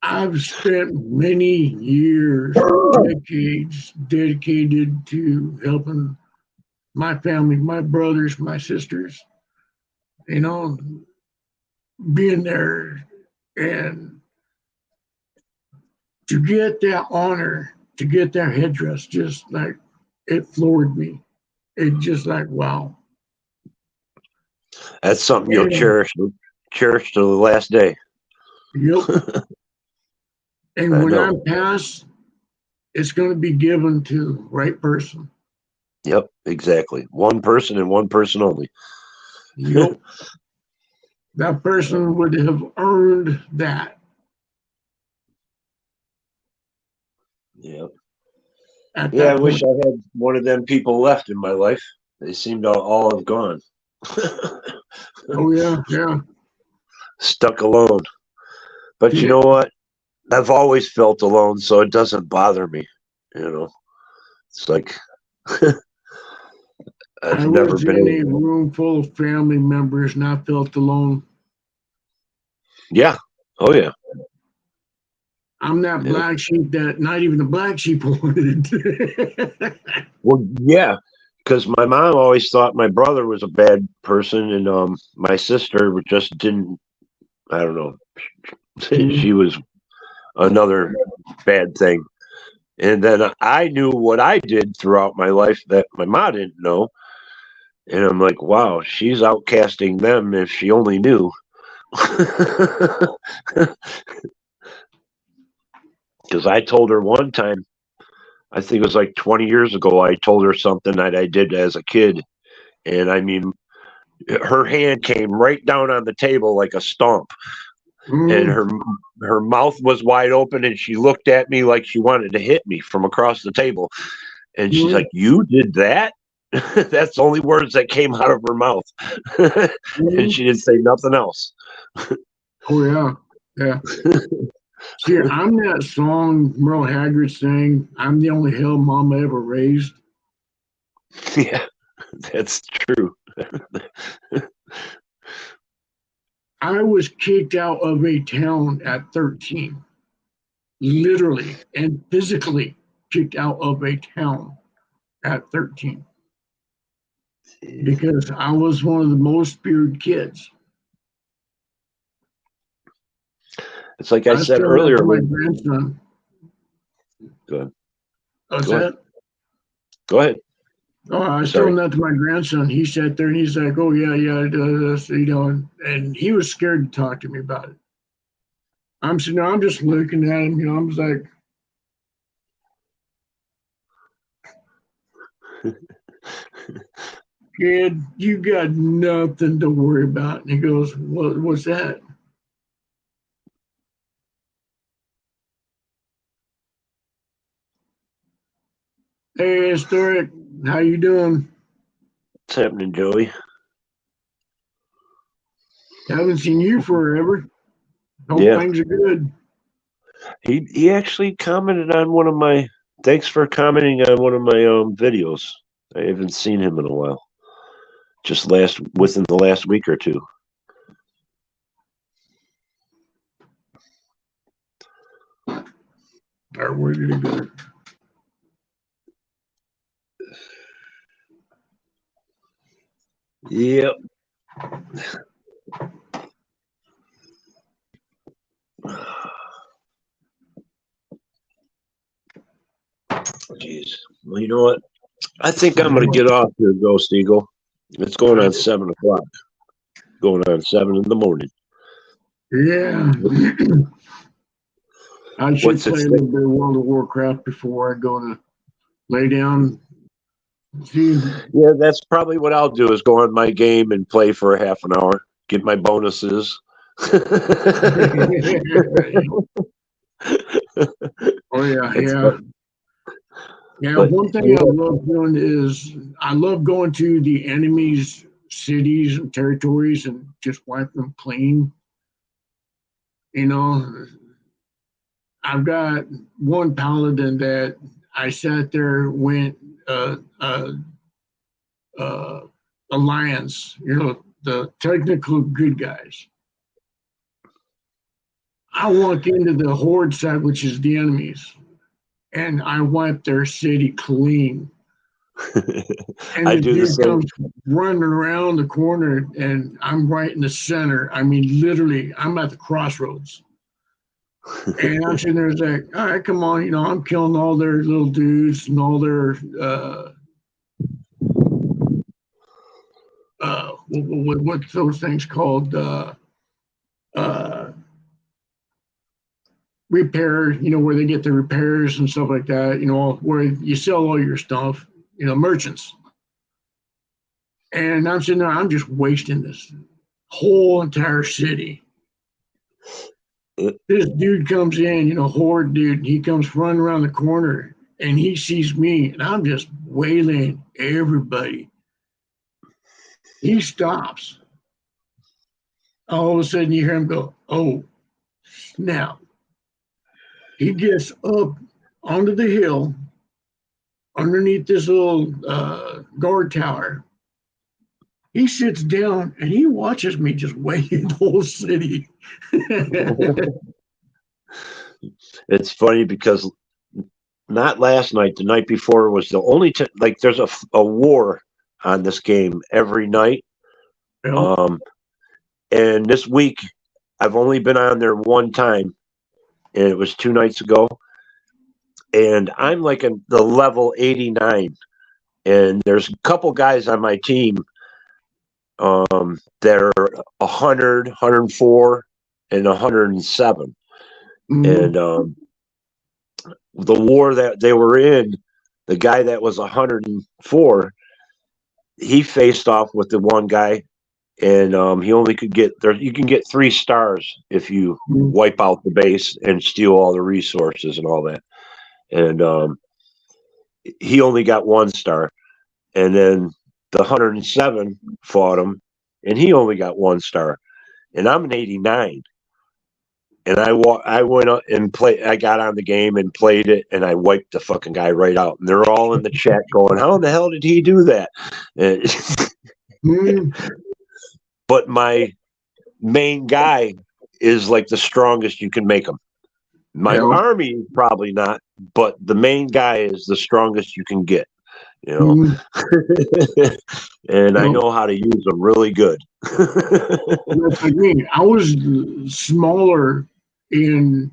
[SPEAKER 1] I've spent many years, decades dedicated to helping my family, my brothers, my sisters, you know, being there. And to get that honor, to get that headdress, just like it floored me. It just like, wow.
[SPEAKER 3] That's something you'll
[SPEAKER 1] And,
[SPEAKER 3] cherish to the last day.
[SPEAKER 1] yep. And
[SPEAKER 3] I
[SPEAKER 1] when
[SPEAKER 3] know.
[SPEAKER 1] I'm passed, it's going to be given to the right person.
[SPEAKER 3] Yep. Exactly. One person and one person only.
[SPEAKER 1] Yep. That person would have earned that.
[SPEAKER 3] Yeah.
[SPEAKER 1] At
[SPEAKER 3] Yeah. I
[SPEAKER 1] that
[SPEAKER 3] wish
[SPEAKER 1] point.
[SPEAKER 3] I had one of them people left in my life. They seem to all have gone.
[SPEAKER 1] Oh yeah, yeah.
[SPEAKER 3] Stuck alone. But you know what? I've always felt alone, so it doesn't bother me. You know, it's like I've
[SPEAKER 1] I
[SPEAKER 3] never
[SPEAKER 1] was
[SPEAKER 3] been
[SPEAKER 1] in a
[SPEAKER 3] able.
[SPEAKER 1] room full of family members and I felt alone.
[SPEAKER 3] Yeah. Oh yeah.
[SPEAKER 1] I'm that
[SPEAKER 3] Yeah.
[SPEAKER 1] black sheep that not even the black sheep wanted.
[SPEAKER 3] Well, yeah, because my mom always thought my brother was a bad person, and my sister just didn't. I don't know. She was another bad thing. And then I knew what I did throughout my life that my mom didn't know. And I'm like, wow, she's outcasting them if she only knew. Because I told her one time, I think it was like 20 years ago, I told her something that I did as a kid. And I mean, her hand came right down on the table like a stomp. And her mouth was wide open and she looked at me like she wanted to hit me from across the table. And she's like, "You did that?" That's the only words that came out of her mouth. And she didn't say nothing else.
[SPEAKER 1] Oh yeah, yeah. See, I'm that song Merle Haggard sang, I'm the only hell mama ever raised.
[SPEAKER 3] Yeah, that's true.
[SPEAKER 1] I was kicked out of a town at 13, literally and physically kicked out of a town at 13 because I was one of the most feared kids.
[SPEAKER 3] It's like I
[SPEAKER 1] was
[SPEAKER 3] said
[SPEAKER 1] telling that
[SPEAKER 3] earlier.
[SPEAKER 1] to my grandson.
[SPEAKER 3] Go ahead.
[SPEAKER 1] What's
[SPEAKER 3] Go
[SPEAKER 1] that?
[SPEAKER 3] Go ahead.
[SPEAKER 1] Oh, I was
[SPEAKER 3] Sorry.
[SPEAKER 1] telling that to my grandson. He sat there and he's like, "Oh yeah, yeah, this," and he was scared to talk to me about it. I'm sitting there, I'm just looking at him, I'm just like, "Kid, you got nothing to worry about." And he goes, "What's that?" Hey, Historic, how you doing?
[SPEAKER 3] What's happening, Joey?
[SPEAKER 1] Haven't seen you forever. Hope
[SPEAKER 3] Yeah.
[SPEAKER 1] things are good.
[SPEAKER 3] He actually commented on one of my. Thanks for commenting on one of my videos. I haven't seen him in a while. Just within the last week or two.
[SPEAKER 1] All right, where did it go?
[SPEAKER 3] Yep. Jeez. Well, you know what? I think I'm gonna get off here, Ghost Eagle. It's going on 7:00. Going on 7 in the morning.
[SPEAKER 1] Yeah. I should
[SPEAKER 3] What's it
[SPEAKER 1] play a
[SPEAKER 3] say?
[SPEAKER 1] little bit of World of Warcraft before I go to lay down. See,
[SPEAKER 3] Yeah, that's probably what I'll do is go on my game and play for a half an hour, get my bonuses.
[SPEAKER 1] oh yeah,
[SPEAKER 3] It's
[SPEAKER 1] yeah.
[SPEAKER 3] fun.
[SPEAKER 1] Yeah,
[SPEAKER 3] But,
[SPEAKER 1] one thing I love doing is I love going to the enemy's cities and territories and just wiping them clean. I've got one paladin that I sat there, went alliance, the technical good guys. I walk into the horde side, which is the enemies, and I wipe their city clean. And
[SPEAKER 3] I
[SPEAKER 1] the
[SPEAKER 3] do the
[SPEAKER 1] dude
[SPEAKER 3] same.
[SPEAKER 1] comes running around the corner, and I'm right in the center. I mean, literally, I'm at the crossroads. And I'm sitting there, it's like, all right, come on, I'm killing all their little dudes and all their what's those things called? Repair, where they get the repairs and stuff like that, where you sell all your stuff, merchants. And I'm sitting there, I'm just wasting this whole entire city. This dude comes in, horde dude, he comes running around the corner and he sees me and I'm just waylaying everybody. He stops. All of a sudden you hear him go, "Oh, snap." He gets up onto the hill underneath this little guard tower. He sits down and he watches me just weigh the whole city.
[SPEAKER 3] It's funny because not last night, the night before was the only time. Like, there's a war on this game every night.
[SPEAKER 1] Well,
[SPEAKER 3] And this week, I've only been on there one time, and it was 2 nights ago. And I'm like in the level 89, and there's a couple guys on my team that are 100, 104, and 107. And the war that they were in, the guy that was 104, he faced off with the one guy, and he only could get there. You can get 3 stars if you wipe out the base and steal all the resources and all that. And he only got 1 star. And then the 107 fought him, and he only got 1 star. And I'm an 89. And I went up and played. I got on the game and played it, and I wiped the fucking guy right out. And they're all in the chat going, "How in the hell did he do that?" But my main guy is like the strongest you can make him. My army probably not, but the main guy is the strongest you can get. And I know how to use them really good.
[SPEAKER 1] That's like me. I was smaller in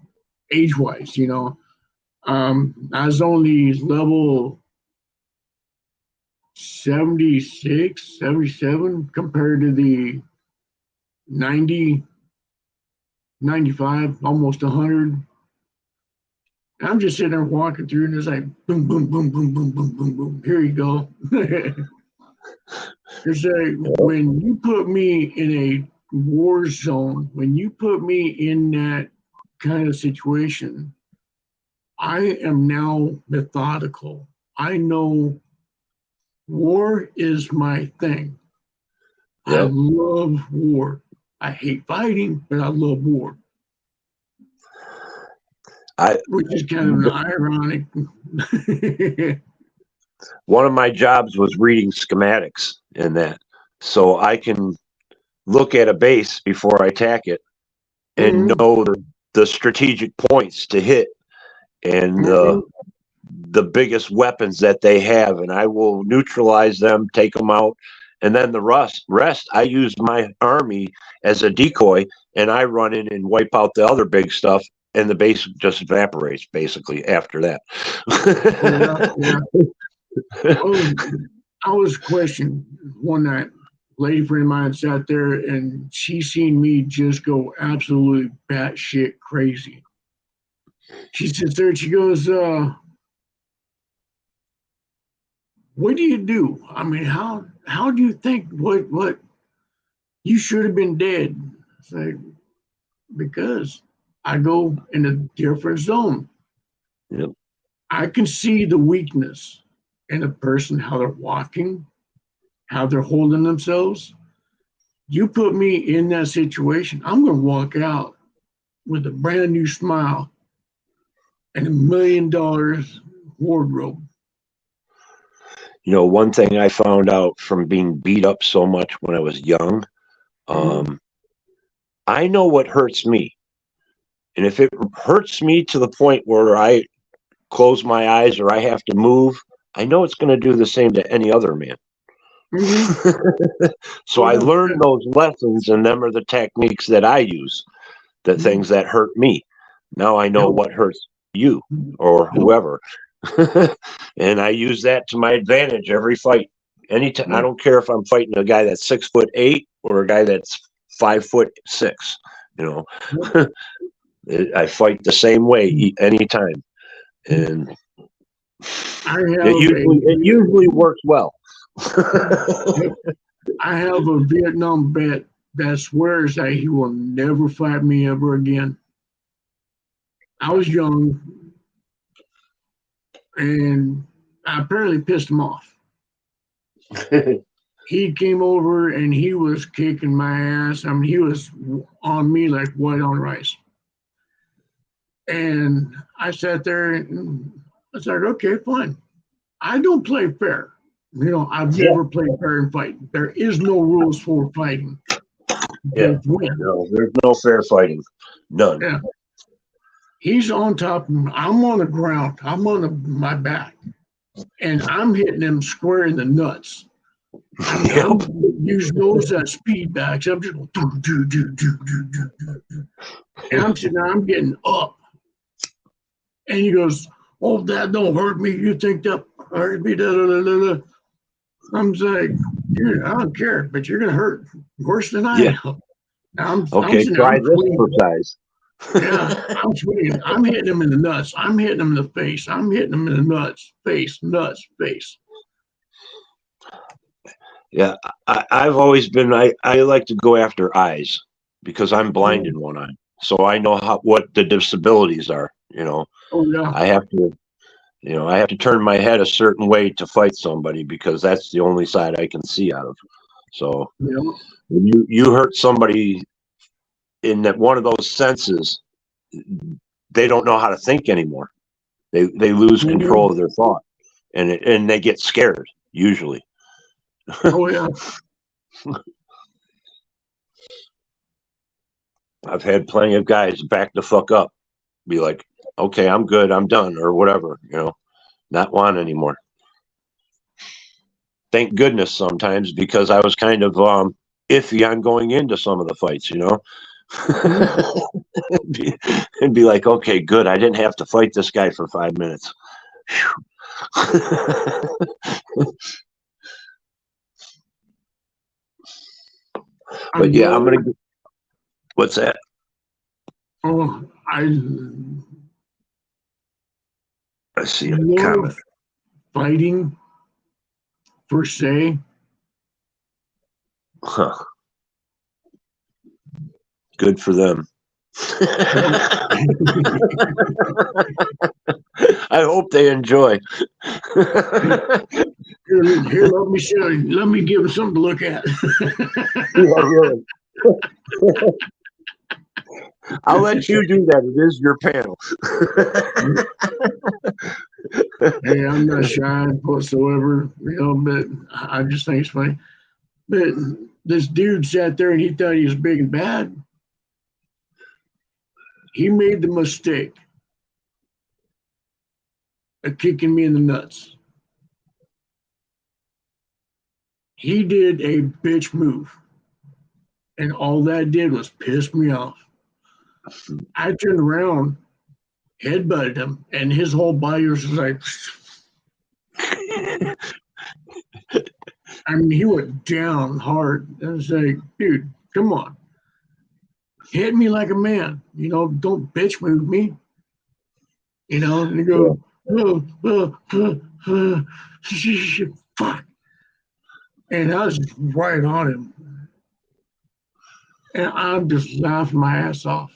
[SPEAKER 1] age wise, you know. I was only level 76, 77 compared to the 90, 95, almost 100. I'm just sitting there walking through, and it's like boom, boom, boom, boom, boom, boom, boom, boom. Here you go. It's like when you put me in a war zone, when you put me in that kind of situation, I am now methodical. I know war is my thing. I
[SPEAKER 3] Yep.
[SPEAKER 1] love war. I hate fighting, but I love war. Which is kind of ironic.
[SPEAKER 3] One of my jobs was reading schematics in that, so I can look at a base before I attack it and know the strategic points to hit and the biggest weapons that they have, and I will neutralize them, take them out, and then the rest I use my army as a decoy, and I run in and wipe out the other big stuff, and the base just evaporates basically after that.
[SPEAKER 1] I was questioned one night. Lady friend of mine sat there and she seen me just go absolutely batshit crazy. She sits there and she goes, what do you do? I mean, how do you think what you should have been dead? It's like, because I go in a different zone.
[SPEAKER 3] Yep.
[SPEAKER 1] I can see the weakness in a person, how they're walking, how they're holding themselves. You put me in that situation, I'm going to walk out with a brand new smile and $1 million wardrobe.
[SPEAKER 3] You know, one thing I found out from being beat up so much when I was young, I know what hurts me. And if it hurts me to the point where I close my eyes or I have to move, I know it's going to do the same to any other man. So I learned those lessons, and them are the techniques that I use, the things that hurt me. Now I know what hurts you or whoever. And I use that to my advantage every fight. Anytime, I don't care if I'm fighting a guy that's 6'8" or a guy that's 5'6". You know, I fight the same way anytime, and it usually works well.
[SPEAKER 1] I have a Vietnam vet that swears that he will never fight me ever again. I was young, and I apparently pissed him off. He came over and he was kicking my ass. I mean, he was on me like white on rice. And I sat there and I was like, okay, fine. I don't play fair. You know, I've never played fair in fighting. There is no rules for fighting.
[SPEAKER 3] No, there's no fair fighting. None.
[SPEAKER 1] Yeah. He's on top of me. I'm on the ground. I'm on my back. And I'm hitting him square in the nuts. I'm using those speed backs. I'm just going, and I'm sitting there, I'm getting up. And he goes, oh, that don't hurt me. You think that hurt me? Da, da, da, da, da. I'm like, dude, I don't care, but you're going to hurt worse than I am.
[SPEAKER 3] Okay, try this exercise.
[SPEAKER 1] Yeah, I'm swinging. I'm hitting him in the nuts. I'm hitting him in the face. I'm hitting him in the nuts, face, nuts, face.
[SPEAKER 3] Yeah, I've always been, I like to go after eyes because I'm blind in one eye. So I know what the disabilities are, you know.
[SPEAKER 1] Oh, yeah.
[SPEAKER 3] I have to turn my head a certain way to fight somebody because that's the only side I can see out of. So when you hurt somebody in that one of those senses, they don't know how to think anymore. They lose control of their thought, and they get scared usually.
[SPEAKER 1] Oh yeah.
[SPEAKER 3] I've had plenty of guys back the fuck up, be like, okay, I'm good, I'm done, or whatever, you know, not want anymore. Thank goodness sometimes, because I was kind of iffy on going into some of the fights, you know. and be like, okay, good. I didn't have to fight this guy for 5 minutes. But yeah, I'm gonna. What's that?
[SPEAKER 1] Oh, I
[SPEAKER 3] I see a
[SPEAKER 1] love
[SPEAKER 3] comment.
[SPEAKER 1] fighting per se.
[SPEAKER 3] Huh. Good for them. I hope they enjoy.
[SPEAKER 1] Here, let me show you. Let me give you something to look at.
[SPEAKER 3] Yeah, really. I'll let you do that. It is your panel.
[SPEAKER 1] Hey, I'm not shy whatsoever, but I just think it's funny. But this dude sat there and he thought he was big and bad. He made the mistake of kicking me in the nuts. He did a bitch move, and all that did was piss me off. I turned around, headbutted him, and his whole body was like, I mean, he went down hard. I was like, dude, come on. Hit me like a man. Don't bitch move me. And he goes, fuck. And I was just right on him. And I'm just laughing my ass off.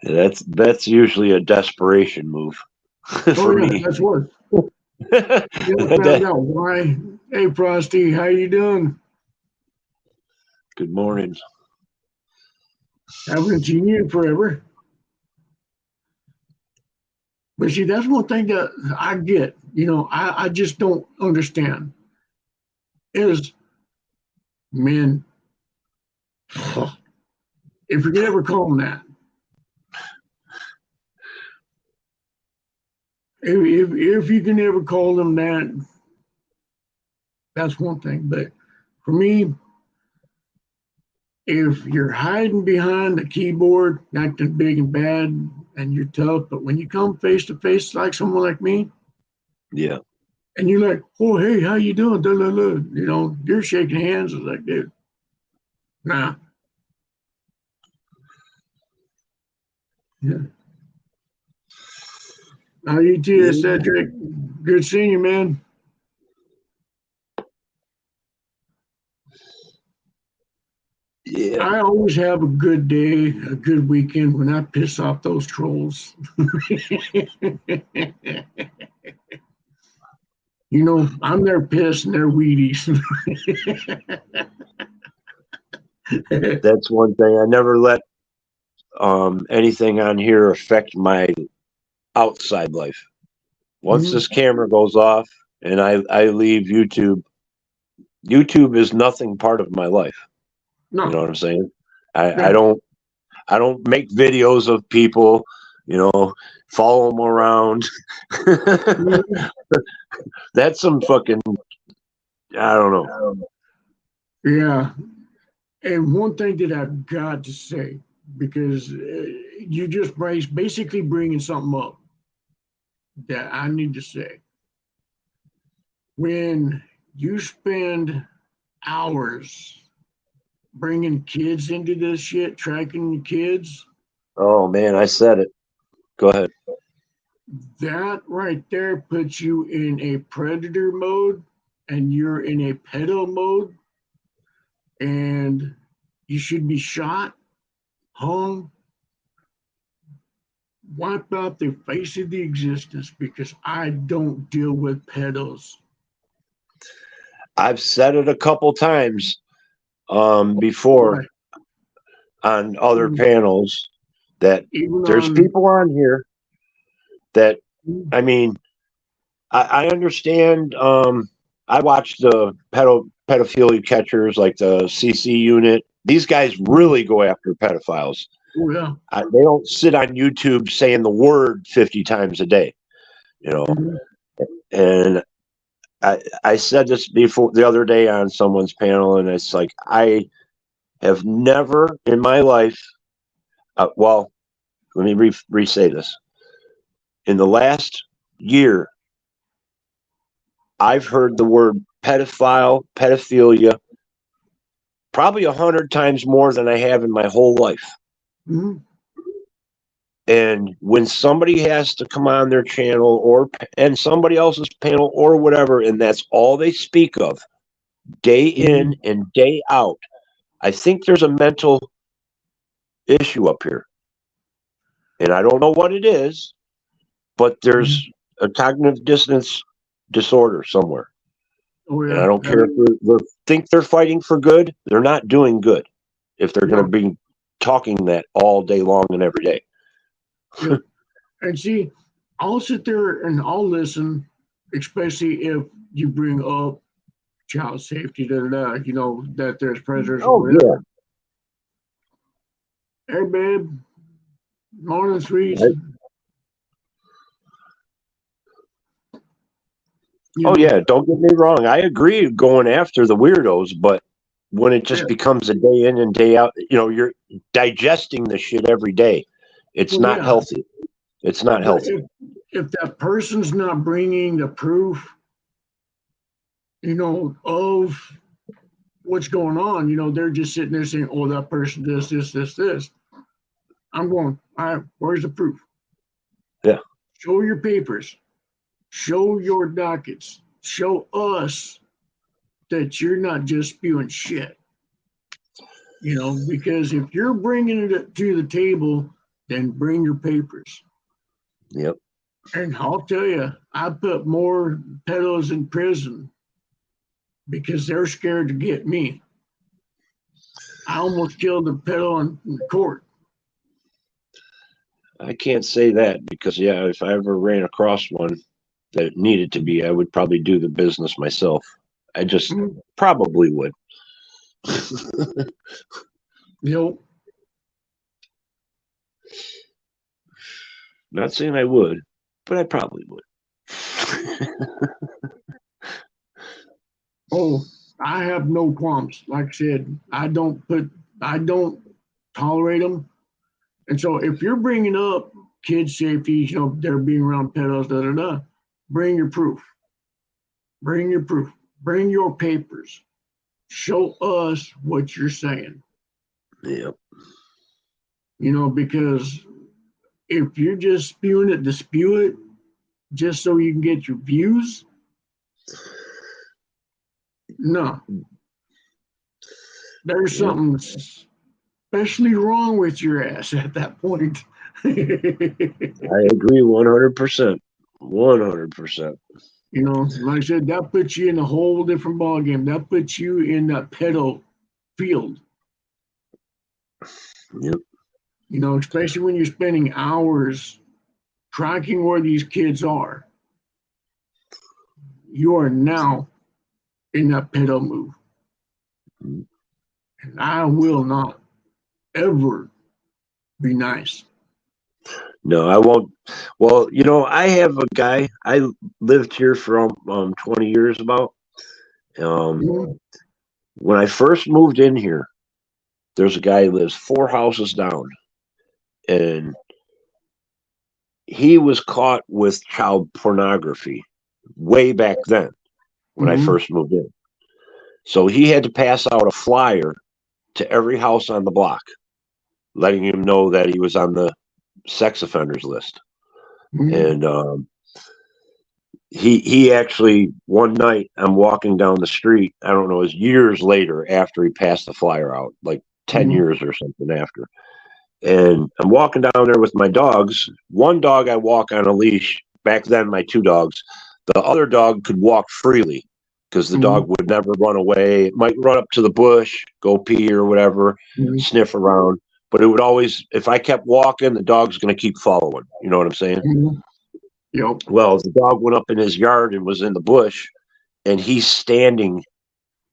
[SPEAKER 3] That's usually a desperation move for me.
[SPEAKER 1] That's what. Found out why. Hey, Frosty, how you doing?
[SPEAKER 3] Good morning.
[SPEAKER 1] Haven't seen you in forever. But see, that's one thing that I get. I just don't understand is men. If you could ever call them that. If you can ever call them that, that's one thing. But for me, if you're hiding behind the keyboard, acting big and bad, and you're tough, but when you come face to face like someone like me,
[SPEAKER 3] yeah,
[SPEAKER 1] and you're like, oh, hey, how you doing? Da, da, da. You're shaking hands. I was like, dude, nah. Yeah. How you too, Cedric? Good seeing you, man.
[SPEAKER 3] yeah.
[SPEAKER 1] I always have a good day, a good weekend when I piss off those trolls. I'm their piss and their Wheaties.
[SPEAKER 3] That's one thing. I never let anything on here affect my outside life. Once this camera goes off and I leave YouTube is nothing part of my life.
[SPEAKER 1] No.
[SPEAKER 3] You know what I'm saying? I don't make videos of people, follow them around. That's some fucking, I don't know.
[SPEAKER 1] Yeah. And one thing that I've got to say, because you just basically bringing something up that I need to say. When you spend hours bringing kids into this shit, tracking kids.
[SPEAKER 3] Oh man, I said it. Go ahead.
[SPEAKER 1] That right there puts you in a predator mode and you're in a pedo mode, and you should be shot, hung, wiped out the face of the existence, because I don't deal with pedos.
[SPEAKER 3] I've said it a couple times before
[SPEAKER 1] Right.
[SPEAKER 3] on other panels that there's people on here that, I mean, I understand. I watch the pedophilia catchers like the CC unit. These guys really go after pedophiles.
[SPEAKER 1] Oh, yeah.
[SPEAKER 3] They don't sit on YouTube saying the word 50 times a day, and I said this before the other day on someone's panel, and it's like I have never in my life. Well, let me re-say this. In the last year, I've heard the word pedophile, pedophilia, probably 100 times more than I have in my whole life.
[SPEAKER 1] Mhm.
[SPEAKER 3] And when somebody has to come on their channel and somebody else's panel or whatever, and that's all they speak of day in and day out, I think there's a mental issue up here. And I don't know what it is, but there's a cognitive dissonance disorder somewhere.
[SPEAKER 1] Oh,
[SPEAKER 3] And
[SPEAKER 1] yeah.
[SPEAKER 3] I don't care if they think they're fighting for good. They're not doing good if they're going to be talking that all day long and every day.
[SPEAKER 1] Yeah. And see, I'll sit there and I'll listen, especially if you bring up child safety, that there's predators or
[SPEAKER 3] Oh,
[SPEAKER 1] whatever. Yeah. Hey, babe. Morning, sweets.
[SPEAKER 3] Right. Oh, yeah. Don't get me wrong. I agree going after the weirdos, but when it just becomes a day in and day out, you're digesting the shit every day. It's not healthy. It's not healthy.
[SPEAKER 1] If that person's not bringing the proof, of what's going on, they're just sitting there saying, oh, that person does this. I'm going, all right, where's the proof?
[SPEAKER 3] Yeah.
[SPEAKER 1] Show your papers. Show your dockets. Show us that you're not just spewing shit. Because if you're bringing it to the table, then bring your papers.
[SPEAKER 3] Yep.
[SPEAKER 1] And I'll tell you, I put more pedos in prison because they're scared to get me. I almost killed a pedo in court.
[SPEAKER 3] I can't say that because, if I ever ran across one that needed to be, I would probably do the business myself. I just probably would. Not saying I would, but I probably would.
[SPEAKER 1] Oh, I have no qualms. Like I said, I don't tolerate them. And so if you're bringing up kid safety, they're being around pedos, bring your proof. Bring your proof. Bring your papers. Show us what you're saying.
[SPEAKER 3] Yep.
[SPEAKER 1] Because if you're just spewing it to spew it, just so you can get your views, no. There's something especially wrong with your ass at that point.
[SPEAKER 3] I agree 100%. 100%.
[SPEAKER 1] Like I said, that puts you in a whole different ballgame. That puts you in that pedo field.
[SPEAKER 3] Yep.
[SPEAKER 1] Especially when you're spending hours tracking where these kids are. You are now in that pedo move. And I will not ever be nice.
[SPEAKER 3] No, I won't. Well, I have a guy. I lived here for 20 years about. When I first moved in here, there's a guy who lives 4 houses down, and he was caught with child pornography way back then when I first moved in. So he had to pass out a flyer to every house on the block, letting him know that he was on the sex offenders list. And he actually, one night, I'm walking down the street, I don't know, it was years later after he passed the flyer out, like 10 years or something after. And I'm walking down there with my dogs. One dog I walk on a leash. Back then, my 2 dogs. The other dog could walk freely because the dog would never run away. It might run up to the bush, go pee or whatever, sniff around. But it would always, if I kept walking, the dog's going to keep following. You know what I'm saying?
[SPEAKER 1] Yep.
[SPEAKER 3] Well, the dog went up in his yard and was in the bush, and he's standing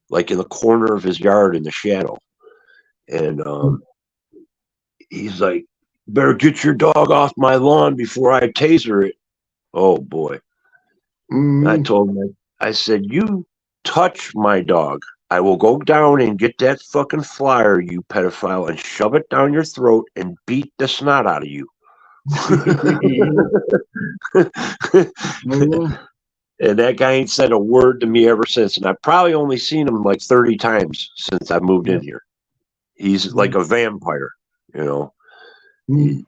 [SPEAKER 3] like in the corner of his yard in the shadow. And he's like, better get your dog off my lawn before I taser it. Oh, boy. I told him I said, you touch my dog, I will go down and get that fucking flyer, you pedophile, and shove it down your throat and beat the snot out of you.
[SPEAKER 1] Yeah.
[SPEAKER 3] And that guy ain't said a word to me ever since. And I've probably only seen him like 30 times since I moved in here. He's like a vampire, you know.
[SPEAKER 1] Do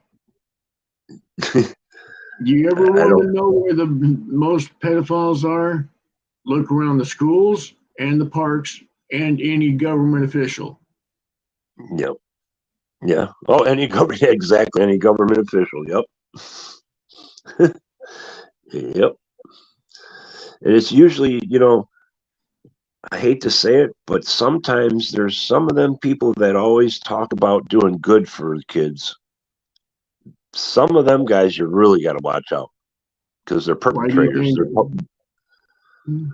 [SPEAKER 1] you ever
[SPEAKER 3] I
[SPEAKER 1] want to
[SPEAKER 3] don't-
[SPEAKER 1] know where the most pedophiles are? Look around the schools and the parks and any government official.
[SPEAKER 3] Yep. Yeah. Oh, any government, exactly. Any government official. Yep. Yep. And it's usually, you know, I hate to say it, but sometimes there's some of them people that always talk about doing good for the kids. Some of them guys you really got to watch out because they're
[SPEAKER 1] Why do you
[SPEAKER 3] perpetrators.
[SPEAKER 1] think?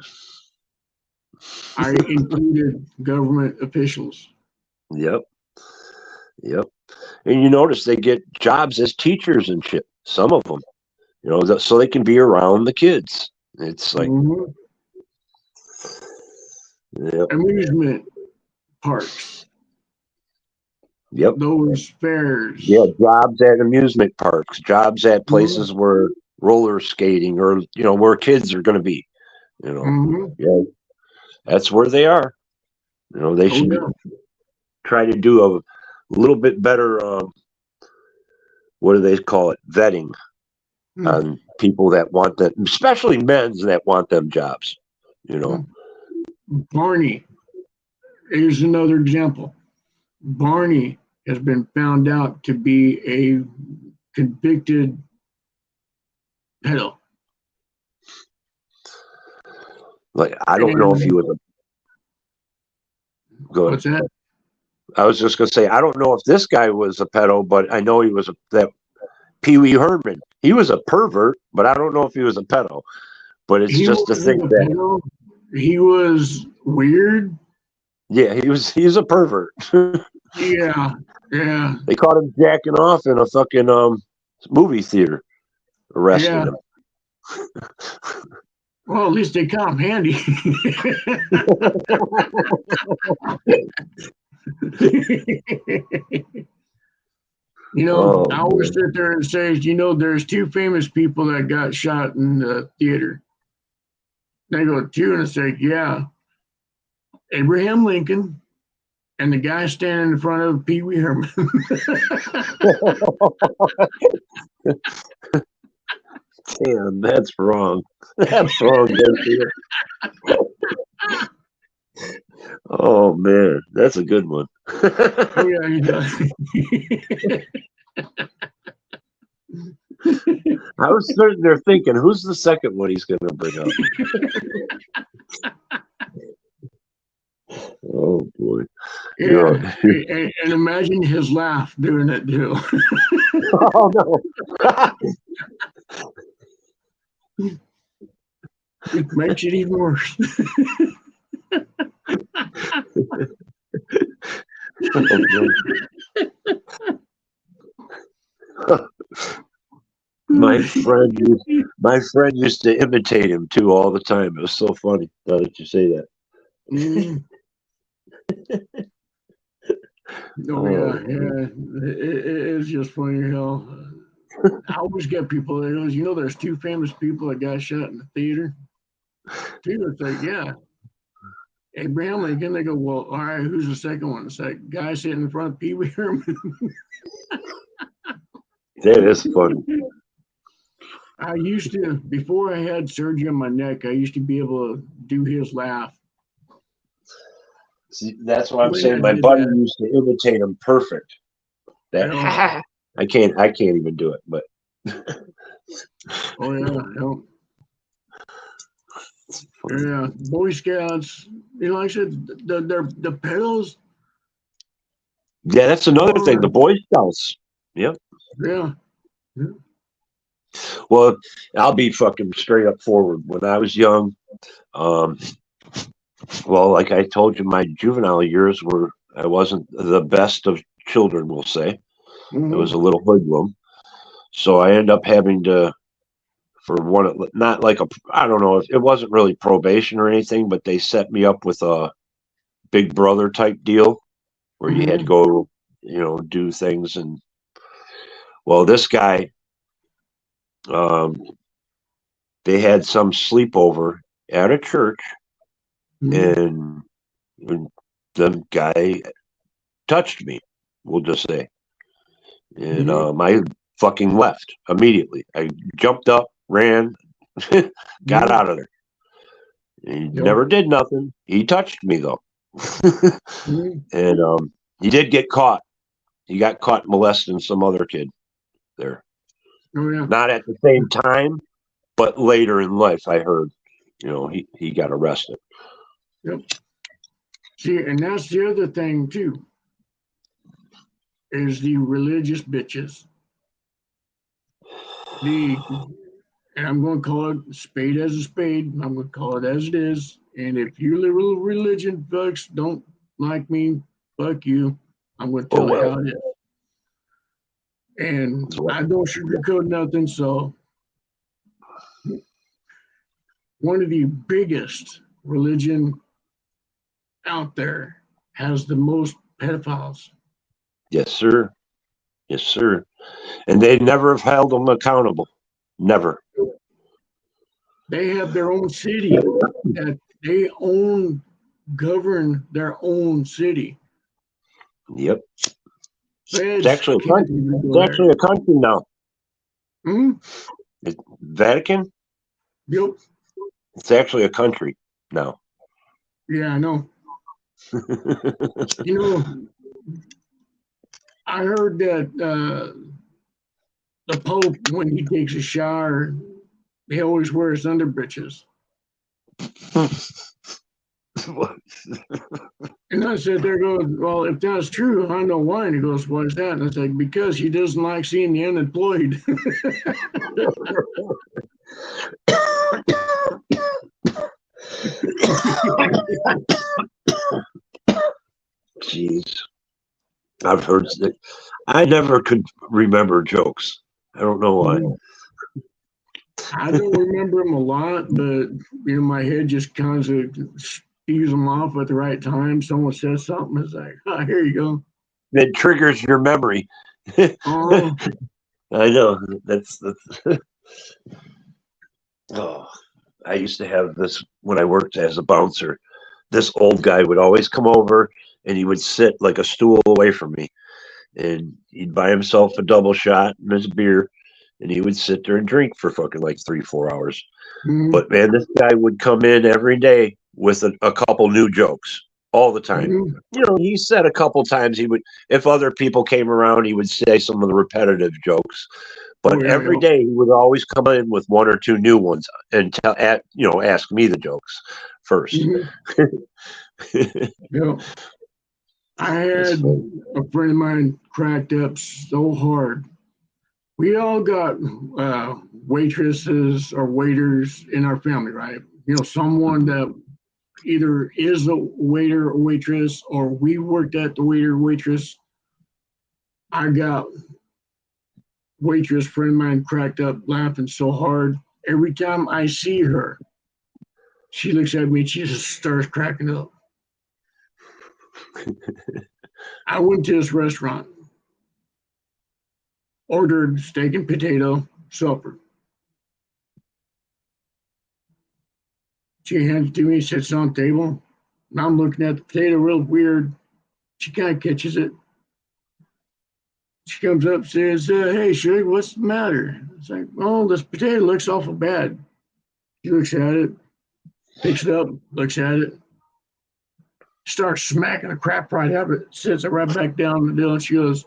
[SPEAKER 1] I included government officials.
[SPEAKER 3] Yep. Yep. And you notice they get jobs as teachers and shit. Some of them, you know, so they can be around the kids. It's like,
[SPEAKER 1] Mhm.
[SPEAKER 3] yep.
[SPEAKER 1] Amusement parks,
[SPEAKER 3] Yep.
[SPEAKER 1] those fairs.
[SPEAKER 3] Yeah, jobs at amusement parks, jobs at places where roller skating or, you know, where kids are going to be, you know.
[SPEAKER 1] Mhm.
[SPEAKER 3] Yeah, that's where they are. You know, they
[SPEAKER 1] Oh,
[SPEAKER 3] should
[SPEAKER 1] yeah.
[SPEAKER 3] try to do a little bit better, what do they call it? Vetting
[SPEAKER 1] Hmm.
[SPEAKER 3] on people that want them, especially men that want them jobs, you know.
[SPEAKER 1] Barney. Here's another example. Barney has been found out to be a convicted pedo.
[SPEAKER 3] Like, I don't know if he was a. Go ahead.
[SPEAKER 1] What's that?
[SPEAKER 3] I was just going to say, I don't know if this guy was a pedo, but I know he was that Pee Wee Herman. He was a pervert, but I don't know if he was a pedo. But it's
[SPEAKER 1] He
[SPEAKER 3] just to
[SPEAKER 1] wasn't
[SPEAKER 3] think
[SPEAKER 1] a
[SPEAKER 3] that,
[SPEAKER 1] pedo. He was weird.
[SPEAKER 3] yeah, he's a pervert.
[SPEAKER 1] Yeah, yeah,
[SPEAKER 3] They caught him jacking off in a fucking movie theater, arrested
[SPEAKER 1] yeah.
[SPEAKER 3] him.
[SPEAKER 1] Well, at least they caught him handy. You know,
[SPEAKER 3] Oh,
[SPEAKER 1] I always
[SPEAKER 3] man.
[SPEAKER 1] sit there and say, you know, there's two famous people that got shot in the theater. They go, two, and I say, yeah, Abraham Lincoln and the guy standing in front of Pee Wee Herman.
[SPEAKER 3] Damn, that's wrong. That's wrong, Garcia. Oh man, that's a good one.
[SPEAKER 1] Oh, yeah, he does.
[SPEAKER 3] I was sitting there thinking, who's the second one he's going to bring up? Oh boy.
[SPEAKER 1] Yeah, and imagine his laugh doing it too.
[SPEAKER 3] Oh no.
[SPEAKER 1] It makes it even worse.
[SPEAKER 3] My friend used to imitate him too all the time. It was so funny. Now that you say that.
[SPEAKER 1] Mm. Oh yeah, yeah. It's just funny how I always get people that goes, you know, there's two famous people that got shot in the theater. Two, it's like, yeah, Abraham Lincoln. They go, well, all right, who's the second one? It's that guy sitting in front of Pee Wee Herman.
[SPEAKER 3] That is funny.
[SPEAKER 1] I used to, before I had surgery on my neck, I used to be able to do his laugh.
[SPEAKER 3] See, that's what I'm
[SPEAKER 1] When
[SPEAKER 3] saying.
[SPEAKER 1] I
[SPEAKER 3] My
[SPEAKER 1] did
[SPEAKER 3] buddy
[SPEAKER 1] that.
[SPEAKER 3] used to imitate him perfect. That
[SPEAKER 1] Yeah.
[SPEAKER 3] I can't even do it, but
[SPEAKER 1] Oh yeah, yeah. Boy Scouts, you know, like I said, the pedals.
[SPEAKER 3] yeah, that's another thing. The Boy Scouts. Yep.
[SPEAKER 1] Yeah.
[SPEAKER 3] Well, I'll be fucking straight up forward. When I was young, well, like I told you, my juvenile years were I wasn't the best of children, we'll say. I was a little hoodlum. So I ended up having to for not like I don't know if it wasn't really probation or anything, but they set me up with a Big Brother type deal where you had to go, do things. And well, this guy, they had some sleepover at a church, and the guy touched me, we'll just say. And I fucking left immediately. I jumped up, ran, got out of there. He never did nothing. He touched me though. And he did get caught. He got caught molesting some other kid there.
[SPEAKER 1] Oh yeah.
[SPEAKER 3] Not at the same time, but later in life, I heard, he got arrested.
[SPEAKER 1] Yep. See, and that's the other thing too, is the religious bitches. And I'm going to call it spade as a spade. I'm going to call it as it is. And if you little religion folks don't like me, fuck you. I'm going to tell you how it is. And I don't sugarcoat nothing. So one of the biggest religion out there has the most pedophiles.
[SPEAKER 3] Yes, sir. Yes, sir. And they never have held them accountable. Never.
[SPEAKER 1] They have their own city that they govern their own city.
[SPEAKER 3] Yep.
[SPEAKER 1] It's
[SPEAKER 3] actually a country now. Vatican?
[SPEAKER 1] Yep.
[SPEAKER 3] It's actually a country now.
[SPEAKER 1] Yeah, I know. I heard that the Pope, when he takes a shower, he always wears underbreeches. And I said, there goes, well, if that's true, I know why. And he goes, why is that? And I said, because he doesn't like seeing the unemployed.
[SPEAKER 3] Jeez. I've heard that. I never could remember jokes. I don't know why.
[SPEAKER 1] I don't remember them a lot, but my head just kind of spews them off at the right time. Someone says something, it's like, oh, here you go.
[SPEAKER 3] It triggers your memory.
[SPEAKER 1] Oh.
[SPEAKER 3] I know. That's oh, I used to have this when I worked as a bouncer. This old guy would always come over and he would sit like a stool away from me. And he'd buy himself a double shot and his beer, and he would sit there and drink for fucking like 3-4 hours. But man, this guy would come in every day with a couple new jokes all the time. He said a couple times he would, if other people came around, he would say some of the repetitive jokes. But every day he would always come in with one or two new ones and ask me the jokes first.
[SPEAKER 1] I had a friend of mine cracked up so hard. We all got waitresses or waiters in our family, right? Someone that either is a waiter or waitress, or we worked at the waiter or waitress. I got waitress friend of mine cracked up laughing so hard. Every time I see her, she looks at me, she just starts cracking up. I went to this restaurant, ordered steak and potato supper. She hands it to me, sits on the table. And I'm looking at the potato real weird. She kind of catches it. She comes up and says, hey, Sugar, what's the matter? It's like, oh, this potato looks awful bad. She looks at it, picks it up, looks at it, starts smacking the crap right out of it, sits it right back down the deal, and she goes,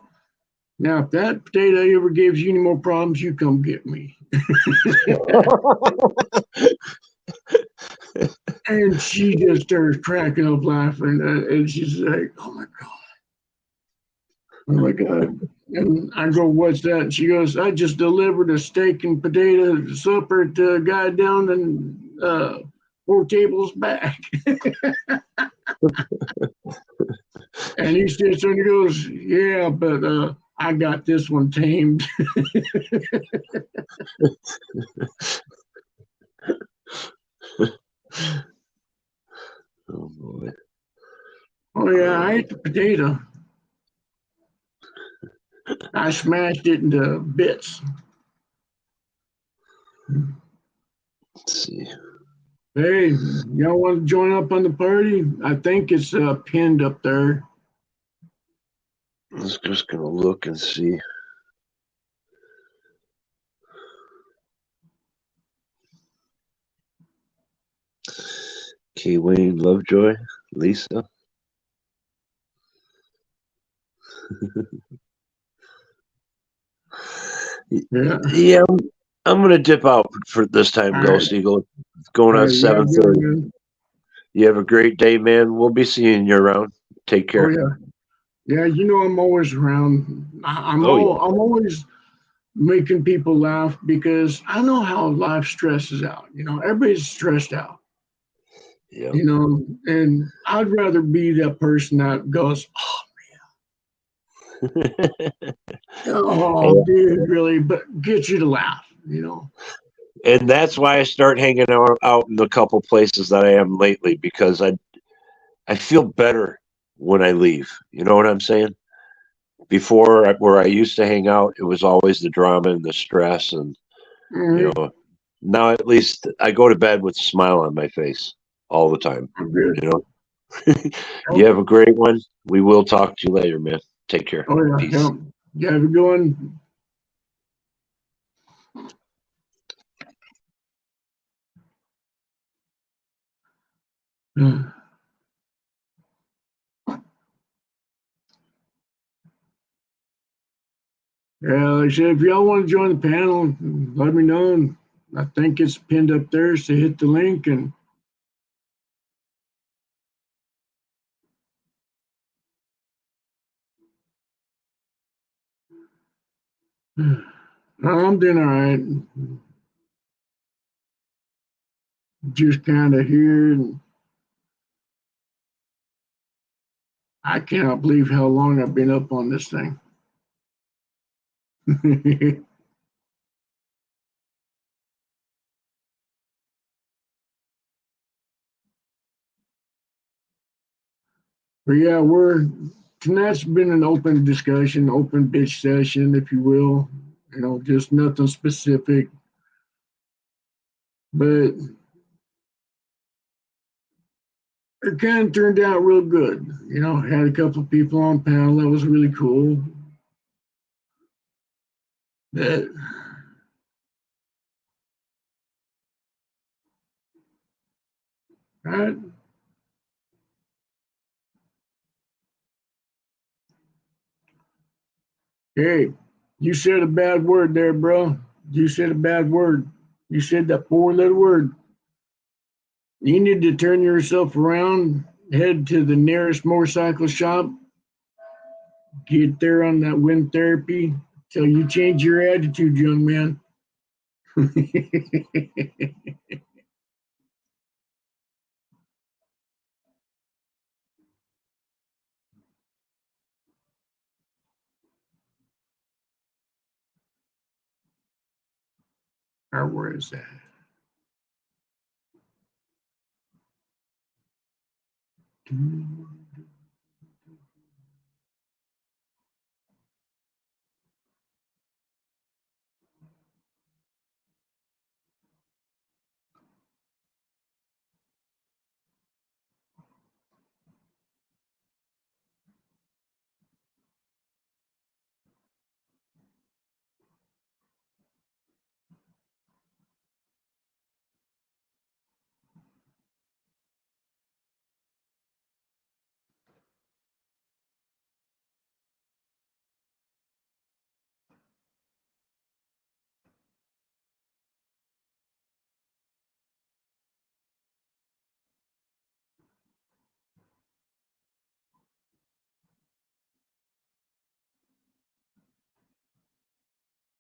[SPEAKER 1] now, if that potato ever gives you any more problems, you come get me. And she just starts cracking up laughing, and she's like, oh my God. And I go, what's that? And she goes, I just delivered a steak and potato supper to a guy down in 4 tables back. And he sits there and he goes, yeah, but I got this one tamed.
[SPEAKER 3] Oh boy.
[SPEAKER 1] Oh yeah, I ate the potato. I smashed it into bits.
[SPEAKER 3] Let's see.
[SPEAKER 1] Hey, y'all want to join up on the party? I think it's pinned up there.
[SPEAKER 3] I was just gonna look and see. K. Wayne Lovejoy, Lisa.
[SPEAKER 1] Yeah.
[SPEAKER 3] Yeah, I'm gonna dip out for this time,
[SPEAKER 1] All right.
[SPEAKER 3] Ghost Eagle. It's going
[SPEAKER 1] All
[SPEAKER 3] on
[SPEAKER 1] right. Yeah. Good,
[SPEAKER 3] 7:30.
[SPEAKER 1] man.
[SPEAKER 3] You have a great day, man. We'll be seeing you around. Take
[SPEAKER 1] Oh
[SPEAKER 3] care.
[SPEAKER 1] yeah. Yeah. You know I'm always around.
[SPEAKER 3] Oh yeah.
[SPEAKER 1] I'm always making people laugh because I know how life stresses out. You know, everybody's stressed out.
[SPEAKER 3] Yeah.
[SPEAKER 1] You know, and I'd rather be that person that goes, "Oh, dude, really," but get you to laugh. You know.
[SPEAKER 3] And that's why I start hanging out in the couple places that I am lately, because I feel better when I leave. You know what I'm saying? Before, where I used to hang out, it was always the drama and the stress, and you
[SPEAKER 1] Mhm.
[SPEAKER 3] know, now at least I go to bed with a smile on my face all the time.
[SPEAKER 1] I'm good.
[SPEAKER 3] You know, you have a great one. We will talk to you later, man. Take care.
[SPEAKER 1] Oh yeah.
[SPEAKER 3] Peace.
[SPEAKER 1] Yeah. You have a good one. Yeah, like I said, if y'all want to join the panel, let me know. I think it's pinned up there, so hit the link and I'm doing all right. Just kind of here, and I cannot believe how long I've been up on this thing. But yeah, tonight's been an open discussion, open bitch session, if you will. You know, just nothing specific, but it kind of turned out real good. You know, had a couple of people on panel that was really cool. That right? Hey, you said a bad word there, bro. You said a bad word. You said that four-letter word. You need to turn yourself around, head to the nearest motorcycle shop, get there on that wind therapy till you change your attitude, young man. Or where is that?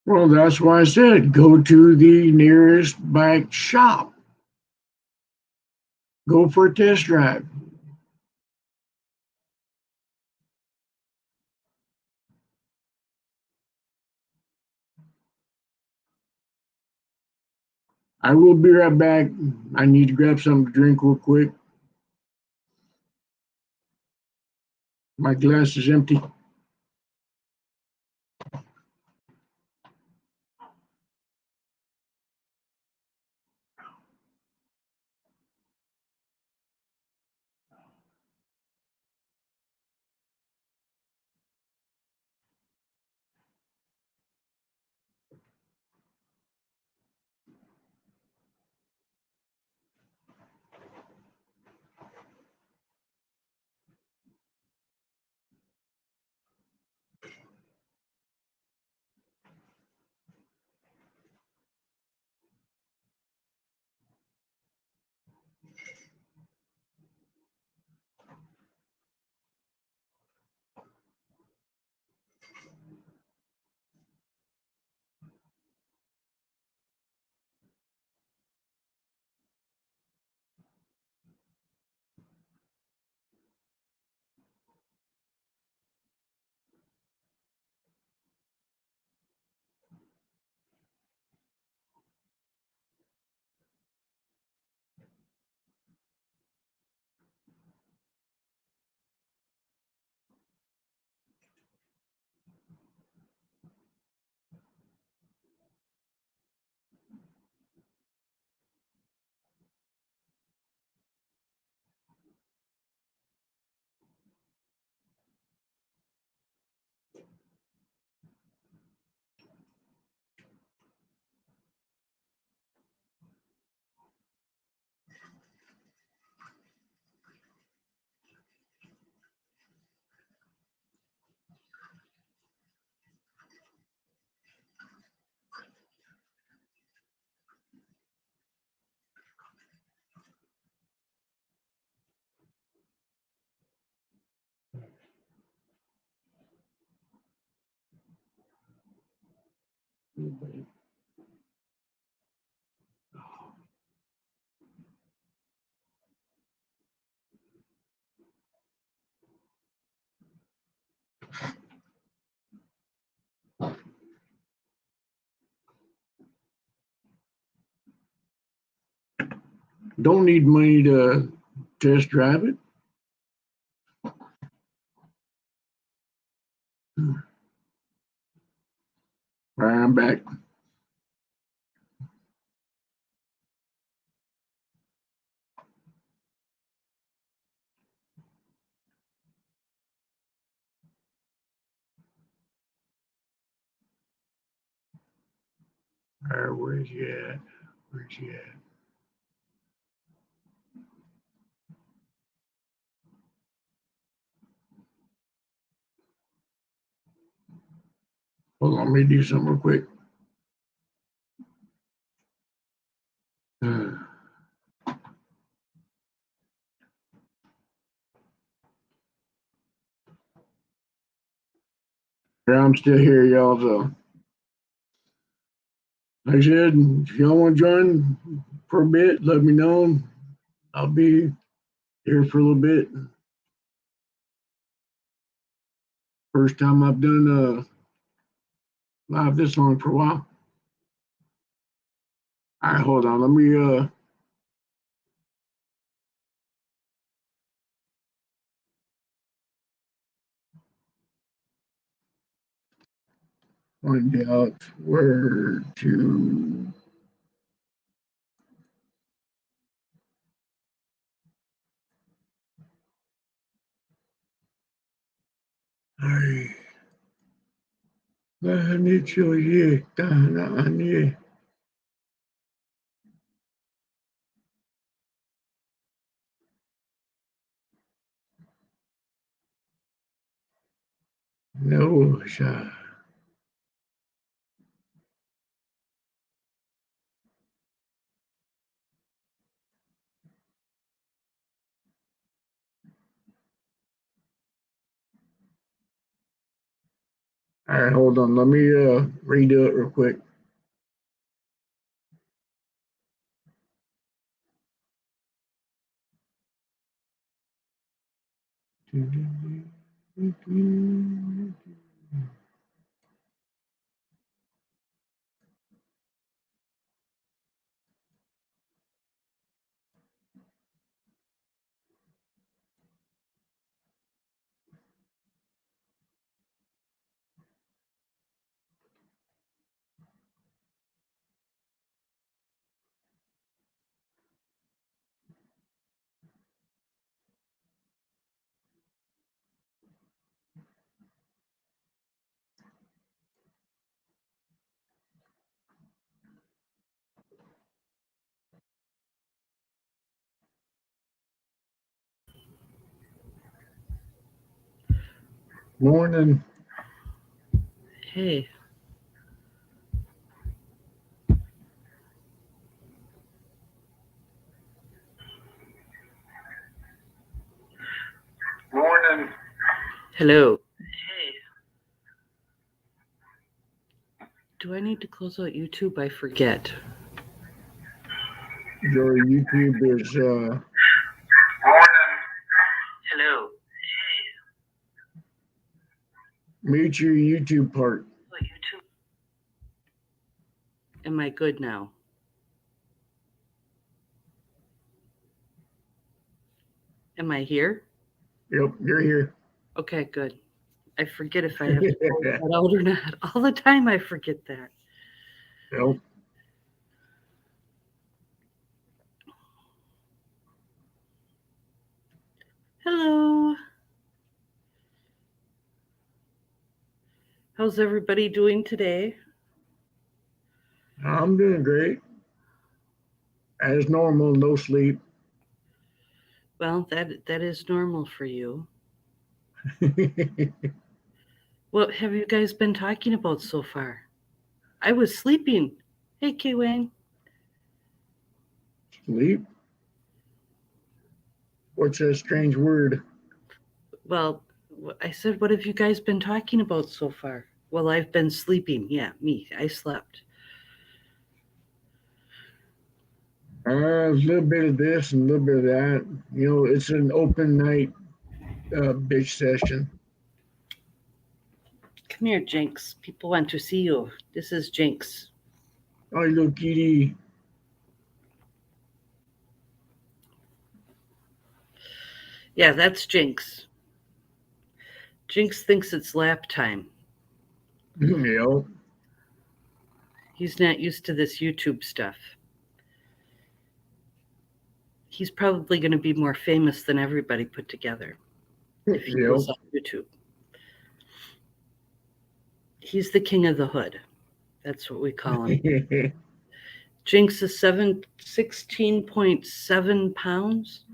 [SPEAKER 1] Well, that's why I said go to the nearest bike shop. Go for a test drive. I will be right back. I need to grab something to drink real quick. My glass is empty. Don't need money to test drive it. All right, I'm back. All right, where's he at? Where's he at? Hold on, let me do something real quick. I'm still here, y'all. So, like I said, if y'all want to join for a bit, let me know. I'll be here for a little bit. First time I've done live this long for a while. All right, hold on. Let me find out where to. Ay, nicho ye kana anye. No, sha. All right, hold on. Let me redo it real quick. Morning.
[SPEAKER 5] Hey,
[SPEAKER 1] Morning.
[SPEAKER 5] hello. Do I need to close out YouTube? I forget.
[SPEAKER 1] Your YouTube is
[SPEAKER 5] Hello.
[SPEAKER 1] mute your YouTube part.
[SPEAKER 5] What YouTube? Am I good now? Am I here?
[SPEAKER 1] Yep, you're here.
[SPEAKER 5] Okay, good. I forget if I have to close that out or not. All the time I forget that.
[SPEAKER 1] Yep.
[SPEAKER 5] Hello. How's everybody doing today?
[SPEAKER 1] I'm doing great. As normal, no sleep.
[SPEAKER 5] Well, that is normal for you. What have you guys been talking about so far? I was sleeping. Hey, K Wayne.
[SPEAKER 1] Sleep? What's that strange word?
[SPEAKER 5] Well, I said, what have you guys been talking about so far? Well, I've been sleeping. Yeah, me. I slept.
[SPEAKER 1] A little bit of this and a little bit of that. You know, it's an open night bitch session.
[SPEAKER 5] Come here, Jinx. People want to see you. This is Jinx.
[SPEAKER 1] Oh, little kitty.
[SPEAKER 5] Yeah, that's Jinx. Jinx thinks it's lap time.
[SPEAKER 1] Yep.
[SPEAKER 5] He's not used to this YouTube stuff. He's probably going to be more famous than everybody put together if he goes on YouTube. He's the king of the hood. That's what we call him. Jinx is 16.7 pounds.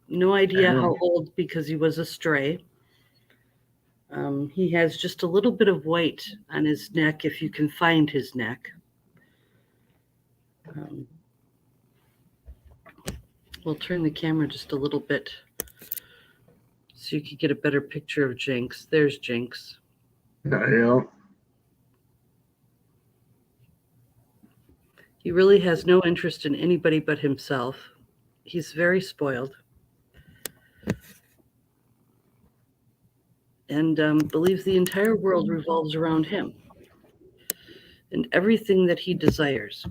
[SPEAKER 5] No idea how old because he was a stray. He has just a little bit of white on his neck, if you can find his neck. We'll turn the camera just a little bit so you can get a better picture of Jinx. There's Jinx.
[SPEAKER 1] Yeah.
[SPEAKER 5] He really has no interest in anybody but himself. He's very spoiled. And believes the entire world revolves around him and everything that he desires.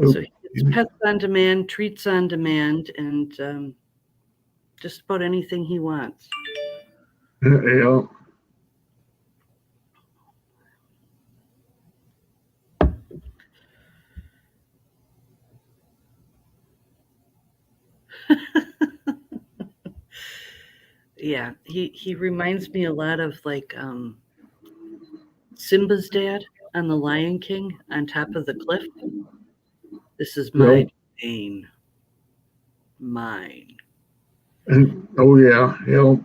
[SPEAKER 5] So he gets pets on demand, treats on demand, and just about anything he wants.
[SPEAKER 1] Yeah.
[SPEAKER 5] Yeah, he reminds me a lot of like Simba's dad on The Lion King on top of the cliff. This is my domain. Mine.
[SPEAKER 1] Oh yeah. Yep.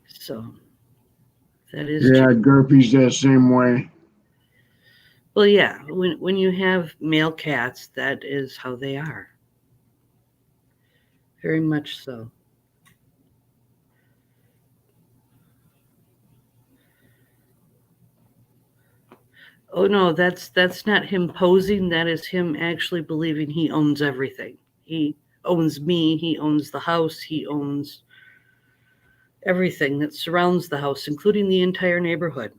[SPEAKER 5] So that is
[SPEAKER 1] Yeah, Gurpy's that same way.
[SPEAKER 5] well, yeah. When you have male cats, that is how they are. Very much so. Oh no, that's not him posing. That is him actually believing he owns everything. He owns me. He owns the house. He owns everything that surrounds the house, including the entire neighborhood.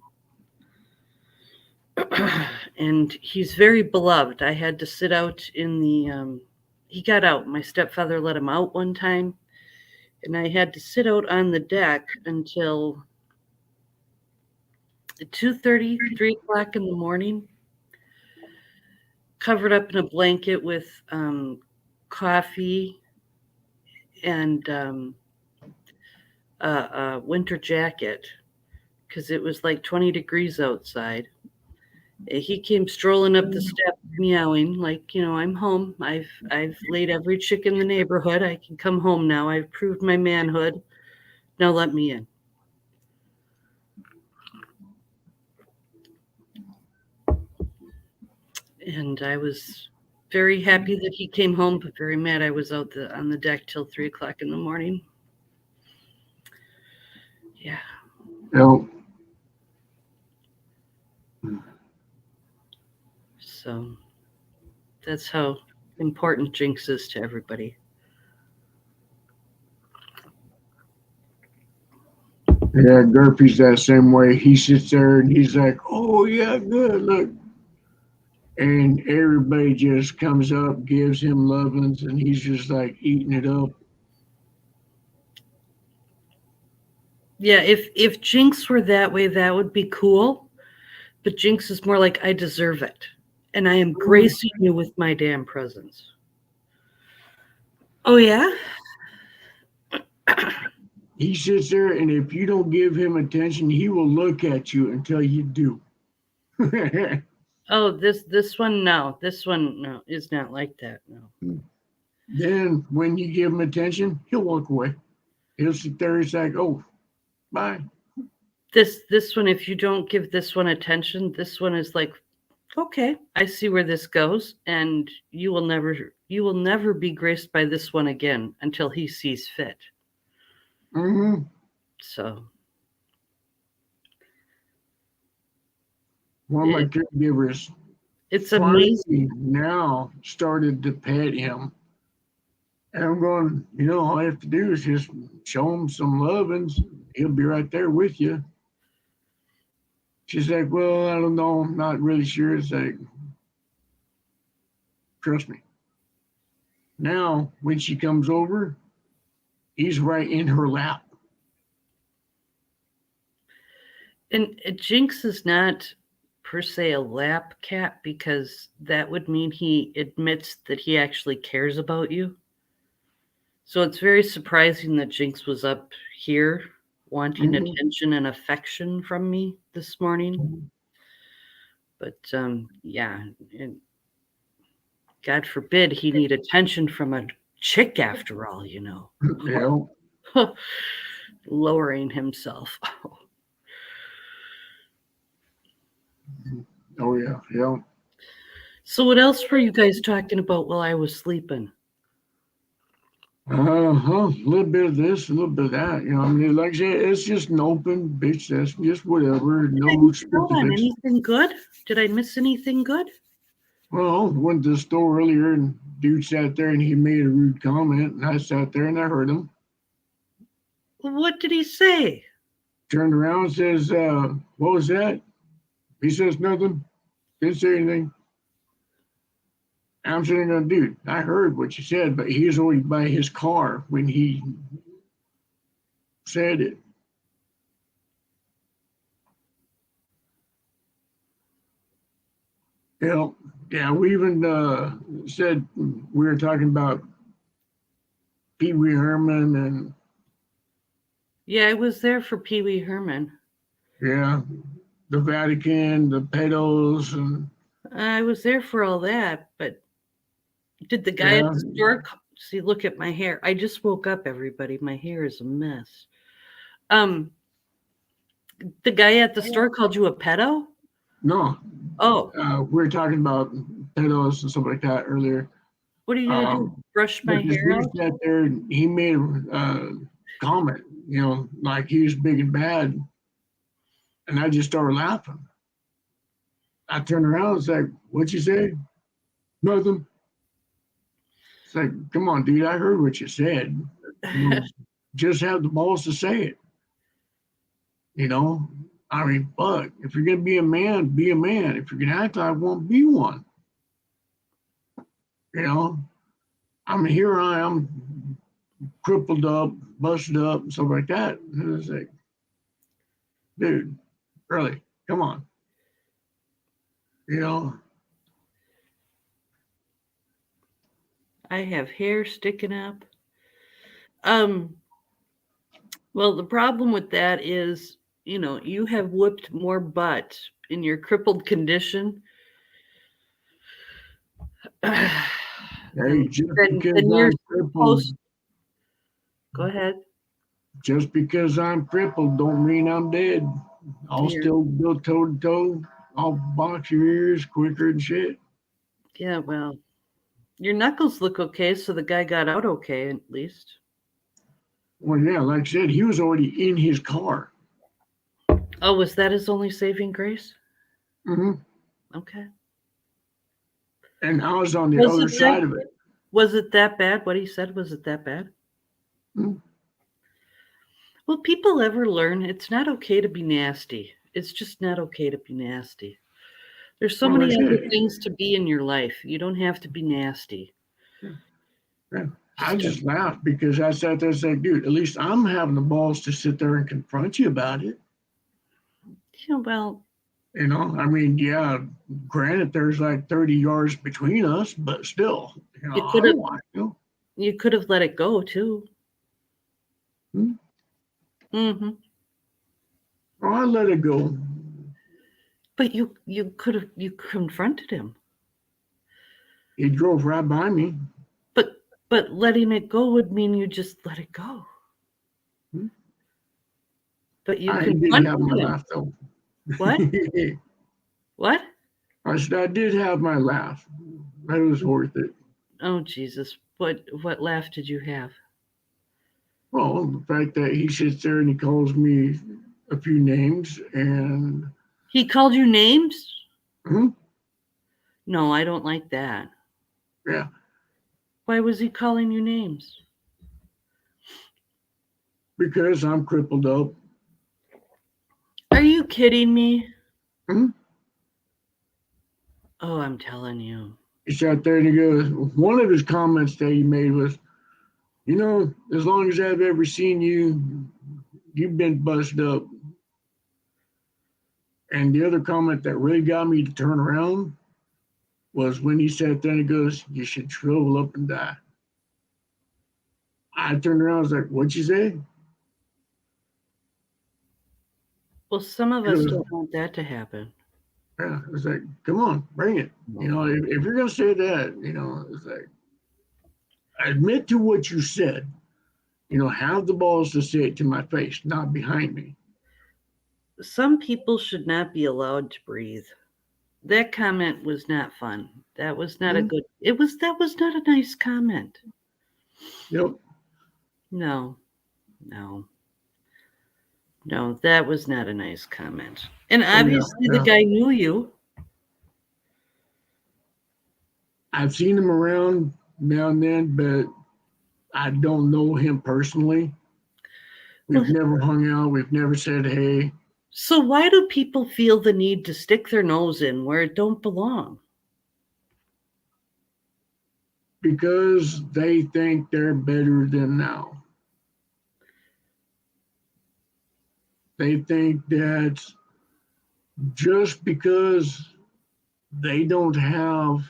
[SPEAKER 5] And he's very beloved. I had to sit out in the. He got out. My stepfather let him out one time, and I had to sit out on the deck until 2:30, 3 o'clock in the morning, covered up in a blanket with coffee and a winter jacket because it was like 20 degrees outside. He came strolling up the steps, meowing like, I'm home. I've laid every chick in the neighborhood. I can come home now. I've proved my manhood. Now let me in. And I was very happy that he came home, but very mad I was out on the deck till 3:00 in the morning. Yeah.
[SPEAKER 1] Yep.
[SPEAKER 5] So that's how important Jinx is to everybody.
[SPEAKER 1] Yeah, Gurpy's that same way. He sits there and he's like, "Oh yeah, good, look," and everybody just comes up, gives him lovin's, and he's just like eating it up.
[SPEAKER 5] Yeah, if Jinx were that way, that would be cool. But Jinx is more like, I deserve it. And I am gracing you with my damn presence. Oh, yeah?
[SPEAKER 1] He sits there, and if you don't give him attention, he will look at you until you do.
[SPEAKER 5] Oh, this one, no. This one, no, is not like that, no.
[SPEAKER 1] Then when you give him attention, he'll walk away. He'll sit there, he's like, "Oh, bye."
[SPEAKER 5] This one, if you don't give this one attention, this one is like, okay, I see where this goes, and you will never be graced by this one again until he sees fit.
[SPEAKER 1] Mm-hmm.
[SPEAKER 5] So
[SPEAKER 1] One of my caregivers
[SPEAKER 5] it's
[SPEAKER 1] finally
[SPEAKER 5] amazing.
[SPEAKER 1] now started to pet him. And I'm going, all I have to do is just show him some love and he'll be right there with you. She's like, "Well, I don't know. I'm not really sure." It's like, trust me. Now, when she comes over, he's right in her lap.
[SPEAKER 5] And Jinx is not per se a lap cat because that would mean he admits that he actually cares about you. So it's very surprising that Jinx was up here wanting
[SPEAKER 1] Mhm.
[SPEAKER 5] attention and affection from me this morning. But yeah, and God forbid he need attention from a chick after all,
[SPEAKER 1] Yeah.
[SPEAKER 5] lowering himself.
[SPEAKER 1] Oh, yeah. Yeah.
[SPEAKER 5] So what else were you guys talking about while I was sleeping?
[SPEAKER 1] A little bit of this, a little bit of that. I mean, like I said, it's just an open bitch session, just whatever.
[SPEAKER 5] Hold
[SPEAKER 1] No
[SPEAKER 5] on,
[SPEAKER 1] specifics.
[SPEAKER 5] anything good? Did I miss anything good?
[SPEAKER 1] Well, went to the store earlier and dude sat there and he made a rude comment and I sat there and I heard him.
[SPEAKER 5] What did he say?
[SPEAKER 1] Turned around and says, "What was that?" He says nothing. Didn't say anything. I'm sitting there, dude, I heard what you said, but he was already by his car when he said it. Yeah, we even said we were talking about Pee Wee Herman and
[SPEAKER 5] Yeah, I was there for Pee Wee Herman.
[SPEAKER 1] yeah, the Vatican, the pedos, and
[SPEAKER 5] I was there for all that, but did the guy at the store see? Look at my hair. I just woke up, everybody. My hair is a mess. The guy at the store called you a pedo?
[SPEAKER 1] no,
[SPEAKER 5] Oh,
[SPEAKER 1] we were talking about pedos and stuff like that earlier.
[SPEAKER 5] what are you gonna do? Brush my
[SPEAKER 1] But this
[SPEAKER 5] hair
[SPEAKER 1] dude
[SPEAKER 5] out?
[SPEAKER 1] sat there and he made a comment, like he was big and bad. And I just started laughing. I turned around and was like, "What'd you say?" "Nothing." It's like, come on, dude, I heard what you said. Just have the balls to say it. I mean, fuck, if you're gonna be a man, be a man. If you're gonna act like one, be one. I mean, here I am, crippled up, busted up, and stuff like that. And it's like, dude, really, come on.
[SPEAKER 5] I have hair sticking up. Well, the problem with that is, you have whipped more butt in your crippled condition
[SPEAKER 1] Hey,
[SPEAKER 5] than,
[SPEAKER 1] just
[SPEAKER 5] than,
[SPEAKER 1] because
[SPEAKER 5] than you're
[SPEAKER 1] I'm crippled,
[SPEAKER 5] supposed. Go ahead.
[SPEAKER 1] just because I'm crippled don't mean I'm dead. I'll
[SPEAKER 5] You're-
[SPEAKER 1] still go toe to toe. I'll box your ears quicker than shit.
[SPEAKER 5] Yeah, well, your knuckles look okay, so the guy got out okay at least.
[SPEAKER 1] Well, yeah, like I said, he was already in his car.
[SPEAKER 5] Oh, was that his only saving grace?
[SPEAKER 1] hmm
[SPEAKER 5] Okay.
[SPEAKER 1] And I was on the
[SPEAKER 5] Was
[SPEAKER 1] other
[SPEAKER 5] it
[SPEAKER 1] side
[SPEAKER 5] that?
[SPEAKER 1] of it.
[SPEAKER 5] Was it that bad? What he said, was it that bad?
[SPEAKER 1] Mhm.
[SPEAKER 5] Will people ever learn it's not okay to be nasty? It's just not okay to be nasty. There's so
[SPEAKER 1] Well,
[SPEAKER 5] many
[SPEAKER 1] like I
[SPEAKER 5] other
[SPEAKER 1] said,
[SPEAKER 5] things to be in your life. You don't have to be nasty.
[SPEAKER 1] yeah, I
[SPEAKER 5] Just
[SPEAKER 1] just laughed because I sat there and said, dude, at least I'm having the balls to sit there and confront you about it.
[SPEAKER 5] yeah, well,
[SPEAKER 1] You know, I mean, yeah, granted, there's like 30 yards between us, but still,
[SPEAKER 5] you
[SPEAKER 1] I
[SPEAKER 5] could have
[SPEAKER 1] don't want to.
[SPEAKER 5] you could have let it go too.
[SPEAKER 1] Hmm?
[SPEAKER 5] Mm-hmm.
[SPEAKER 1] Oh, I let it go.
[SPEAKER 5] But you could have you confronted him.
[SPEAKER 1] He drove right by me.
[SPEAKER 5] But letting it go would mean you just let it go.
[SPEAKER 1] Hmm?
[SPEAKER 5] But you
[SPEAKER 1] I did have
[SPEAKER 5] confronted
[SPEAKER 1] my
[SPEAKER 5] him.
[SPEAKER 1] laugh though.
[SPEAKER 5] What? What?
[SPEAKER 1] I said I did have my laugh. That was worth it.
[SPEAKER 5] Oh Jesus. What laugh did you have?
[SPEAKER 1] Well, the fact that he sits there and he calls me a few names, and
[SPEAKER 5] He called you names?
[SPEAKER 1] hmm,
[SPEAKER 5] No, I don't like that.
[SPEAKER 1] yeah,
[SPEAKER 5] Why was he calling you names?
[SPEAKER 1] because I'm crippled up.
[SPEAKER 5] Are you kidding me?
[SPEAKER 1] Hmm?
[SPEAKER 5] Oh, I'm telling you.
[SPEAKER 1] He sat there and he goes, one of his comments that he made was, you know, as long as I've ever seen you, you've been busted up. And the other comment that really got me to turn around was when he sat there and he goes, you should shrivel up and die. I turned around, I was like, what'd you say?
[SPEAKER 5] Well, some of
[SPEAKER 1] He
[SPEAKER 5] us
[SPEAKER 1] goes,
[SPEAKER 5] don't want that to happen.
[SPEAKER 1] yeah, I was like, come on, bring it. You know, if you're gonna say that, you know, it's like, admit to what you said. You know, have the balls to say it to my face, not behind me.
[SPEAKER 5] Some people should not be allowed to breathe. That comment was not fun. That was not a
[SPEAKER 1] Mhm.
[SPEAKER 5] good. That was not a nice comment.
[SPEAKER 1] Yep.
[SPEAKER 5] No. No. No, that was not a nice comment. And
[SPEAKER 1] Oh yeah,
[SPEAKER 5] obviously the
[SPEAKER 1] yeah.
[SPEAKER 5] guy knew you.
[SPEAKER 1] I've seen him around now and then, but I don't know him personally.
[SPEAKER 5] Well,
[SPEAKER 1] We've never hung out. We've never said hey.
[SPEAKER 5] so why do people feel the need to stick their nose in where it don't belong?
[SPEAKER 1] Because they think they're better than now. They think that just because they don't have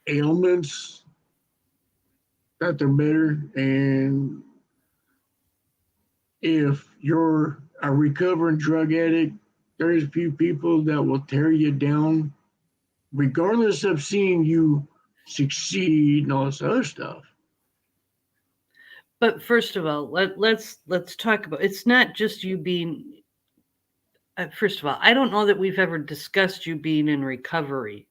[SPEAKER 1] ailments that they're better. And if you're a recovering drug addict, there's a few people that will tear you down regardless of seeing you succeed and all this other stuff.
[SPEAKER 5] But first of all, let's talk about. It's not just you being. First of all, I don't know that we've ever discussed you being in recovery,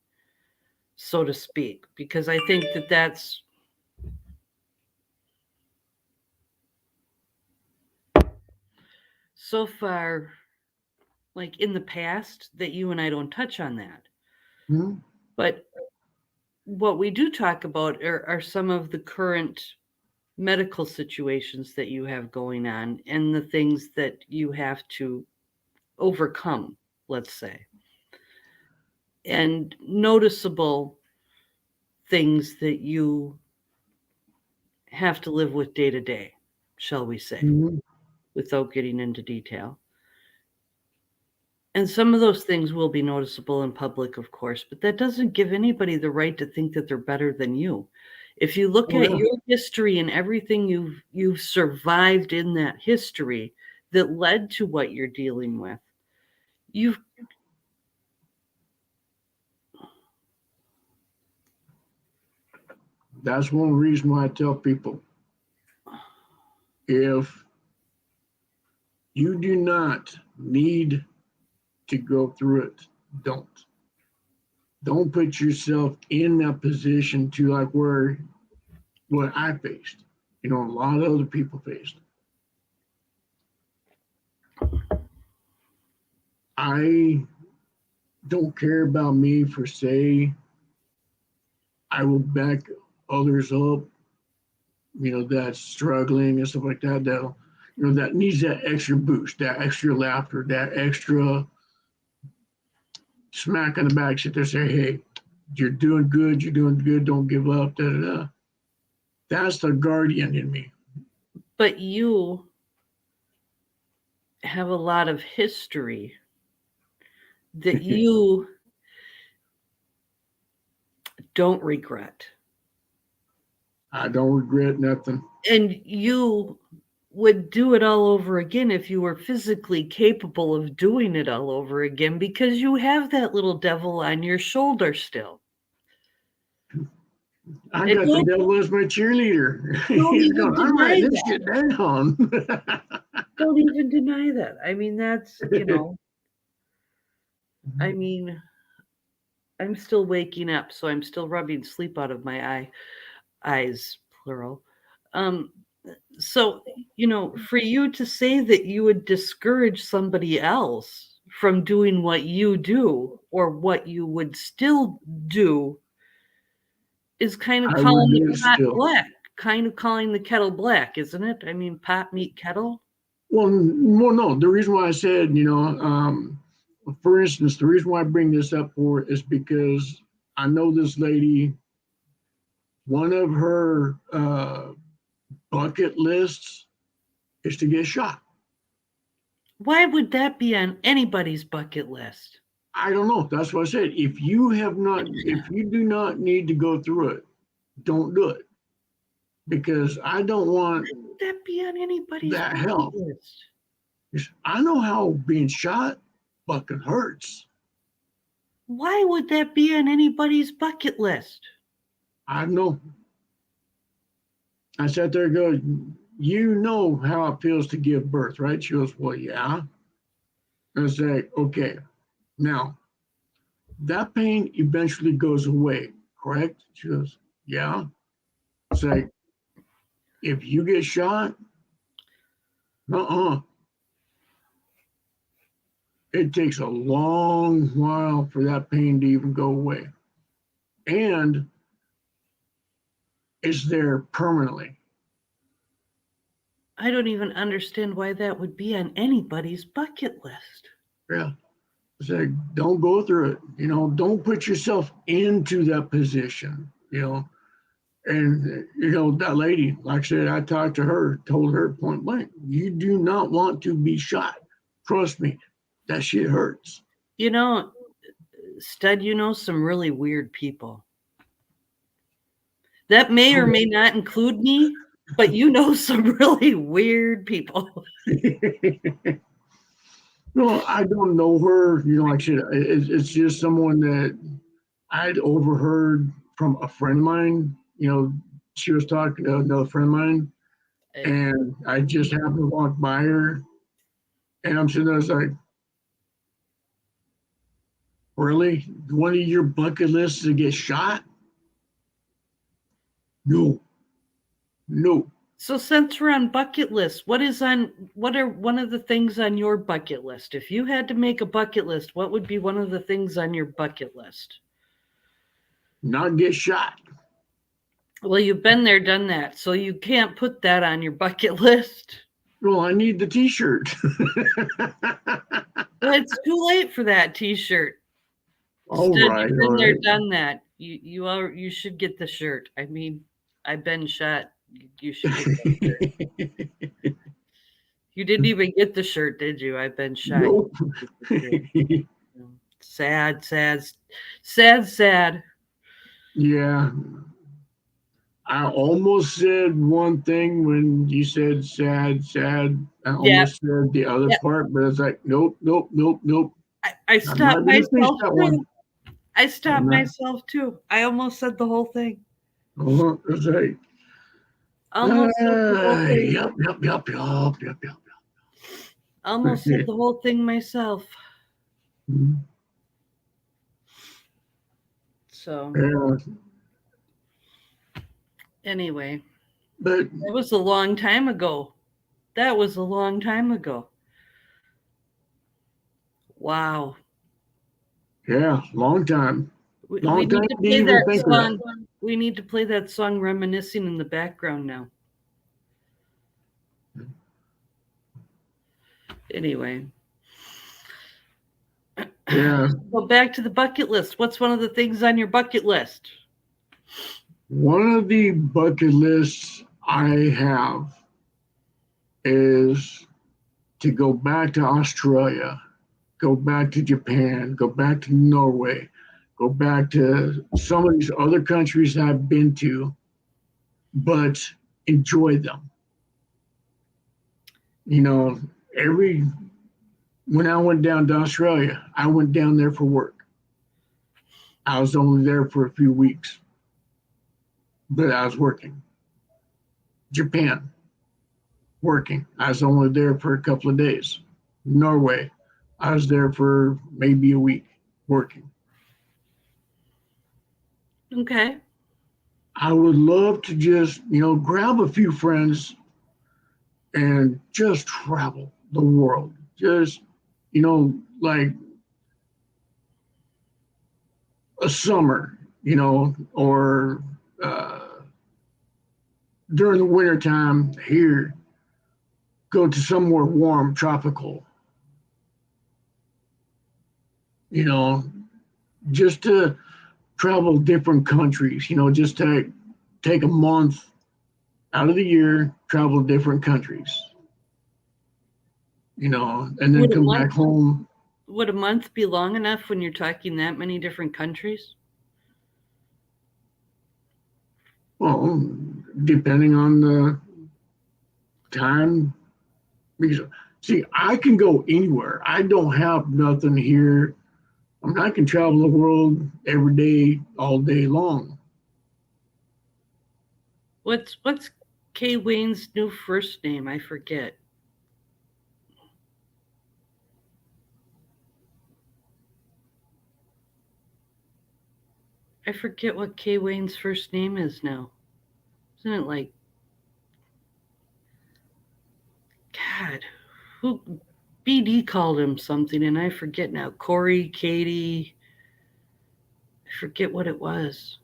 [SPEAKER 5] so to speak, because I think that's so far like in the past that you and I don't touch on that.
[SPEAKER 1] Hmm?
[SPEAKER 5] But what we do talk about are some of the current medical situations that you have going on and the things that you have to overcome, let's say, and noticeable things that you have to live with day to day, shall we say,
[SPEAKER 1] Hmm?
[SPEAKER 5] without getting into detail. And some of those things will be noticeable in public, of course, but that doesn't give anybody the right to think that they're better than you. If you look
[SPEAKER 1] Oh,
[SPEAKER 5] at
[SPEAKER 1] yeah.
[SPEAKER 5] your history and everything you've survived in that history that led to what you're dealing with, you've
[SPEAKER 1] That's one reason why I tell people, if you do not need to go through it, don't. Don't put yourself in that position to like where what I faced. You know, a lot of other people faced. I don't care about me for say. I will back others up, you know, that's struggling and stuff like that. That you know that needs that extra boost, that extra laughter, that extra smack on the back. Sit there, say, "Hey, you're doing good. You're doing good. Don't give up." Da da da. That's the guardian in me.
[SPEAKER 5] but you have a lot of history that you don't regret.
[SPEAKER 1] I don't regret nothing.
[SPEAKER 5] And you would do it all over again if you were physically capable of doing it all over again because you have that little devil on your shoulder still.
[SPEAKER 1] I
[SPEAKER 5] And
[SPEAKER 1] got the devil as my cheerleader.
[SPEAKER 5] don't
[SPEAKER 1] He's
[SPEAKER 5] even
[SPEAKER 1] going, all right,
[SPEAKER 5] deny
[SPEAKER 1] let's
[SPEAKER 5] that.
[SPEAKER 1] get down.
[SPEAKER 5] Don't even deny that. I mean, that's, I mean, I'm still waking up, so I'm still rubbing sleep out of my eyes, plural. Um, so, for you to say that you would discourage somebody else from doing what you do or what you would still do is kind of
[SPEAKER 1] I would
[SPEAKER 5] calling
[SPEAKER 1] do
[SPEAKER 5] the
[SPEAKER 1] it
[SPEAKER 5] pot
[SPEAKER 1] still.
[SPEAKER 5] black, kind of calling the kettle black, isn't it? I mean, pot meet kettle.
[SPEAKER 1] Well, no. The reason why I said, for instance, the reason why I bring this up for is because I know this lady. One of her bucket lists is to get shot.
[SPEAKER 5] Why would that be on anybody's bucket list?
[SPEAKER 1] I don't know. That's what I said. If you do not need to go through it, don't do it. Because I don't want
[SPEAKER 5] Why would that be on anybody's
[SPEAKER 1] that
[SPEAKER 5] bucket
[SPEAKER 1] hell.
[SPEAKER 5] list?
[SPEAKER 1] I know how being shot fucking hurts.
[SPEAKER 5] Why would that be on anybody's bucket list?
[SPEAKER 1] I know. I sat there and go, you know how it feels to give birth, right? She goes, well, yeah. I was like, okay, now that pain eventually goes away, correct? She goes, yeah. It's like, if you get shot, it takes a long while for that pain to even go away. And it's there permanently.
[SPEAKER 5] I don't even understand why that would be on anybody's bucket list.
[SPEAKER 1] Yeah. It's like, don't go through it. Don't put yourself into that position, And, that lady, like I said, I talked to her, told her point blank, you do not want to be shot. Trust me, that shit hurts.
[SPEAKER 5] Stud, some really weird people. That may or may not include me, but some really weird people.
[SPEAKER 1] No, I don't know her. Like I said, it's just someone that I'd overheard from a friend of mine. She was talking to another friend of mine, and I just happened to walk by her, and I'm sitting there, I was like, really? One of your bucket lists to get shot? No.
[SPEAKER 5] So since we're on bucket lists, what are one of the things on your bucket list? If you had to make a bucket list, what would be one of the things on your bucket list?
[SPEAKER 1] Not get shot.
[SPEAKER 5] Well, you've been there, done that, so you can't put that on your bucket list.
[SPEAKER 1] Well, I need the t-shirt.
[SPEAKER 5] Well, it's too late for that t-shirt.
[SPEAKER 1] All right.
[SPEAKER 5] You've been there, done that. You should get the shirt. I mean, I've been shot. You should get the shirt. You didn't even get the shirt, did you? I've been shot.
[SPEAKER 1] Nope.
[SPEAKER 5] Sad.
[SPEAKER 1] Yeah. I almost said one thing when you said sad, sad. I
[SPEAKER 5] Yeah.
[SPEAKER 1] almost said the other
[SPEAKER 5] Yeah.
[SPEAKER 1] part, but it's like, nope, nope, nope, nope.
[SPEAKER 5] I
[SPEAKER 1] I'm
[SPEAKER 5] stopped
[SPEAKER 1] not gonna finish
[SPEAKER 5] myself
[SPEAKER 1] that
[SPEAKER 5] too.
[SPEAKER 1] one.
[SPEAKER 5] I stopped
[SPEAKER 1] not-
[SPEAKER 5] myself too. I almost said the whole thing.
[SPEAKER 1] It's like,
[SPEAKER 5] Almost said the whole thing.
[SPEAKER 1] yep.
[SPEAKER 5] Almost said the whole thing myself. So
[SPEAKER 1] Yeah,
[SPEAKER 5] anyway,
[SPEAKER 1] but
[SPEAKER 5] that was a long time ago. That was a long time ago. Wow.
[SPEAKER 1] yeah, long time.
[SPEAKER 5] We
[SPEAKER 1] Long
[SPEAKER 5] need
[SPEAKER 1] time
[SPEAKER 5] to
[SPEAKER 1] to
[SPEAKER 5] play
[SPEAKER 1] even
[SPEAKER 5] that
[SPEAKER 1] think of that.
[SPEAKER 5] song. We need to play that song reminiscing in the background now. Anyway.
[SPEAKER 1] Yeah,
[SPEAKER 5] Go back to the bucket list. What's one of the things on your bucket list?
[SPEAKER 1] one of the bucket lists I have is to go back to Australia, go back to Japan, go back to Norway, go back to some of these other countries I've been to, but enjoy them. You know, when I went down to Australia, I went down there for work. I was only there for a few weeks, but I was working. Japan, working. I was only there for a couple of days. Norway, I was there for maybe a week working.
[SPEAKER 5] Okay.
[SPEAKER 1] I would love to just, grab a few friends and just travel the world. Just, like a summer, or during the winter time here, go to somewhere warm, tropical, just to travel different countries, just take a month out of the year, travel different countries, and then
[SPEAKER 5] Would a
[SPEAKER 1] come
[SPEAKER 5] month-
[SPEAKER 1] back home.
[SPEAKER 5] Would a month be long enough when you're talking that many different countries?
[SPEAKER 1] Well, depending on the time, because see, I can go anywhere. I don't have nothing here. I can travel the world every day, all day long.
[SPEAKER 5] What's Kay Wayne's new first name? I forget. I forget what Kay Wayne's first name is now. Isn't it like God? Who BD called him something and I forget now. Corey, Katie. I forget what it was.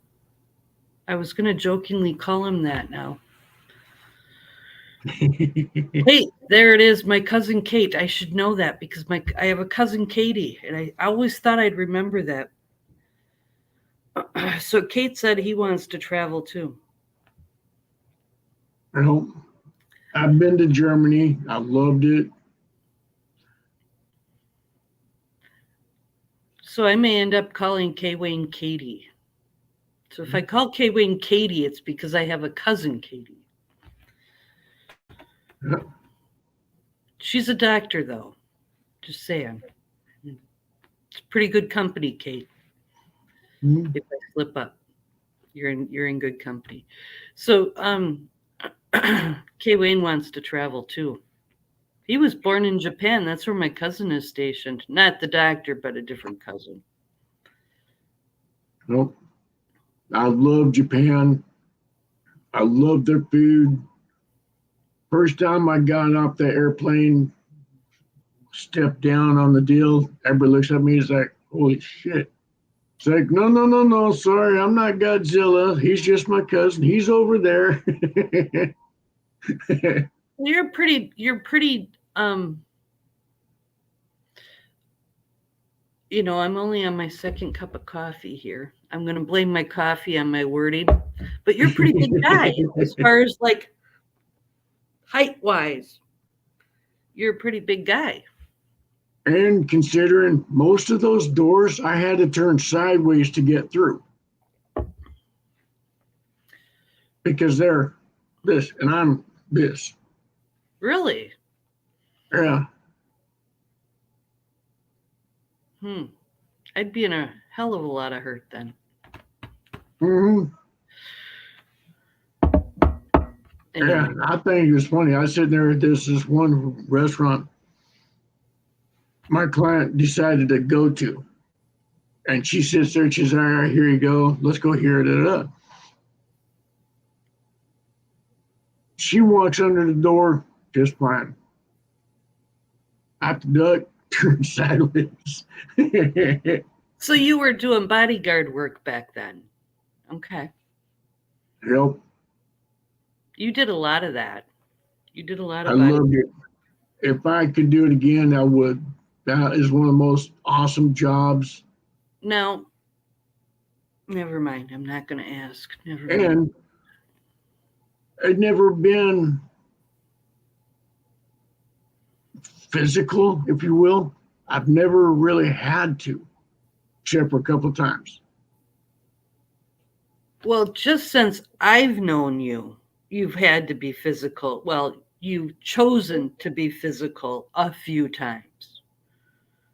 [SPEAKER 5] I was gonna jokingly call him that now. Hey, there it is, my cousin Kate. I should know that because I have a cousin Katie, and I always thought I'd remember that. So Kate said he wants to travel too.
[SPEAKER 1] Well, I've been to Germany. I loved it.
[SPEAKER 5] So I may end up calling Kay Wayne Katie. So if I call Kay Wayne Katie, it's because I have a cousin Katie.
[SPEAKER 1] Yeah.
[SPEAKER 5] She's a doctor, though. Just saying. It's pretty good company, Kate.
[SPEAKER 1] Mhm.
[SPEAKER 5] If I slip up, you're in good company. So Kay Wayne wants to travel too. He was born in Japan. That's where my cousin is stationed. Not the doctor, but a different cousin.
[SPEAKER 1] Well, I love Japan. I love their food. First time I got off the airplane, stepped down on the deal, everybody looks at me, it's like, holy shit. It's like, no, sorry, I'm not Godzilla. He's just my cousin. He's over there.
[SPEAKER 5] You're pretty I'm only on my second cup of coffee here. I'm going to blame my coffee on my wording, but you're a pretty big guy as far as like height wise. You're a pretty big guy.
[SPEAKER 1] And considering most of those doors, I had to turn sideways to get through. because they're this and I'm this.
[SPEAKER 5] Really?
[SPEAKER 1] Yeah.
[SPEAKER 5] I'd be in a hell of a lot of hurt then.
[SPEAKER 1] hmm
[SPEAKER 5] Anyway.
[SPEAKER 1] Yeah, I think it's funny. I sit there at this one restaurant my client decided to go to. And she sits there and she's all right, here you go. Let's go here. Da, da, da. She walks under the door just fine. I have to duck, turn sideways.
[SPEAKER 5] So you were doing bodyguard work back then. Okay.
[SPEAKER 1] Yep.
[SPEAKER 5] You did a lot of that. You did a lot
[SPEAKER 1] I
[SPEAKER 5] of
[SPEAKER 1] loved it. If I could do it again, I would. That is one of the most awesome jobs.
[SPEAKER 5] No. Never mind. I'm not going to ask. Never mind.
[SPEAKER 1] And I'd never been physical, if you will. I've never really had to, except for a couple of times.
[SPEAKER 5] Well, just since I've known you, you've had to be physical. Well, you've chosen to be physical a few times.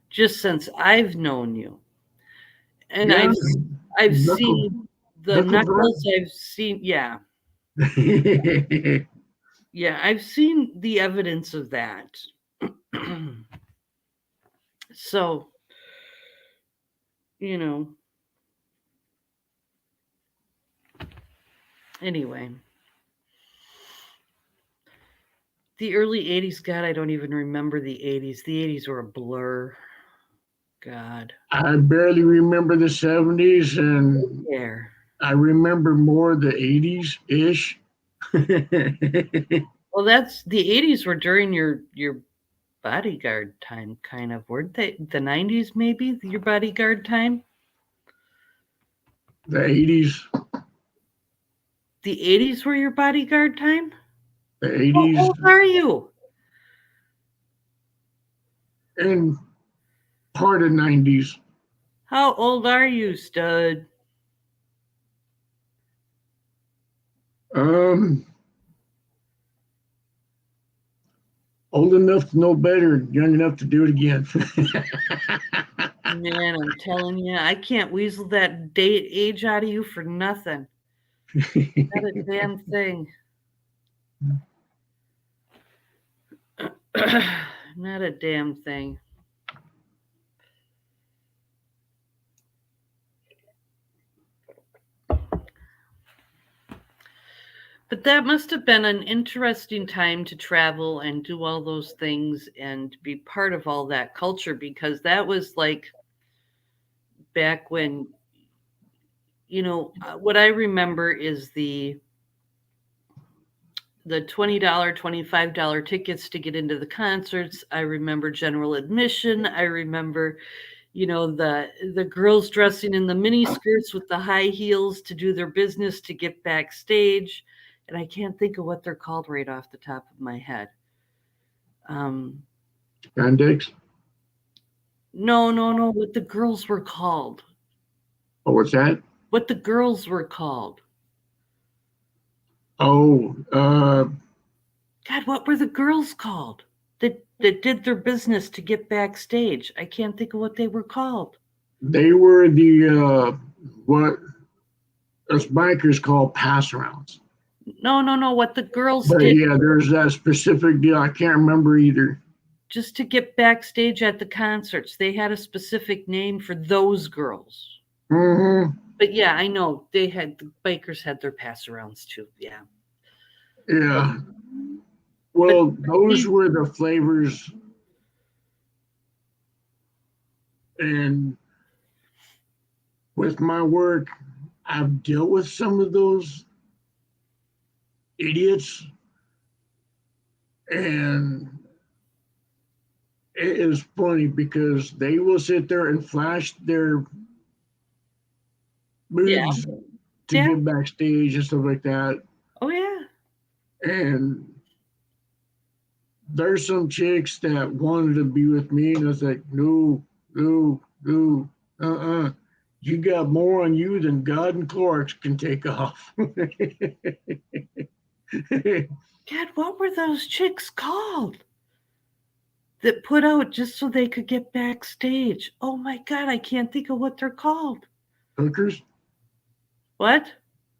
[SPEAKER 5] Just since I've known you. And
[SPEAKER 1] Yeah.
[SPEAKER 5] I've
[SPEAKER 1] Knuckle-
[SPEAKER 5] seen the
[SPEAKER 1] knuckle
[SPEAKER 5] knuckles, I've seen, yeah. Yeah, I've seen the evidence of that. So, you know, anyway. The early 80s, God, I don't even remember the 80s. The 80s were a blur. God.
[SPEAKER 1] I barely remember the 70s, and
[SPEAKER 5] There.
[SPEAKER 1] I remember more the 80s ish.
[SPEAKER 5] Well, that's the 80s were during your bodyguard time, kind of, weren't they? The 90s, maybe your bodyguard time.
[SPEAKER 1] The 80s,
[SPEAKER 5] The 80s were your bodyguard time.
[SPEAKER 1] the
[SPEAKER 5] How
[SPEAKER 1] 80s,
[SPEAKER 5] old are you?
[SPEAKER 1] and part of 90s.
[SPEAKER 5] How old are you, stud?
[SPEAKER 1] Old enough to know better, young enough to do it again.
[SPEAKER 5] Man, I'm telling you, I can't weasel that date age out of you for nothing. Not a damn thing. Not a damn thing. But that must have been an interesting time to travel and do all those things and be part of all that culture, because that was like back when, you know, what I remember is the $20, $25 tickets to get into the concerts. I remember general admission. I remember, you know, the girls dressing in the mini skirts with the high heels to do their business to get backstage. And I can't think of what they're called right off the top of my head.
[SPEAKER 1] Spandex?
[SPEAKER 5] No, what the girls were called.
[SPEAKER 1] Oh, what's that?
[SPEAKER 5] What the girls were called.
[SPEAKER 1] Oh,
[SPEAKER 5] God, what were the girls called that did their business to get backstage? I can't think of what they were called.
[SPEAKER 1] they were the, what us bikers call pass-arounds.
[SPEAKER 5] No, what the girls
[SPEAKER 1] But
[SPEAKER 5] did
[SPEAKER 1] yeah, there's that specific deal. I can't remember either.
[SPEAKER 5] just to get backstage at the concerts. They had a specific name for those girls.
[SPEAKER 1] Mm-hmm.
[SPEAKER 5] But yeah, I know the bikers had their pass-arounds too. Yeah.
[SPEAKER 1] Yeah. Well, those were the flavors. And with my work, I've dealt with some of those idiots. And it is funny because they will sit there and flash their moves to
[SPEAKER 5] Yeah.
[SPEAKER 1] get backstage and stuff like that.
[SPEAKER 5] Oh yeah.
[SPEAKER 1] And there's some chicks that wanted to be with me, and I was like, no, You got more on you than God and Clorox can take off.
[SPEAKER 5] God, what were those chicks called that put out just so they could get backstage? Oh my God, I can't think of what they're called.
[SPEAKER 1] Hookers?
[SPEAKER 5] What?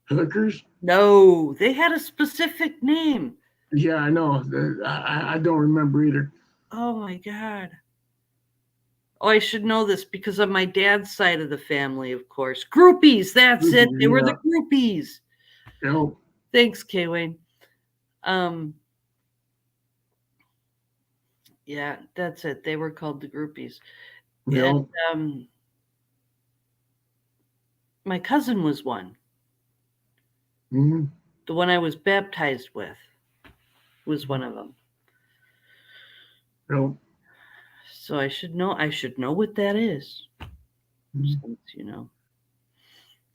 [SPEAKER 1] Hookers?
[SPEAKER 5] No, they had a specific name.
[SPEAKER 1] Yeah, I know. I don't remember either.
[SPEAKER 5] Oh my God. Oh, I should know this because of my dad's side of the family, of course. Groupies, that's it. They were the groupies.
[SPEAKER 1] No.
[SPEAKER 5] Thanks, K Wayne. Yeah, that's it. They were called the groupies.
[SPEAKER 1] No.
[SPEAKER 5] And my cousin was one.
[SPEAKER 1] Mhm.
[SPEAKER 5] The one I was baptized with was one of them.
[SPEAKER 1] No.
[SPEAKER 5] So I should know what that is.
[SPEAKER 1] Mhm.
[SPEAKER 5] Since, you know.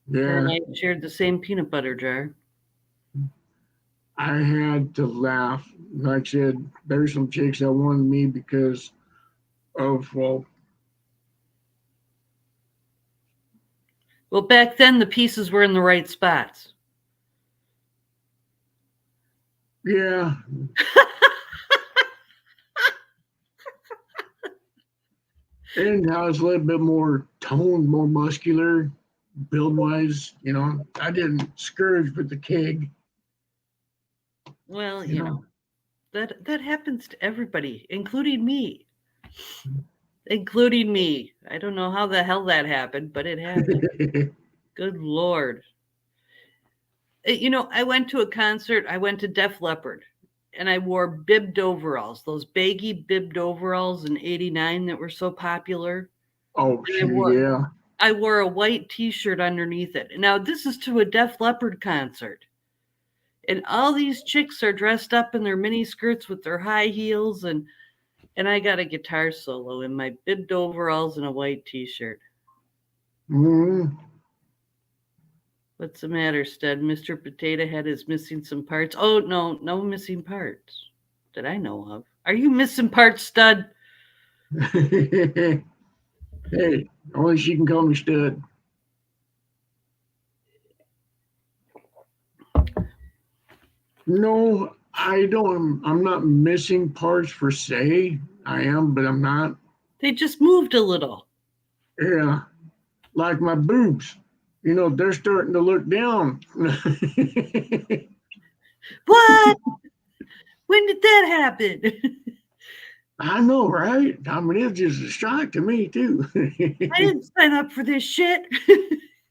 [SPEAKER 1] Yeah.
[SPEAKER 5] And I shared the same peanut butter jar.
[SPEAKER 1] I had to laugh. Like I said, there's some chicks that wanted me because of, well,
[SPEAKER 5] Well, back then the pieces were in the right spots.
[SPEAKER 1] yeah. And I was a little bit more toned, more muscular, build wise. You know, I didn't scourge with the keg.
[SPEAKER 5] Well,
[SPEAKER 1] You
[SPEAKER 5] you
[SPEAKER 1] know.
[SPEAKER 5] know, that happens to everybody, including me. Including me. I don't know how the hell that happened, but it happened. Good Lord. You know, I went to a concert. I went to Def Leppard, and I wore bibbed overalls, those baggy bibbed overalls in '89 that were so popular.
[SPEAKER 1] Oh,
[SPEAKER 5] And
[SPEAKER 1] yeah.
[SPEAKER 5] I wore a white T-shirt underneath it. Now, this is to a Def Leppard concert. And all these chicks are dressed up in their mini skirts with their high heels, and I got a guitar solo in my bibbed overalls and a white T-shirt.
[SPEAKER 1] Mm.
[SPEAKER 5] What's the matter, Stud? Mr. Potato Head is missing some parts. Oh, no missing parts that I know of. Are you missing parts, Stud?
[SPEAKER 1] Hey, only she can call me Stud. No, I don't. I'm not missing parts per se. I am, but I'm not.
[SPEAKER 5] They just moved a little.
[SPEAKER 1] Yeah, like my boobs. You know, they're starting to look down.
[SPEAKER 5] What? When did that happen?
[SPEAKER 1] I know, right? I mean, it's just a shock to me too.
[SPEAKER 5] I didn't sign up for this shit.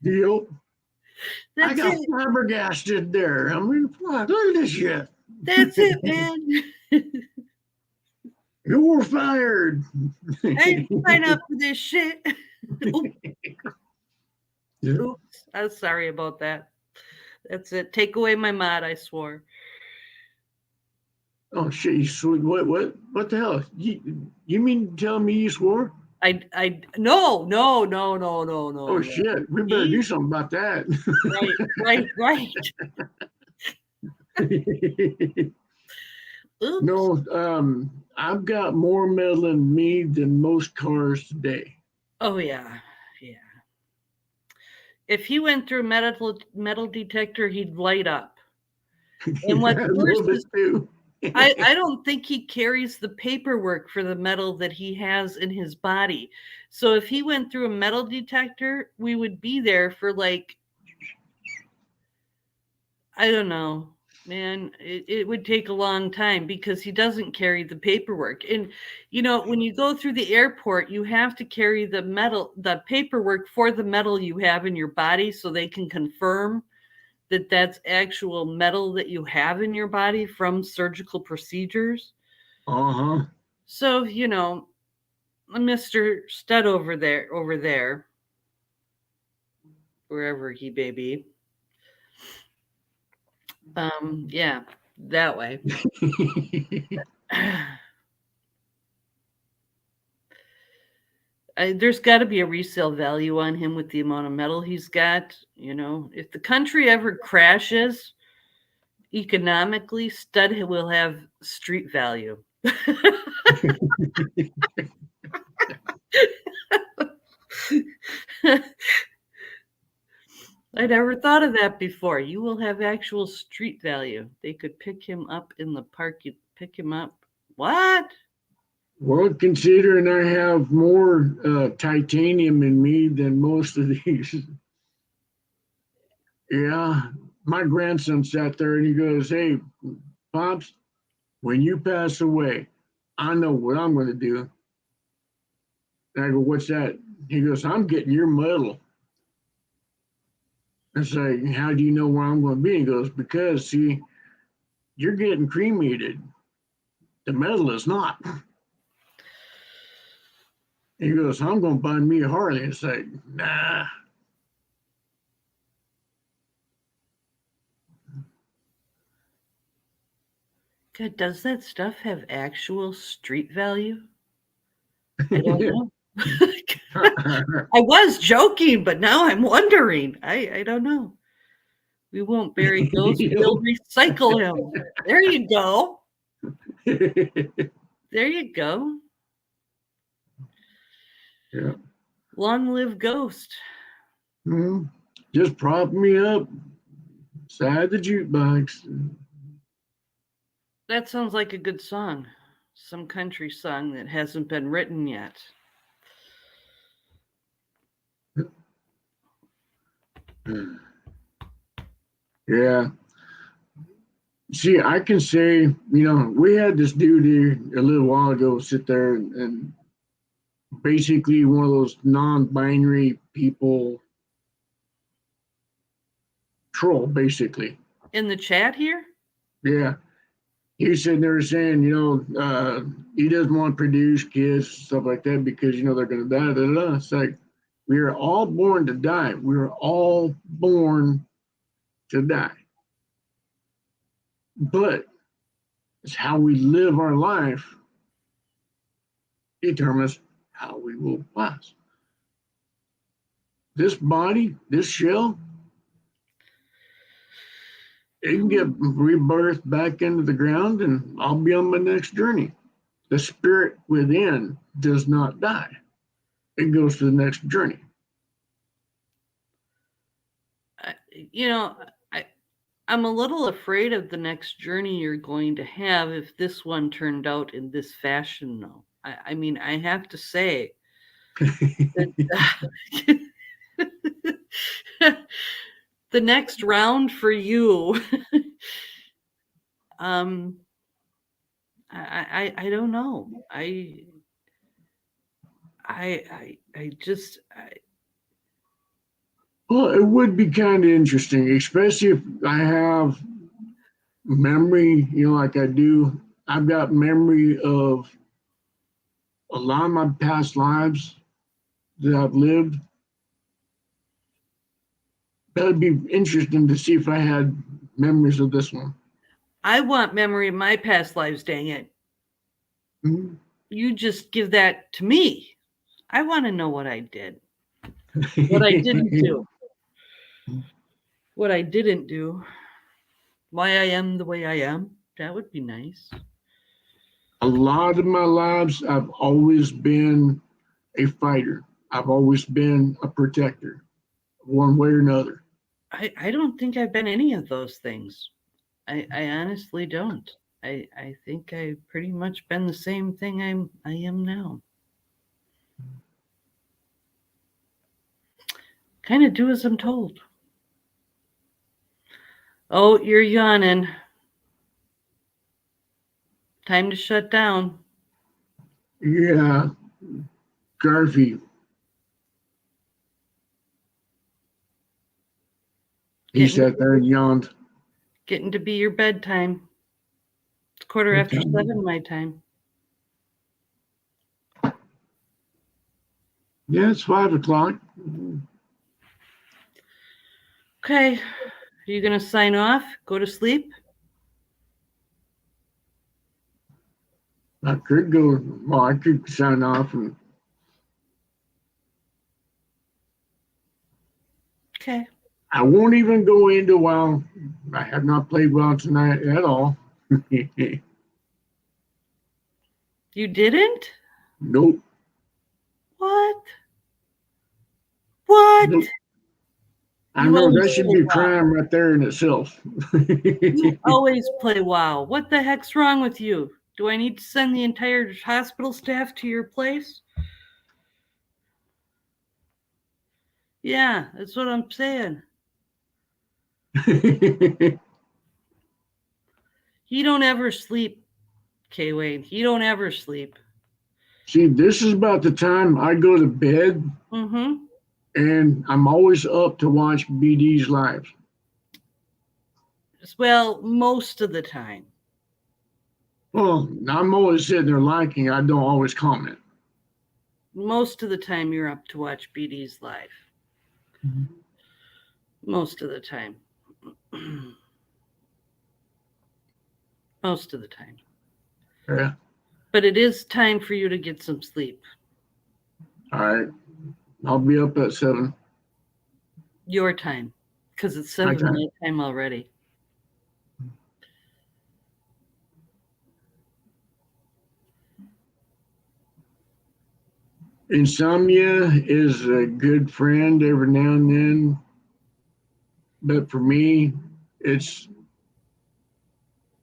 [SPEAKER 1] Deal. I
[SPEAKER 5] That's
[SPEAKER 1] got
[SPEAKER 5] it.
[SPEAKER 1] flabbergasted there. I mean, what? Look at this shit.
[SPEAKER 5] That's it, man.
[SPEAKER 1] You were fired.
[SPEAKER 5] I didn't sign up for this shit. Oops. I'm sorry about that. That's it. Take away my mod, I swore.
[SPEAKER 1] Oh shit! You swore? What the hell? You mean to tell me you swore?
[SPEAKER 5] No.
[SPEAKER 1] Oh shit! We better do something about that.
[SPEAKER 5] Right. Oops.
[SPEAKER 1] No, I've got more metal in me than most cars today.
[SPEAKER 5] Oh yeah. If he went through a metal detector, he'd light up. And what's
[SPEAKER 1] A
[SPEAKER 5] worse
[SPEAKER 1] little bit
[SPEAKER 5] is
[SPEAKER 1] too.
[SPEAKER 5] I don't think he carries the paperwork for the metal that he has in his body. So if he went through a metal detector, we would be there for like, I don't know, man. It would take a long time because he doesn't carry the paperwork. And, you know, when you go through the airport, you have to carry the paperwork for the metal you have in your body so they can confirm that that's actual metal that you have in your body from surgical procedures.
[SPEAKER 1] Uh-huh.
[SPEAKER 5] So, you know, Mr. Stud over there, wherever he may be. Yeah, that way. There's got to be a resale value on him with the amount of metal he's got. You know, if the country ever crashes economically, Stud will have street value. I never thought of that before. You will have actual street value. They could pick him up in the park. You pick him up. What?
[SPEAKER 1] Well, considering I have more titanium in me than most of these. Yeah, my grandson sat there and he goes, "Hey, Pops, when you pass away, I know what I'm going to do." And I go, "What's that?" He goes, "I'm getting your medal." It's like, "How do you know where I'm going to be?" He goes, "Because, see, you're getting cremated. The medal is not." He goes, "I'm going to buy me a Harley." It's like, nah.
[SPEAKER 5] God, does that stuff have actual street value? I don't know. I was joking, but now I'm wondering. I don't know. We won't bury ghosts. We'll recycle him. There you go. There you go.
[SPEAKER 1] Yeah.
[SPEAKER 5] Long live Ghost.
[SPEAKER 1] Mhm. Just prop me up side the jukebox.
[SPEAKER 5] That sounds like a good song. Some country song that hasn't been written yet.
[SPEAKER 1] Yeah. See, I can say, we had this dude here a little while ago sit there and basically one of those non-binary people troll, basically.
[SPEAKER 5] In the chat here?
[SPEAKER 1] Yeah. He's sitting there saying, he doesn't want to produce kids, stuff like that, because, they're going to die. Da, da, da. It's like, we are all born to die. We are all born to die. But it's how we live our life determines how we will pass. This body, this shell, it can get rebirthed back into the ground and I'll be on my next journey. The spirit within does not die. It goes to the next journey.
[SPEAKER 5] I'm a little afraid of the next journey you're going to have if this one turned out in this fashion, though. I mean, I have to say that the next round for you, I don't know. I just
[SPEAKER 1] Well, it would be kind of interesting, especially if I have memory, like I do. I've got memory of a lot of my past lives that I've lived. That'd be interesting to see if I had memories of this one.
[SPEAKER 5] I want memory of my past lives, dang it.
[SPEAKER 1] Mm-hmm.
[SPEAKER 5] You just give that to me. I want to know what I did. What I didn't do. What I didn't do. Why I am the way I am. That would be nice.
[SPEAKER 1] A lot of my lives, I've always been a fighter. I've always been a protector, one way or another.
[SPEAKER 5] I don't think I've been any of those things. I honestly don't. I think I've pretty much been the same thing I am now. Kind of do as I'm told. Oh, you're yawning. Time to shut down.
[SPEAKER 1] Yeah, Garvey. He sat there and yawned.
[SPEAKER 5] Getting to be your bedtime. It's 7:15 my time.
[SPEAKER 1] Yeah, it's 5:00.
[SPEAKER 5] Okay. Are you going to sign off? Go to sleep?
[SPEAKER 1] I could sign off and
[SPEAKER 5] Okay.
[SPEAKER 1] I won't even go into, well, I have not played well tonight at all.
[SPEAKER 5] You didn't?
[SPEAKER 1] Nope.
[SPEAKER 5] What? What?
[SPEAKER 1] Nope. I
[SPEAKER 5] You
[SPEAKER 1] know
[SPEAKER 5] always
[SPEAKER 1] that should
[SPEAKER 5] play
[SPEAKER 1] be a
[SPEAKER 5] WoW.
[SPEAKER 1] crime right there in itself.
[SPEAKER 5] You always play WoW. What the heck's wrong with you? Do I need to send the entire hospital staff to your place? Yeah, that's what I'm saying. You don't ever sleep, K Wayne. You don't ever sleep.
[SPEAKER 1] See, this is about the time I go to bed,
[SPEAKER 5] Mm-hmm.
[SPEAKER 1] and I'm always up to watch BD's lives.
[SPEAKER 5] Well, most of the time.
[SPEAKER 1] Well, I'm always sitting there liking. I don't always comment.
[SPEAKER 5] Most of the time you're up to watch BD's live.
[SPEAKER 1] Mhm.
[SPEAKER 5] Most of the time. Most of the time.
[SPEAKER 1] Yeah.
[SPEAKER 5] But it is time for you to get some sleep.
[SPEAKER 1] All right. I'll be up at 7.
[SPEAKER 5] Your time. Because it's
[SPEAKER 1] My
[SPEAKER 5] 7
[SPEAKER 1] time.
[SPEAKER 5] night time already.
[SPEAKER 1] Insomnia is a good friend every now and then, but for me, it's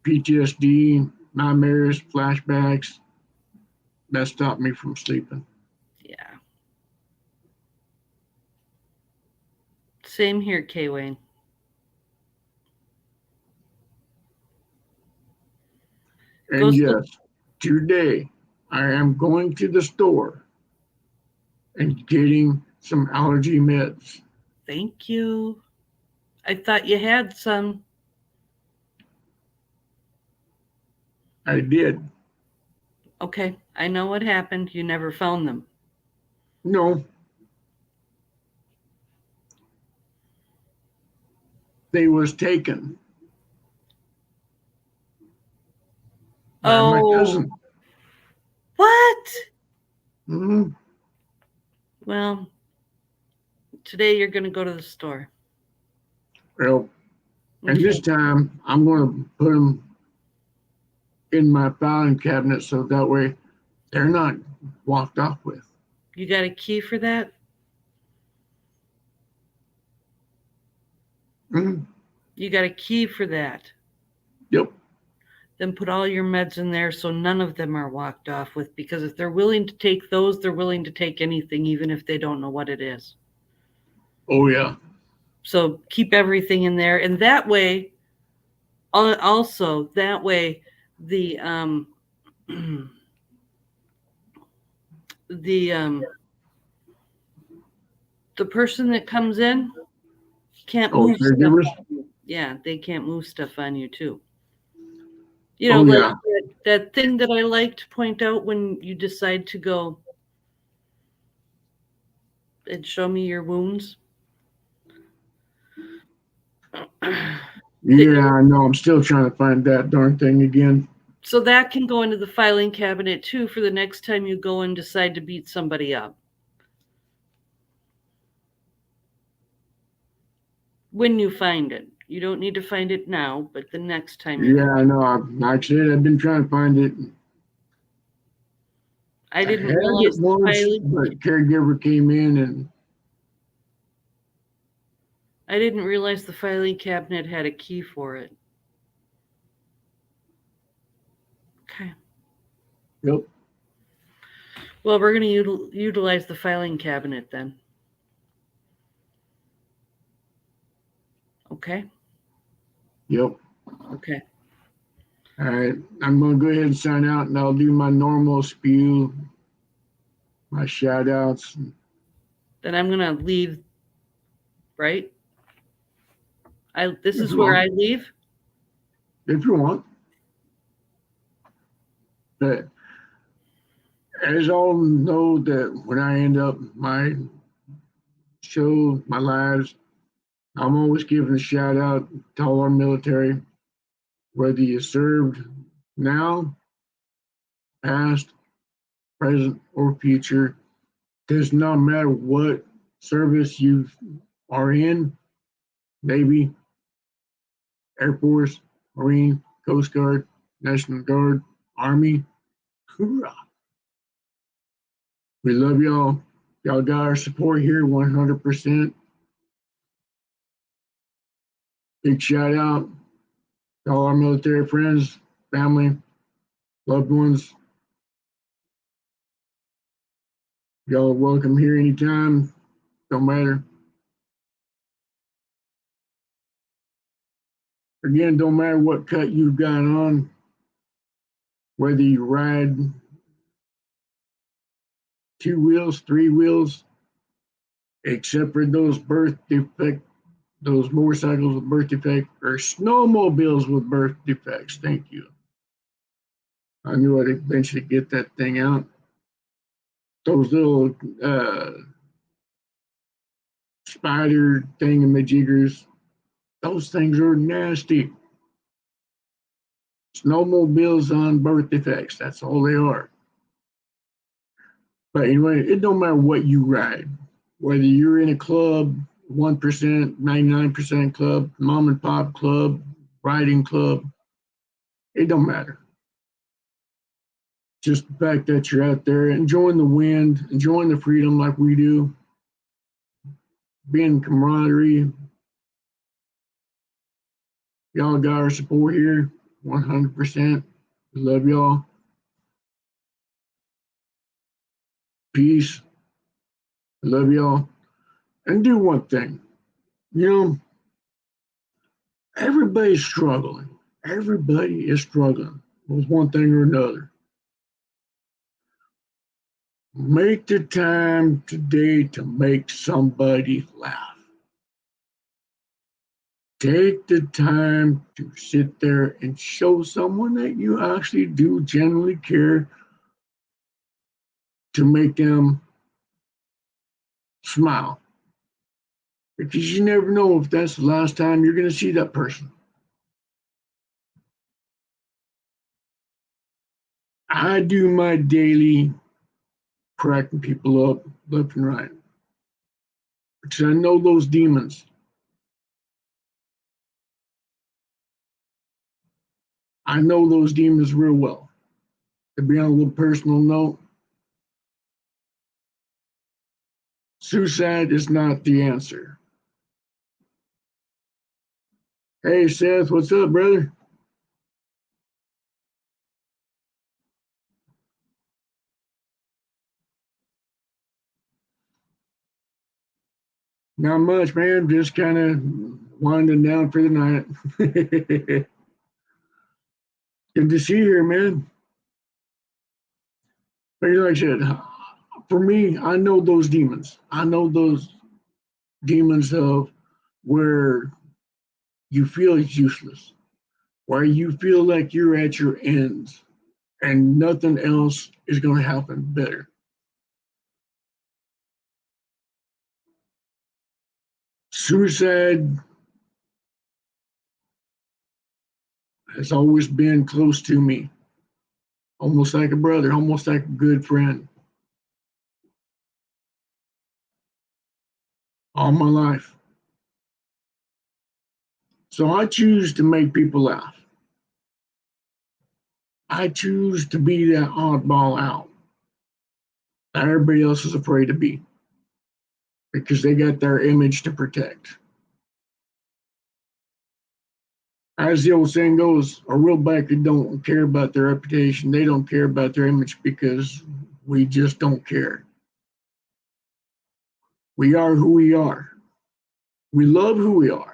[SPEAKER 1] PTSD, nightmares, flashbacks that stop me from sleeping.
[SPEAKER 5] Yeah. Same here, K Wayne. Go
[SPEAKER 1] And
[SPEAKER 5] sleep.
[SPEAKER 1] yes, today I am going to the store and getting some allergy meds.
[SPEAKER 5] Thank you. I thought you had some.
[SPEAKER 1] I did.
[SPEAKER 5] Okay, I know what happened. You never found them.
[SPEAKER 1] No, they was taken by my
[SPEAKER 5] Oh,
[SPEAKER 1] cousin.
[SPEAKER 5] what?
[SPEAKER 1] Mhm.
[SPEAKER 5] Well, today you're going to go to the store.
[SPEAKER 1] Well, and
[SPEAKER 5] Okay.
[SPEAKER 1] this time I'm going to put them in my filing cabinet so that way they're not walked off with.
[SPEAKER 5] You got a key for that?
[SPEAKER 1] Mhm.
[SPEAKER 5] You got a key for that.
[SPEAKER 1] Yep.
[SPEAKER 5] Then put all your meds in there so none of them are walked off with, because if they're willing to take those, they're willing to take anything, even if they don't know what it is.
[SPEAKER 1] Oh yeah.
[SPEAKER 5] So keep everything in there. And that way, also, that way, the the the person that comes in can't
[SPEAKER 1] Oh,
[SPEAKER 5] move stuff
[SPEAKER 1] caregivers.
[SPEAKER 5] on you. Yeah, they can't move stuff on you too.
[SPEAKER 1] Oh
[SPEAKER 5] Like
[SPEAKER 1] yeah.
[SPEAKER 5] that thing that I like to point out when you decide to go and show me your wounds.
[SPEAKER 1] Yeah, I know. I'm still trying to find that darn thing again.
[SPEAKER 5] So that can go into the filing cabinet too for the next time you go and decide to beat somebody up. When you find it. You don't need to find it now, but the next time you
[SPEAKER 1] Yeah, I know. Like I said, I've been trying to find it.
[SPEAKER 5] I
[SPEAKER 1] I
[SPEAKER 5] didn't
[SPEAKER 1] had it
[SPEAKER 5] realize the
[SPEAKER 1] once,
[SPEAKER 5] filing
[SPEAKER 1] but caregiver came in and
[SPEAKER 5] cabinet had a key for it. Okay.
[SPEAKER 1] yep.
[SPEAKER 5] Well, we're going to utilize the filing cabinet then. Okay.
[SPEAKER 1] Yep.
[SPEAKER 5] Okay.
[SPEAKER 1] All right. I'm gonna go ahead and sign out, and I'll do my normal spew, my shout outs.
[SPEAKER 5] Then I'm going to leave, right? This
[SPEAKER 1] If
[SPEAKER 5] is
[SPEAKER 1] you
[SPEAKER 5] where
[SPEAKER 1] want.
[SPEAKER 5] I leave.
[SPEAKER 1] If you want. But as all know that when I end up my show, my lives, I'm always giving a shout out to all our military, whether you served now, past, present, or future. Does not matter what service you are in, Navy, Air Force, Marine, Coast Guard, National Guard, Army. Hoorah. We love y'all. Y'all got our support here 100%. Big shout out to all our military friends, family, loved ones. Y'all are welcome here anytime. Don't matter. Again, don't matter what cut you've got on, whether you ride 2 wheels, 3 wheels, except for those those motorcycles with birth defect, or snowmobiles with birth defects. Thank you. I knew I'd eventually get that thing out. Those little spider thingamajiggers, those things are nasty. Snowmobiles on birth defects, that's all they are. But anyway, it don't matter what you ride, whether you're in a club, 1%, 99% club, mom and pop club, riding club, it don't matter. Just the fact that you're out there enjoying the wind, enjoying the freedom like we do, being camaraderie. Y'all got our support here, 100%. We love y'all. Peace. I love y'all. And do one thing. You know, everybody's struggling. Everybody is struggling with one thing or another. Make the time today to make somebody laugh. Take the time to sit there and show someone that you actually do genuinely care to make them smile. Because you never know if that's the last time you're going to see that person. I do my daily cracking people up left and right. Because I know those demons. I know those demons real well. To be on a little personal note, suicide is not the answer. Hey, Seth, what's up, brother? Not much, man. Just kind of winding down for the night. Good to see you here, man. But like I said, for me, I know those demons. I know those demons of where you feel it's useless, where you feel like you're at your ends and nothing else is going to happen better. Suicide has always been close to me, almost like a brother, almost like a good friend. All my life. So I choose to make people laugh. I choose to be that oddball out that everybody else is afraid to be because they got their image to protect. As the old saying goes, a real biker don't care about their reputation. They don't care about their image because we just don't care. We are who we are. We love who we are.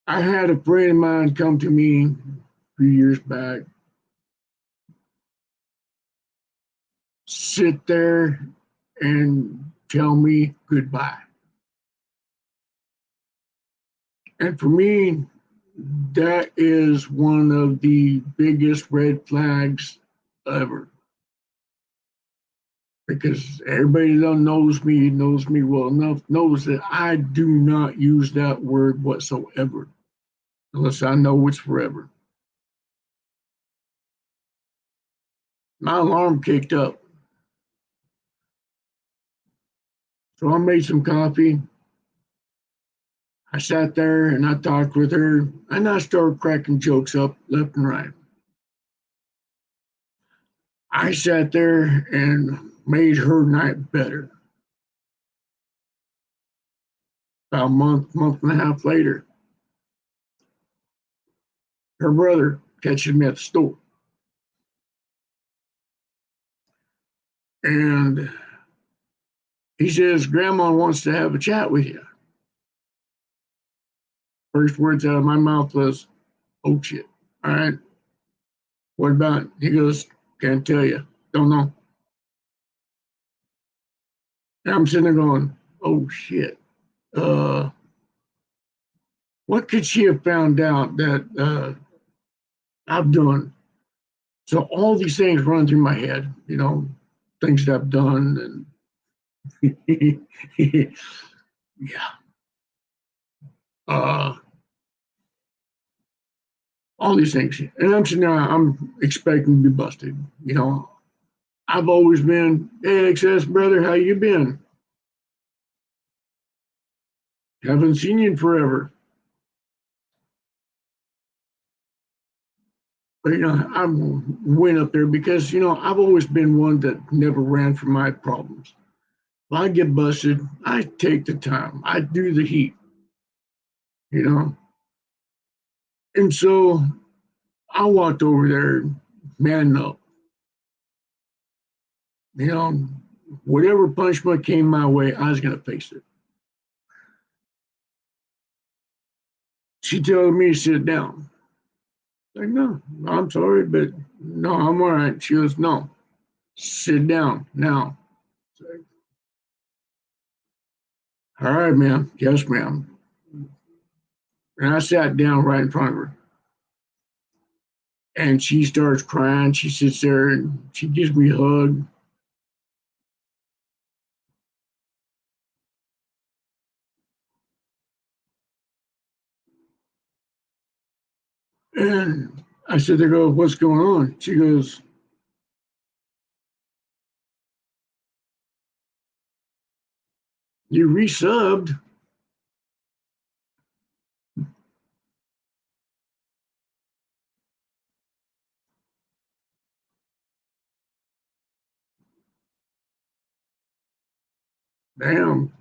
[SPEAKER 1] I had a friend of mine come to me a few years back, sit there and tell me goodbye. And for me, that is one of the biggest red flags ever. Because everybody that knows me well enough, knows that I do not use that word whatsoever, unless I know it's forever. My alarm kicked up. So I made some coffee. I sat there and I talked with her and I started cracking jokes up left and right. I sat there and made her night better. About a month and a half later, her brother catches me at the store. And he says, Grandma wants to have a chat with you. First words out of my mouth was, oh shit. All right. What about it? He goes, can't tell you. Don't know. And I'm sitting there going, oh shit. What could she have found out that I've done? So all these things run through my head, things that I've done. And yeah. All these things. And I'm sitting there, I'm expecting to be busted. I've always been, hey, XS brother, how you been? Haven't seen you in forever. But, I went up there because, I've always been one that never ran from my problems. If I get busted, I take the time. I do the heat, And so I walked over there, man up. Whatever punishment came my way, I was going to face it. She told me to sit down. Like, no, I'm sorry, but no, I'm all right. She goes, no, sit down now. Like, all right, ma'am. Yes, ma'am. And I sat down right in front of her. And she starts crying. She sits there and she gives me a hug. And I said to her, what's going on? She goes, you resubbed. Damn.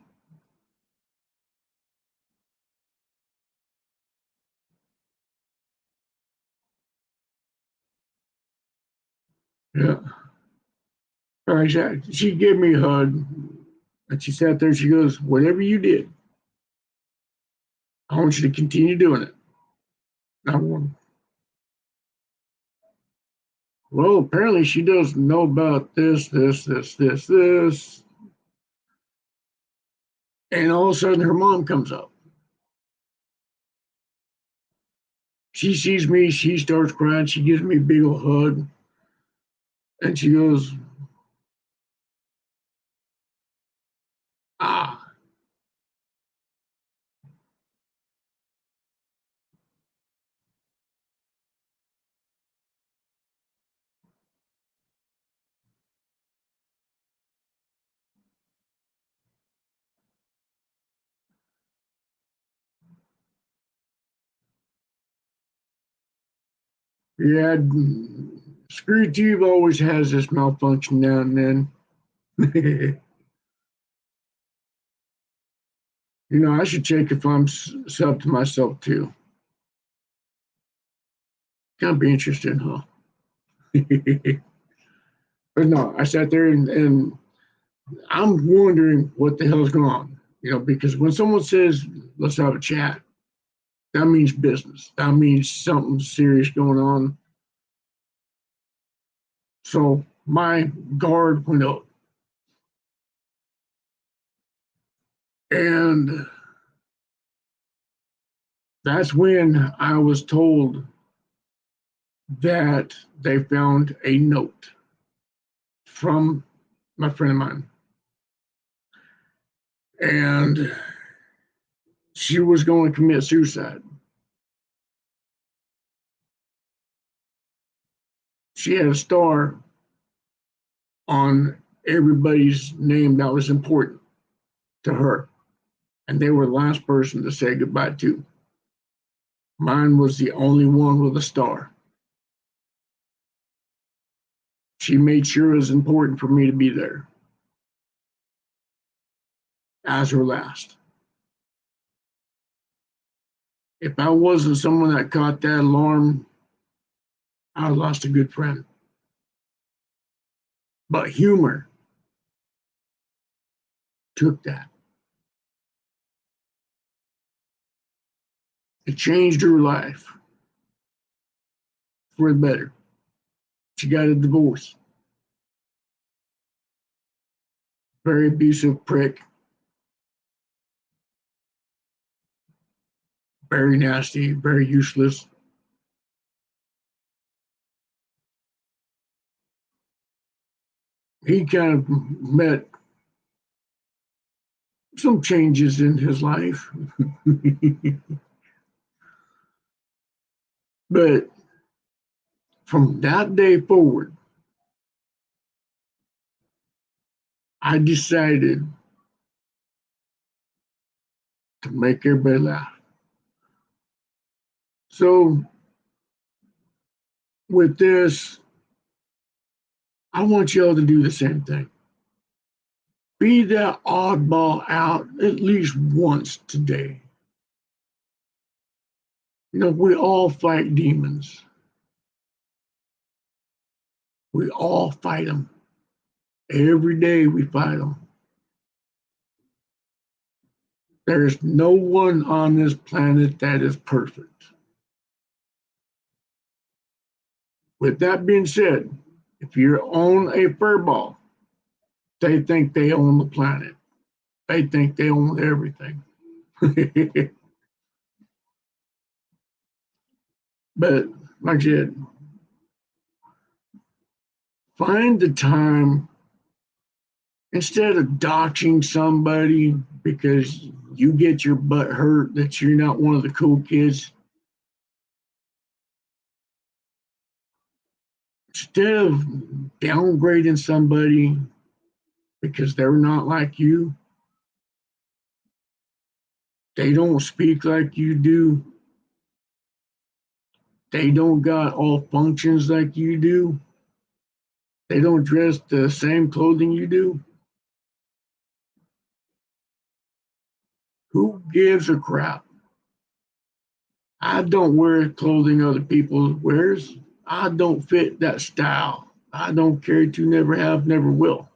[SPEAKER 1] Yeah. All right, she gave me a hug. And she sat there, she goes, whatever you did, I want you to continue doing it. And I went, well, apparently she doesn't know about this. And all of a sudden her mom comes up. She sees me, she starts crying, she gives me a big old hug. And she goes, ah. Yeah, Screw Tube always has this malfunction now and then. I should check if I'm sub to myself too. Kind of be interesting, huh? But no, I sat there and I'm wondering what the hell's going on. Because when someone says, let's have a chat, that means business. That means something serious going on. So my guard went up. And that's when I was told that they found a note from my friend of mine. And she was going to commit suicide. She had a star on everybody's name that was important to her. And they were the last person to say goodbye to. Mine was the only one with a star. She made sure it was important for me to be there as her last. If I wasn't someone that caught that alarm, I lost a good friend. But humor took that. It changed her life for the better. She got a divorce. Very abusive prick. Very nasty, very useless. He kind of met some changes in his life. But from that day forward, I decided to make everybody laugh. So with this, I want y'all to do the same thing. Be that oddball out at least once today. You know, we all fight demons. We all fight them. Every day we fight them. There's no one on this planet that is perfect. With that being said, if you own a furball, they think they own the planet. They think they own everything. But like I said, find the time instead of doxing somebody because you get your butt hurt that you're not one of the cool kids. Instead of downgrading somebody because they're not like you, they don't speak like you do, they don't got all functions like you do, they don't dress the same clothing you do. Who gives a crap? I don't wear clothing other people wears. I don't fit that style. I don't care to, never have, never will.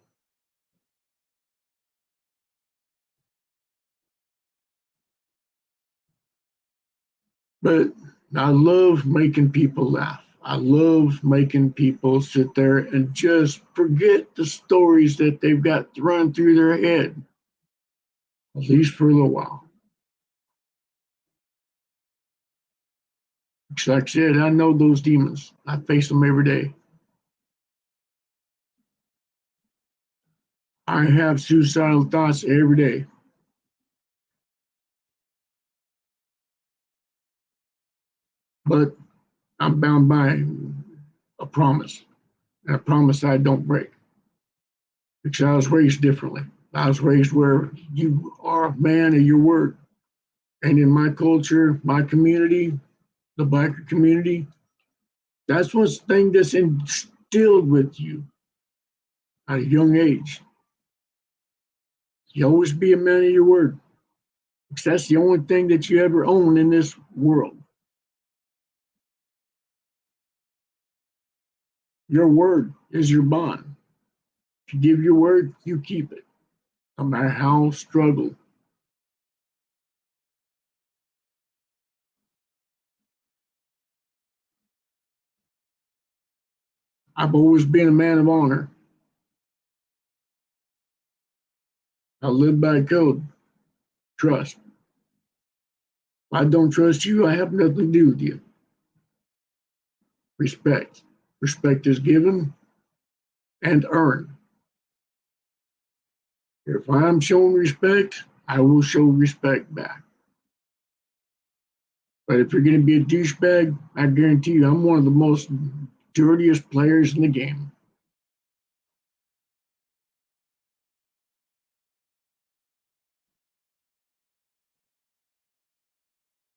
[SPEAKER 1] But I love making people laugh. I love making people sit there and just forget the stories that they've got run through their head, at least for a little while. Like I said, I know those demons. I face them every day. I have suicidal thoughts every day. But I'm bound by a promise, and a promise I don't break. Because I was raised differently. I was raised where you are a man of your word. And in my culture, my community, the biker community, that's one thing that's instilled with you at a young age. You always be a man of your word. Because that's the only thing that you ever own in this world. Your word is your bond. If you give your word, you keep it, no matter how struggle. I've always been a man of honor. I live by code. Trust. If I don't trust you, I have nothing to do with you. Respect. Respect is given and earned. If I'm showing respect, I will show respect back. But if you're going to be a douchebag, I guarantee you I'm one of the most dirtiest players in the game.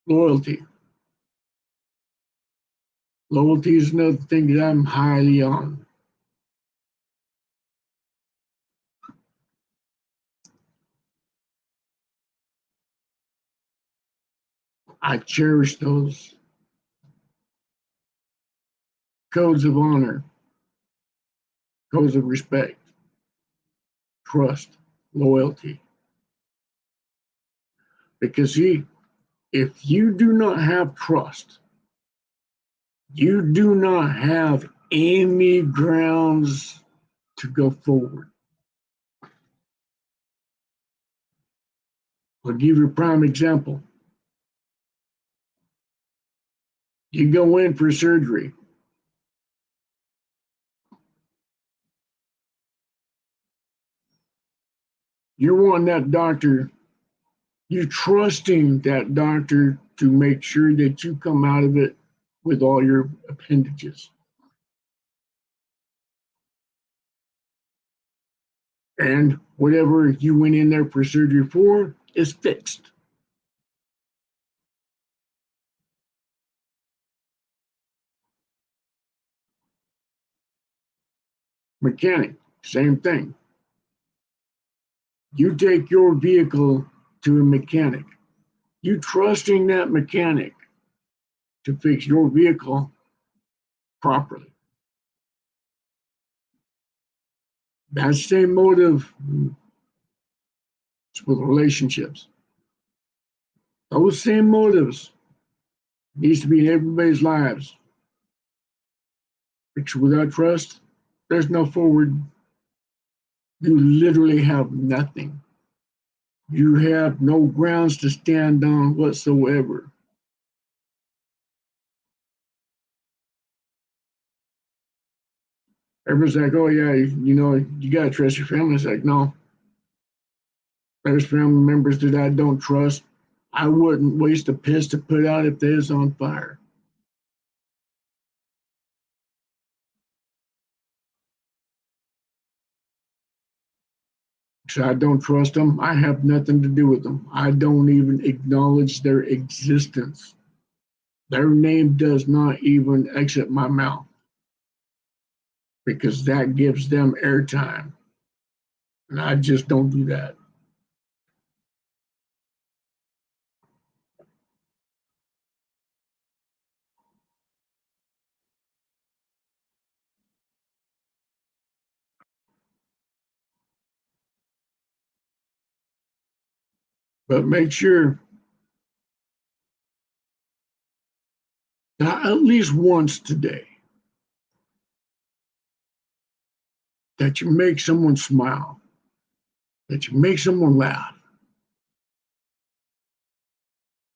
[SPEAKER 1] Loyalty. Loyalty is another thing that I'm highly on. I cherish those codes of honor, codes of respect, trust, loyalty. Because see, if you do not have trust, you do not have any grounds to go forward. I'll give you a prime example. You go in for surgery. You're wanting that doctor, you're trusting that doctor to make sure that you come out of it with all your appendages. And whatever you went in there for surgery for is fixed. Mechanic, same thing. You take your vehicle to a mechanic. You trusting that mechanic to fix your vehicle properly. That same motive with relationships. Those same motives needs to be in everybody's lives. Because without trust, there's no forward. You literally have nothing. You have no grounds to stand on whatsoever. Everyone's like, oh yeah, you gotta trust your family. It's like, no. There's family members that I don't trust. I wouldn't waste a piss to put out if they was on fire. So I don't trust them. I have nothing to do with them. I don't even acknowledge their existence. Their name does not even exit my mouth because that gives them airtime. And I just don't do that. But make sure that at least once today that you make someone smile, that you make someone laugh.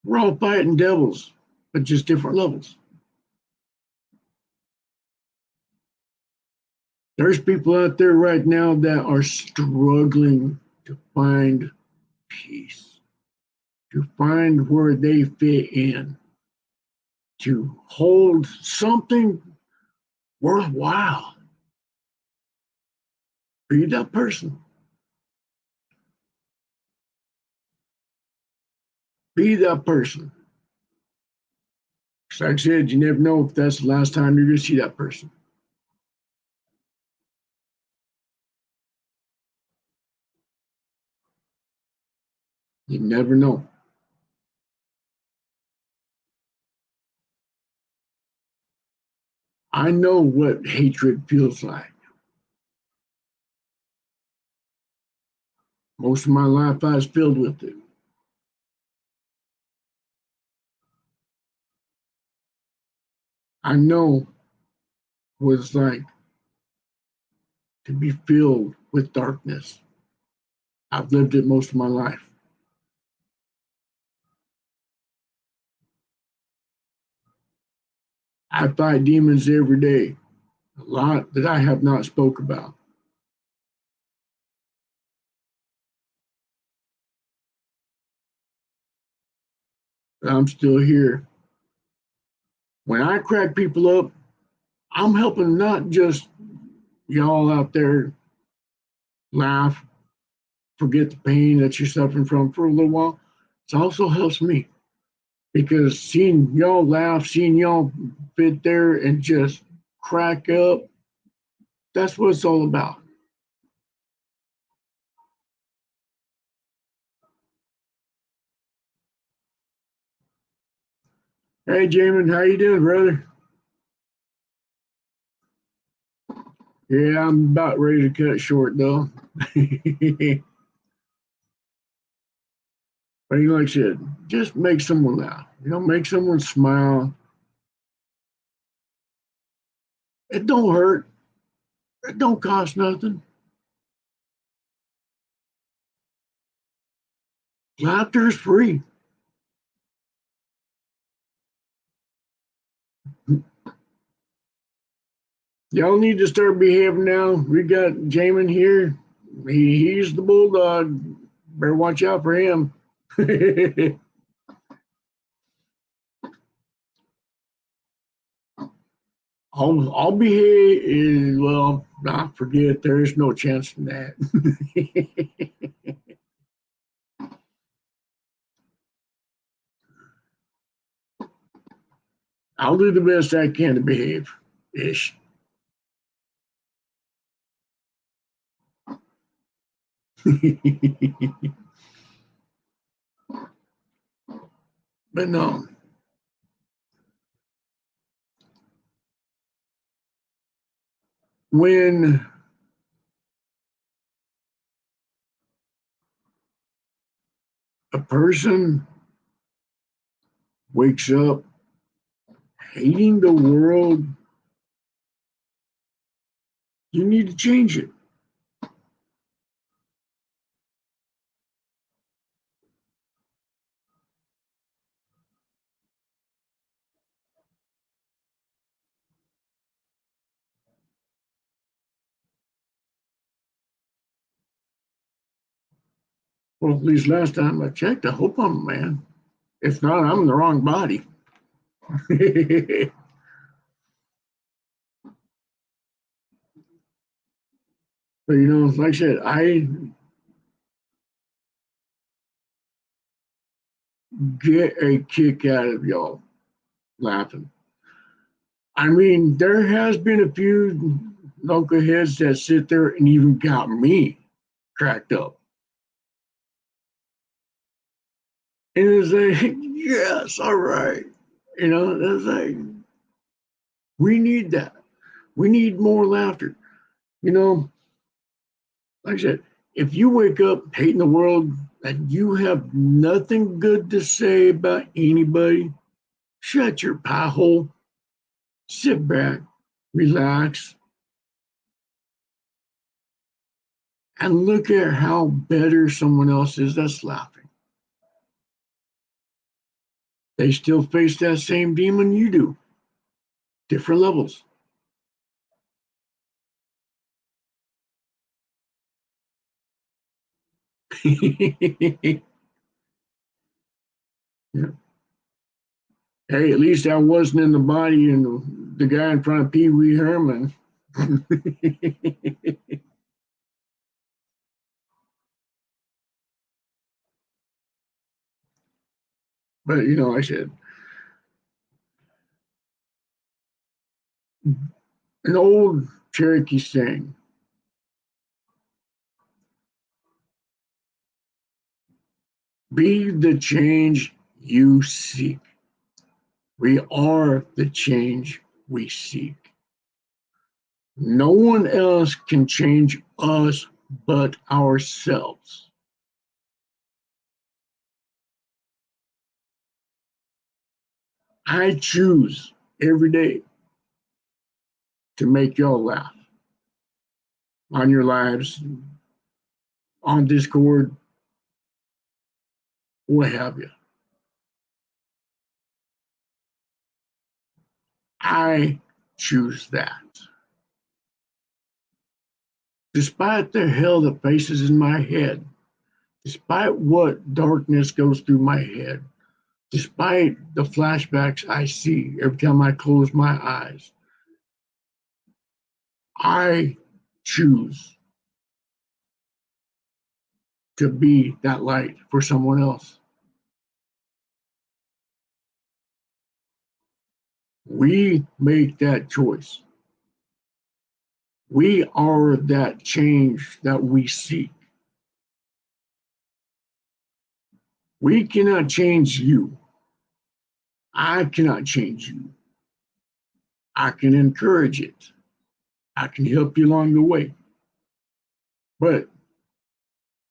[SPEAKER 1] We're all fighting devils, but just different levels. There's people out there right now that are struggling to find peace, to find where they fit in, to hold something worthwhile. Be that person. Be that person. Like I said, you never know if that's the last time you're going to see that person. You never know. I know what hatred feels like. Most of my life I was filled with it. I know what it's like to be filled with darkness. I've lived it most of my life. I fight demons every day, a lot that I have not spoke about. But I'm still here. When I crack people up, I'm helping not just y'all out there laugh, forget the pain that you're suffering from for a little while. It also helps me because seeing y'all laugh, seeing y'all fit there and just crack up, that's what it's all about. Hey, Jamin, how you doing, brother? Yeah, I'm about ready to cut it short, though. But like I said, just make someone laugh. Make someone smile. It don't hurt. It don't cost nothing. Laughter is free. Y'all need to start behaving now. We got Jamin here. He's the bulldog. Better watch out for him. I'll behave. Well, I forget. There is no chance in that. I'll do the best I can to behave. Ish. But no. When a person wakes up hating the world, you need to change it. Well, at least last time I checked, I hope I'm a man. If not, I'm in the wrong body. But like I said, I get a kick out of y'all laughing. I mean, there has been a few knuckleheads that sit there and even got me cracked up. And it's like, yes, all right. It's like, we need that. We need more laughter. Like I said, if you wake up hating the world and you have nothing good to say about anybody, shut your pie hole, sit back, relax, and look at how better someone else is that's laughing. They still face that same demon you do, different levels. Yeah. Hey, at least I wasn't in the body and the guy in front of Pee Wee Herman. But I said, an old Cherokee saying, be the change you seek. We are the change we seek. No one else can change us but ourselves. I choose every day to make y'all laugh on your lives, on Discord, what have you. I choose that. Despite the hell that faces in my head, despite what darkness goes through my head, despite the flashbacks I see every time I close my eyes, I choose to be that light for someone else. We make that choice. We are that change that we seek. We cannot change you. I cannot change you. I can encourage it. I can help you along the way. But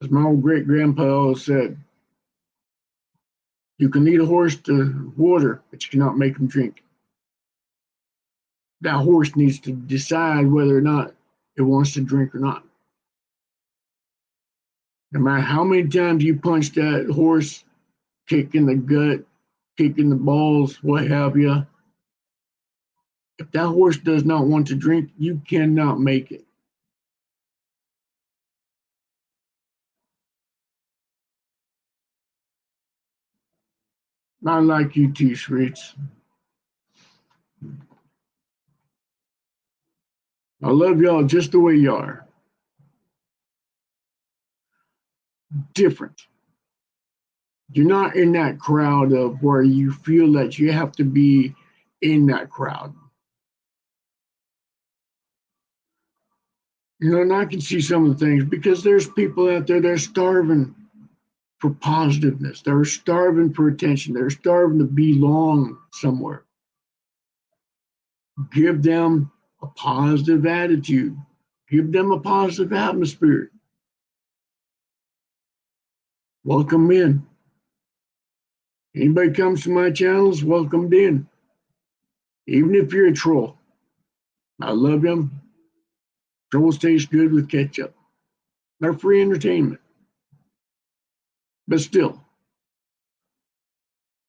[SPEAKER 1] as my old great grandpa always said, you can lead a horse to water, but you cannot make him drink. That horse needs to decide whether or not it wants to drink or not. No matter how many times you punch that horse, kick in the gut, kick in the balls, what have you, if that horse does not want to drink, you cannot make it. I like you too, Fritz. I love y'all just the way you are. Different. You're not in that crowd of where you feel that you have to be in that crowd. You know, and I can see some of the things because there's people out there that are starving for positiveness. They're starving for attention. They're starving to belong somewhere. Give them a positive attitude. Give them a positive atmosphere. Welcome in. Anybody comes to my channels, welcomed in. Even if you're a troll. I love them. Trolls taste good with ketchup. They're free entertainment. But still,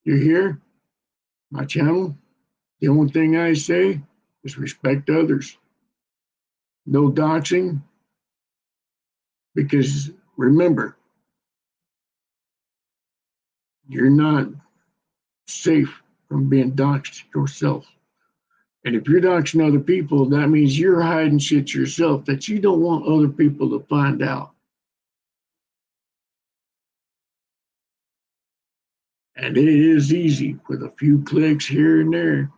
[SPEAKER 1] you're here, my channel. The only thing I say is respect others. No doxing. Because remember, you're not safe from being doxed yourself. And if you're doxing other people, that means you're hiding shit yourself that you don't want other people to find out. And it is easy with a few clicks here and there.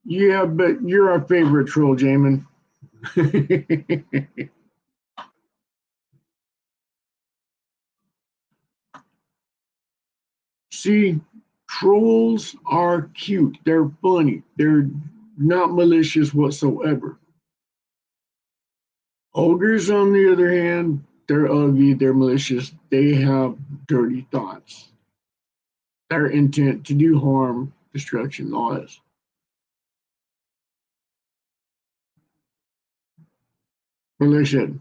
[SPEAKER 1] Yeah, but you're our favorite troll, Jamin. See, trolls are cute. They're funny. They're not malicious whatsoever. Ogres, on the other hand, they're ugly. They're malicious. They have dirty thoughts. Their intent to do harm, destruction, all this. But like I said,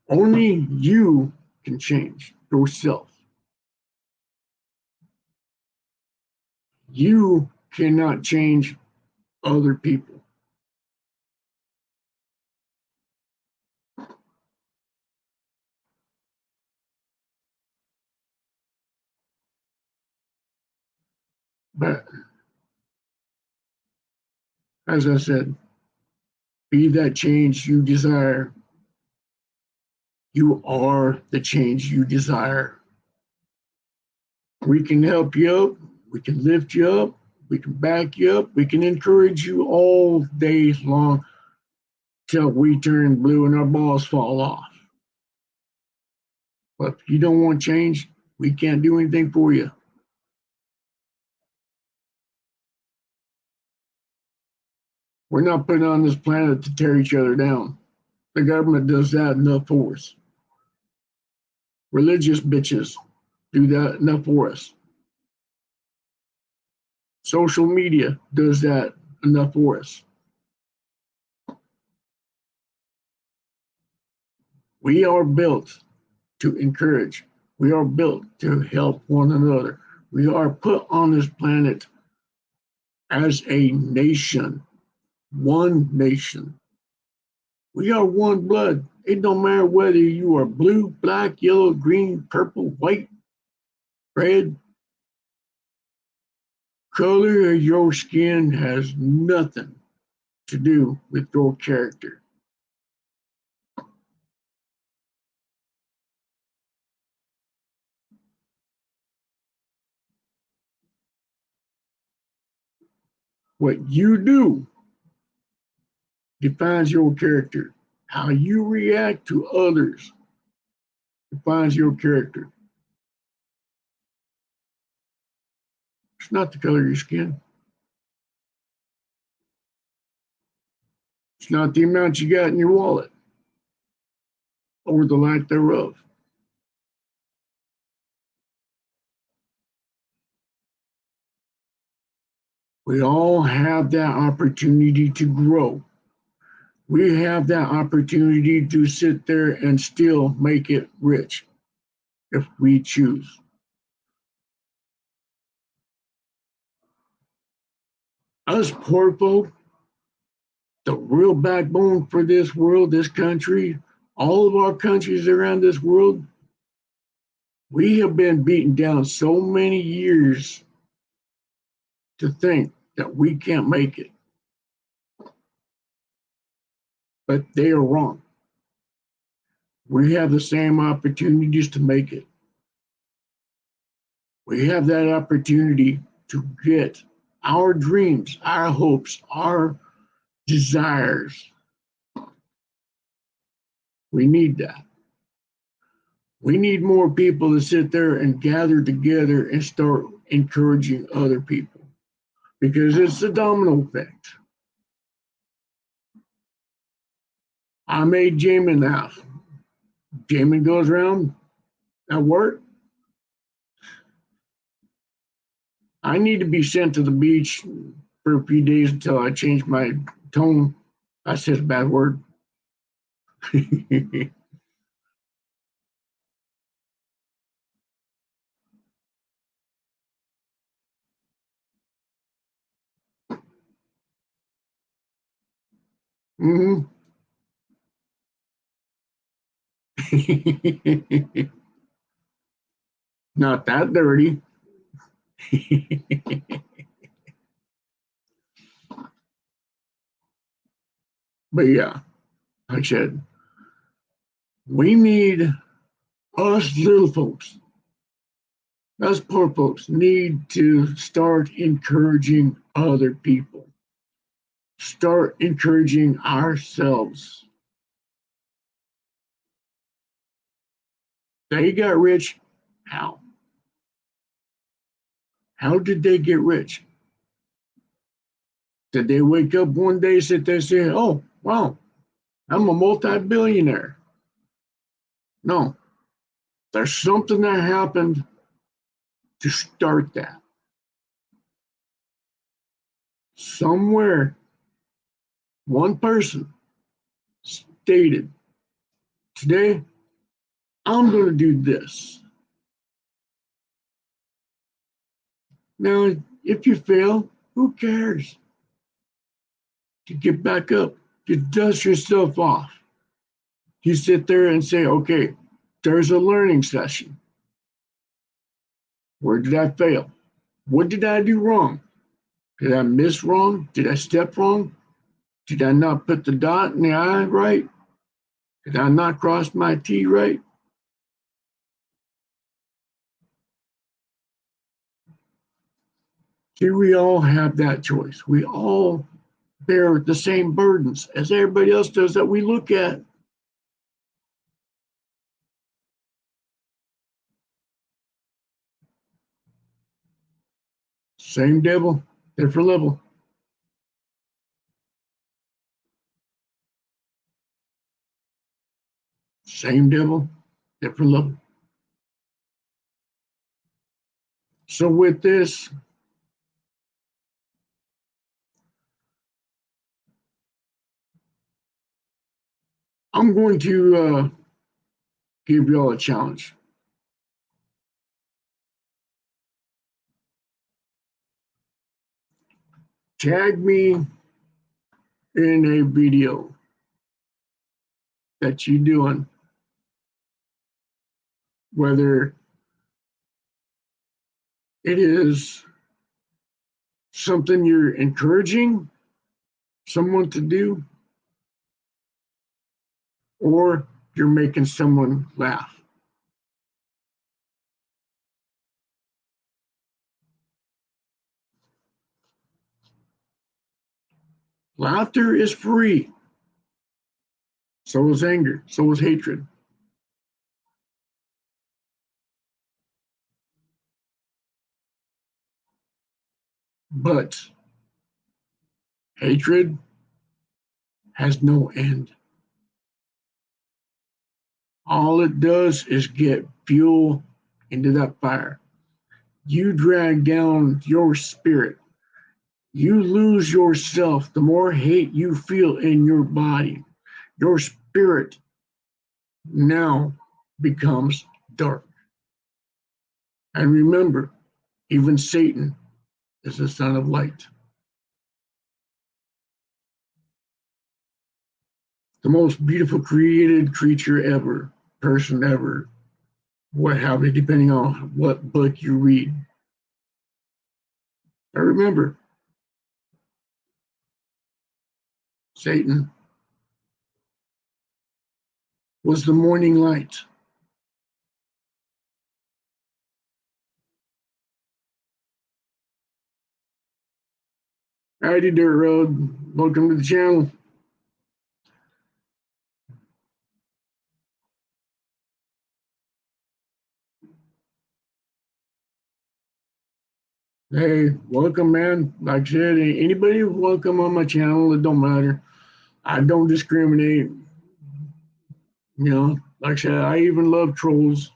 [SPEAKER 1] only you can change yourself. You cannot change other people. But as I said, be that change you desire. You are the change you desire. We can help you up. We can lift you up. We can back you up. We can encourage you all day long till we turn blue and our balls fall off. But if you don't want change, we can't do anything for you. We're not put on this planet to tear each other down. The government does that enough for us. Religious bitches do that enough for us. Social media does that enough for us. We are built to encourage. We are built to help one another. We are put on this planet as a nation, one nation. We are one blood. It don't matter whether you are blue, black, yellow, green, purple, white, red. Color of your skin has nothing to do with your character. What you do defines your character. How you react to others defines your character. It's not the color of your skin. It's not the amount you got in your wallet or the lack thereof. We all have that opportunity to grow. We have that opportunity to sit there and still make it rich if we choose. Us poor folk, the real backbone for this world, this country, all of our countries around this world, we have been beaten down so many years to think that we can't make it. But they are wrong. We have the same opportunities to make it. We have that opportunity to get our dreams, our hopes, our desires. We need that. We need more people to sit there and gather together and start encouraging other people, because it's a domino effect. I made Jamin laugh. Jamin goes around at work. I need to be sent to the beach for a few days until I change my tone. I said a bad word. Mm-hmm. Not that dirty. But yeah, like I said, we need us little folks, us poor folks, need to start encouraging other people. Start encouraging ourselves. They got rich. How? How did they get rich? Did they wake up one day, sit there and say, oh, wow, I'm a multi-billionaire? No. There's something that happened to start that. Somewhere, one person stated, today, I'm going to do this. Now, if you fail, who cares? You get back up, you dust yourself off. You sit there and say, okay, there's a learning session. Where did I fail? What did I do wrong? Did I miss wrong? Did I step wrong? Did I not put the dot in the I right? Did I not cross my T right? See, we all have that choice. We all bear the same burdens as everybody else does that we look at. Same devil, different level. Same devil, different level. So with this, I'm going to give y'all a challenge. Tag me in a video that you're doing, whether it is something you're encouraging someone to do, or you're making someone laugh. Laughter is free. So is anger. So is hatred. But hatred has no end. All it does is get fuel into that fire. You drag down your spirit. You lose yourself. The more hate you feel in your body, your spirit now becomes dark. And remember, even Satan is the son of light. The most beautiful created creature ever, person ever, what have you, depending on what book you read. I remember, Satan was the morning light. Howdy, Dirt Road. Welcome to the channel. Hey, welcome, man. Like I said, anybody welcome on my channel. It don't matter. I don't discriminate. You know, like I said, I even love trolls.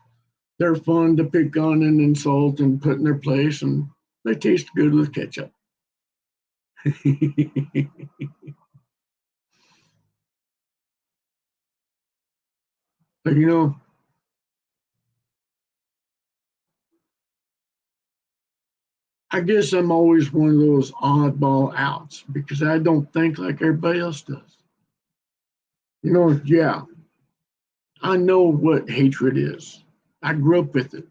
[SPEAKER 1] They're fun to pick on and insult and put in their place, and they taste good with ketchup. But you know, I guess I'm always one of those oddball outs because I don't think like everybody else does. You know, yeah, I know what hatred is. I grew up with it.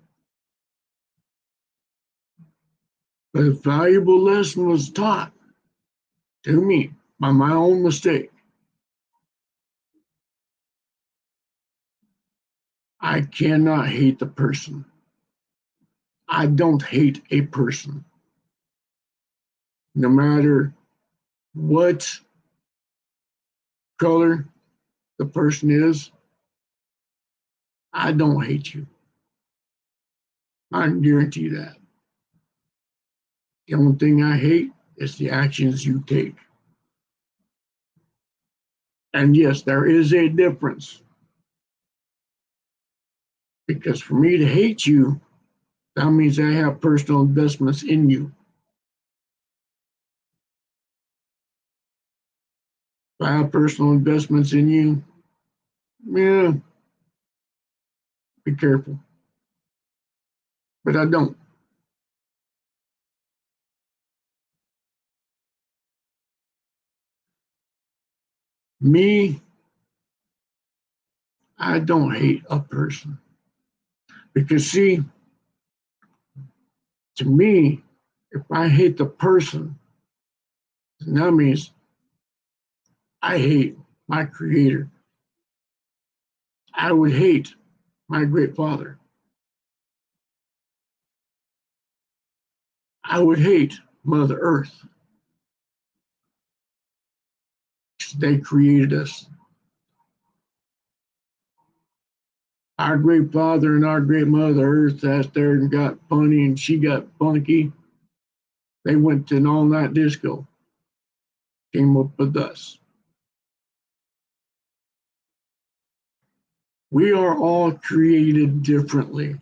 [SPEAKER 1] But a valuable lesson was taught to me by my own mistake. I cannot hate the person. I don't hate a person. No matter what color the person is, I don't hate you. I can guarantee that. The only thing I hate is the actions you take. And yes, there is a difference. Because for me to hate you, that means I have personal investments in you. If I have personal investments in you, yeah, be careful. But I don't. Me, I don't hate a person. Because see, to me, if I hate the person, then that means I hate my creator. I would hate my great father. I would hate Mother Earth. They created us. Our great father and our great Mother Earth sat there and got funny and she got funky. They went to an all-night disco. Came up with us. We are all created differently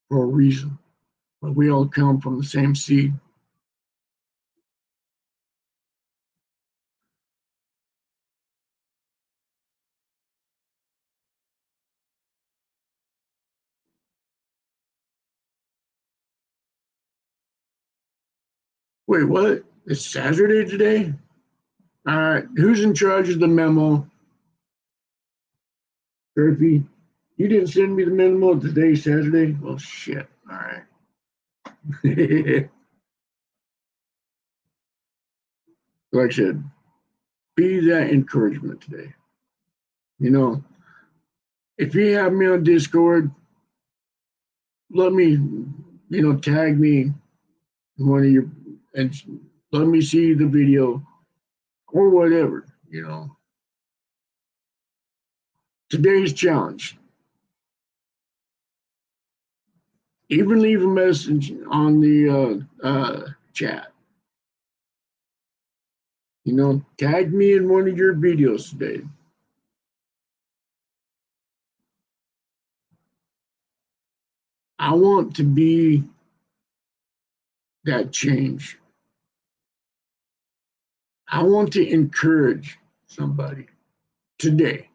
[SPEAKER 1] for a reason, but we all come from the same seed. Wait, what? It's Saturday today? All right, who's in charge of the memo? Murphy, you didn't send me the memo today, Saturday? Well, shit. All right. Like I said, be that encouragement today. You know, if you have me on Discord, let me, tag me in one of your, and let me see the video or whatever, you know. Today's challenge. Even leave a message on the chat. You know, tag me in one of your videos today. I want to be that change. I want to encourage somebody today.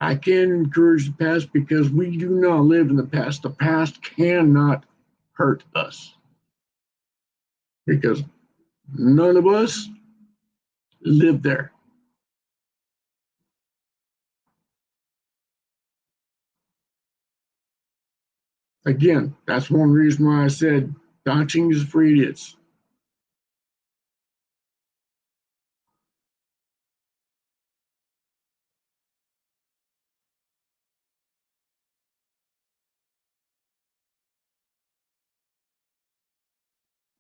[SPEAKER 1] I can't encourage the past because we do not live in the past. The past cannot hurt us because none of us live there. Again, that's one reason why I said dancing is for idiots.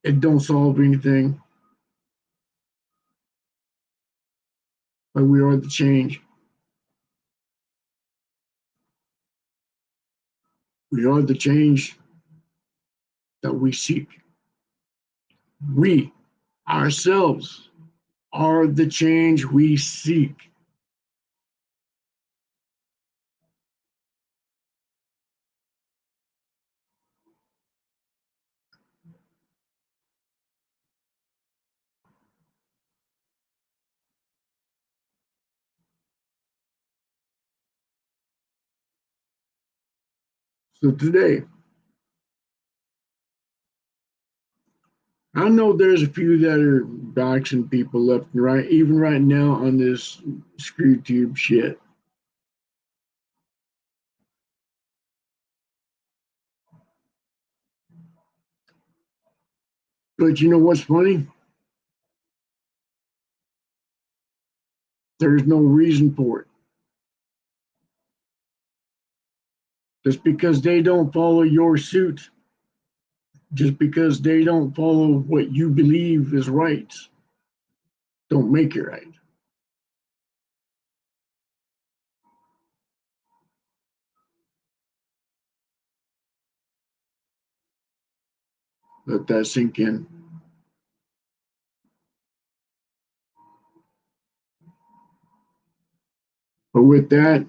[SPEAKER 1] It don't solve anything, but we are the change. We are the change that we seek. We ourselves are the change we seek. So today, I know there's a few that are doxing people left and right, even right now on this ScrewTube shit. But you know what's funny? There's no reason for it. Just because they don't follow your suit, just because they don't follow what you believe is right, don't make it right. Let that sink in. But with that,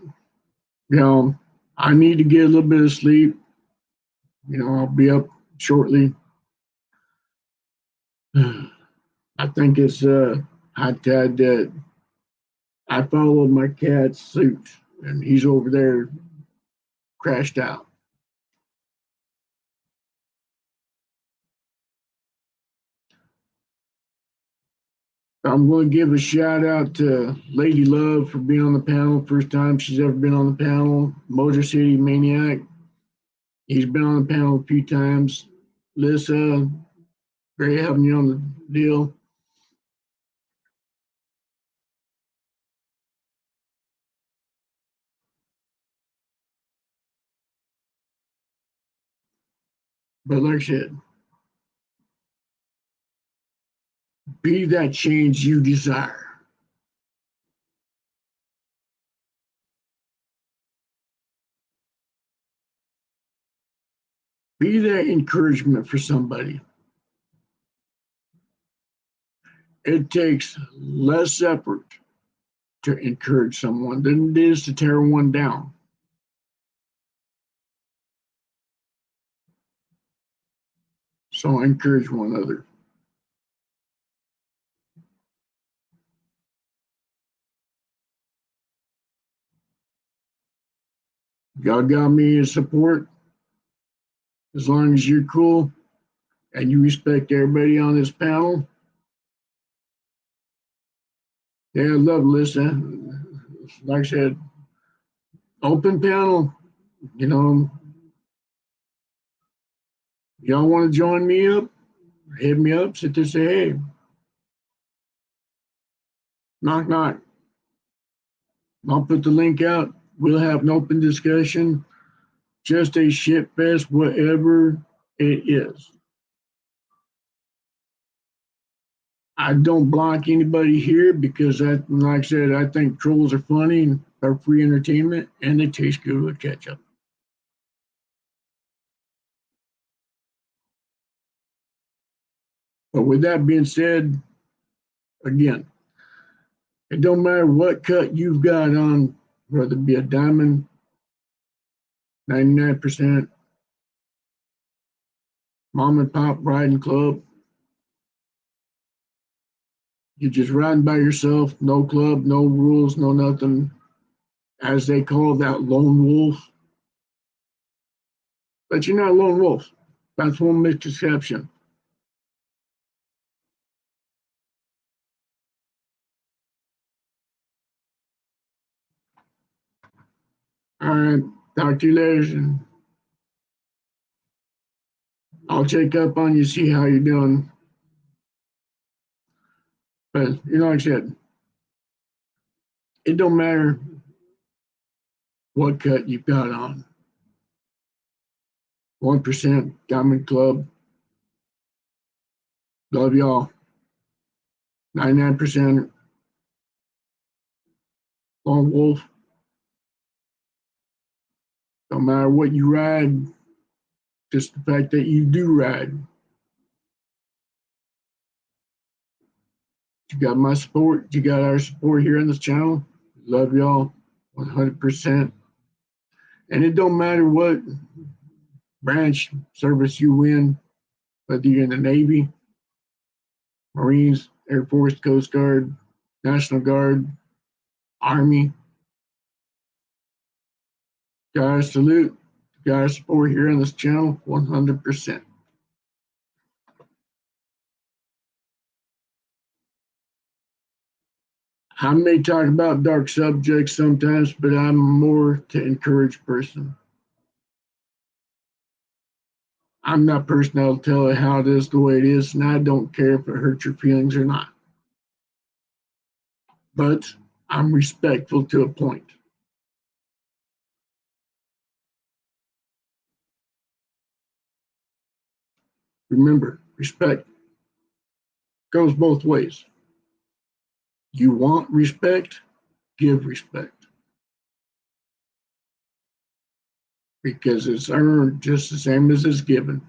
[SPEAKER 1] you know, I need to get a little bit of sleep. You know, I'll be up shortly. I think it's high tide that I followed my cat's suit, and he's over there crashed out. I'm going to give a shout out to Lady Love for being on the panel. First time she's ever been on the panel. Motor City Maniac. He's been on the panel a few times. Lissa, great having you on the deal. But like I said, be that change you desire. Be that encouragement for somebody. It takes less effort to encourage someone than it is to tear one down. So encourage one another. God got me in support. As long as you're cool and you respect everybody on this panel. Yeah, I love listening. Like I said, open panel, you know, y'all want to join me up, hit me up, sit there, say, hey, knock, knock. I'll put the link out. We'll have an open discussion, just a shit fest, whatever it is. I don't block anybody here because that, like I said, I think trolls are funny and they're free entertainment and they taste good with ketchup. But with that being said, again, it don't matter what cut you've got on, whether it be a diamond, 99%, mom and pop riding club, you're just riding by yourself, no club, no rules, no nothing, as they call that lone wolf. But you're not a lone wolf. That's one misconception. All right, talk to you later, and I'll check up on you, see how you're doing. But like I said, it don't matter what cut you've got on. 1% Diamond Club. Love y'all. 99% Lone Wolf. Don't matter what you ride, just the fact that you do ride. You got my support. You got our support here on this channel. Love y'all 100%. And it don't matter what branch service you in, whether you're in the Navy, Marines, Air Force, Coast Guard, National Guard, Army. Got our salute. Got our support here on this channel 100%. I may talk about dark subjects sometimes, but I'm more to encourage person. I'm not person that'll tell you how it is the way it is, and I don't care if it hurts your feelings or not. But I'm respectful to a point. Remember, respect goes both ways. You want respect, give respect. Because it's earned just the same as it's given.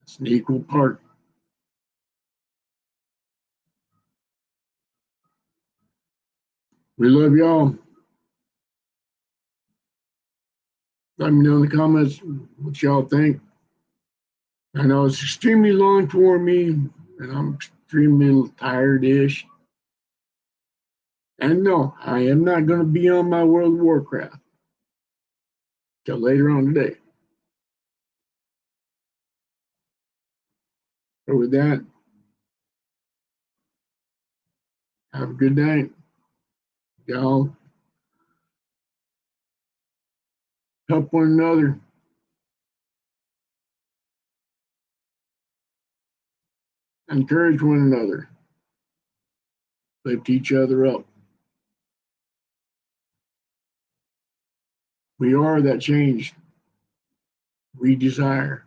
[SPEAKER 1] It's an equal part. We love y'all. Let me know in the comments what y'all think. I know it's extremely long for me, and I'm extremely tired-ish. And no, I am not going to be on my World of Warcraft till later on today. But with that, have a good night. Y'all help one another. Encourage one another. Lift each other up. We are that change we desire.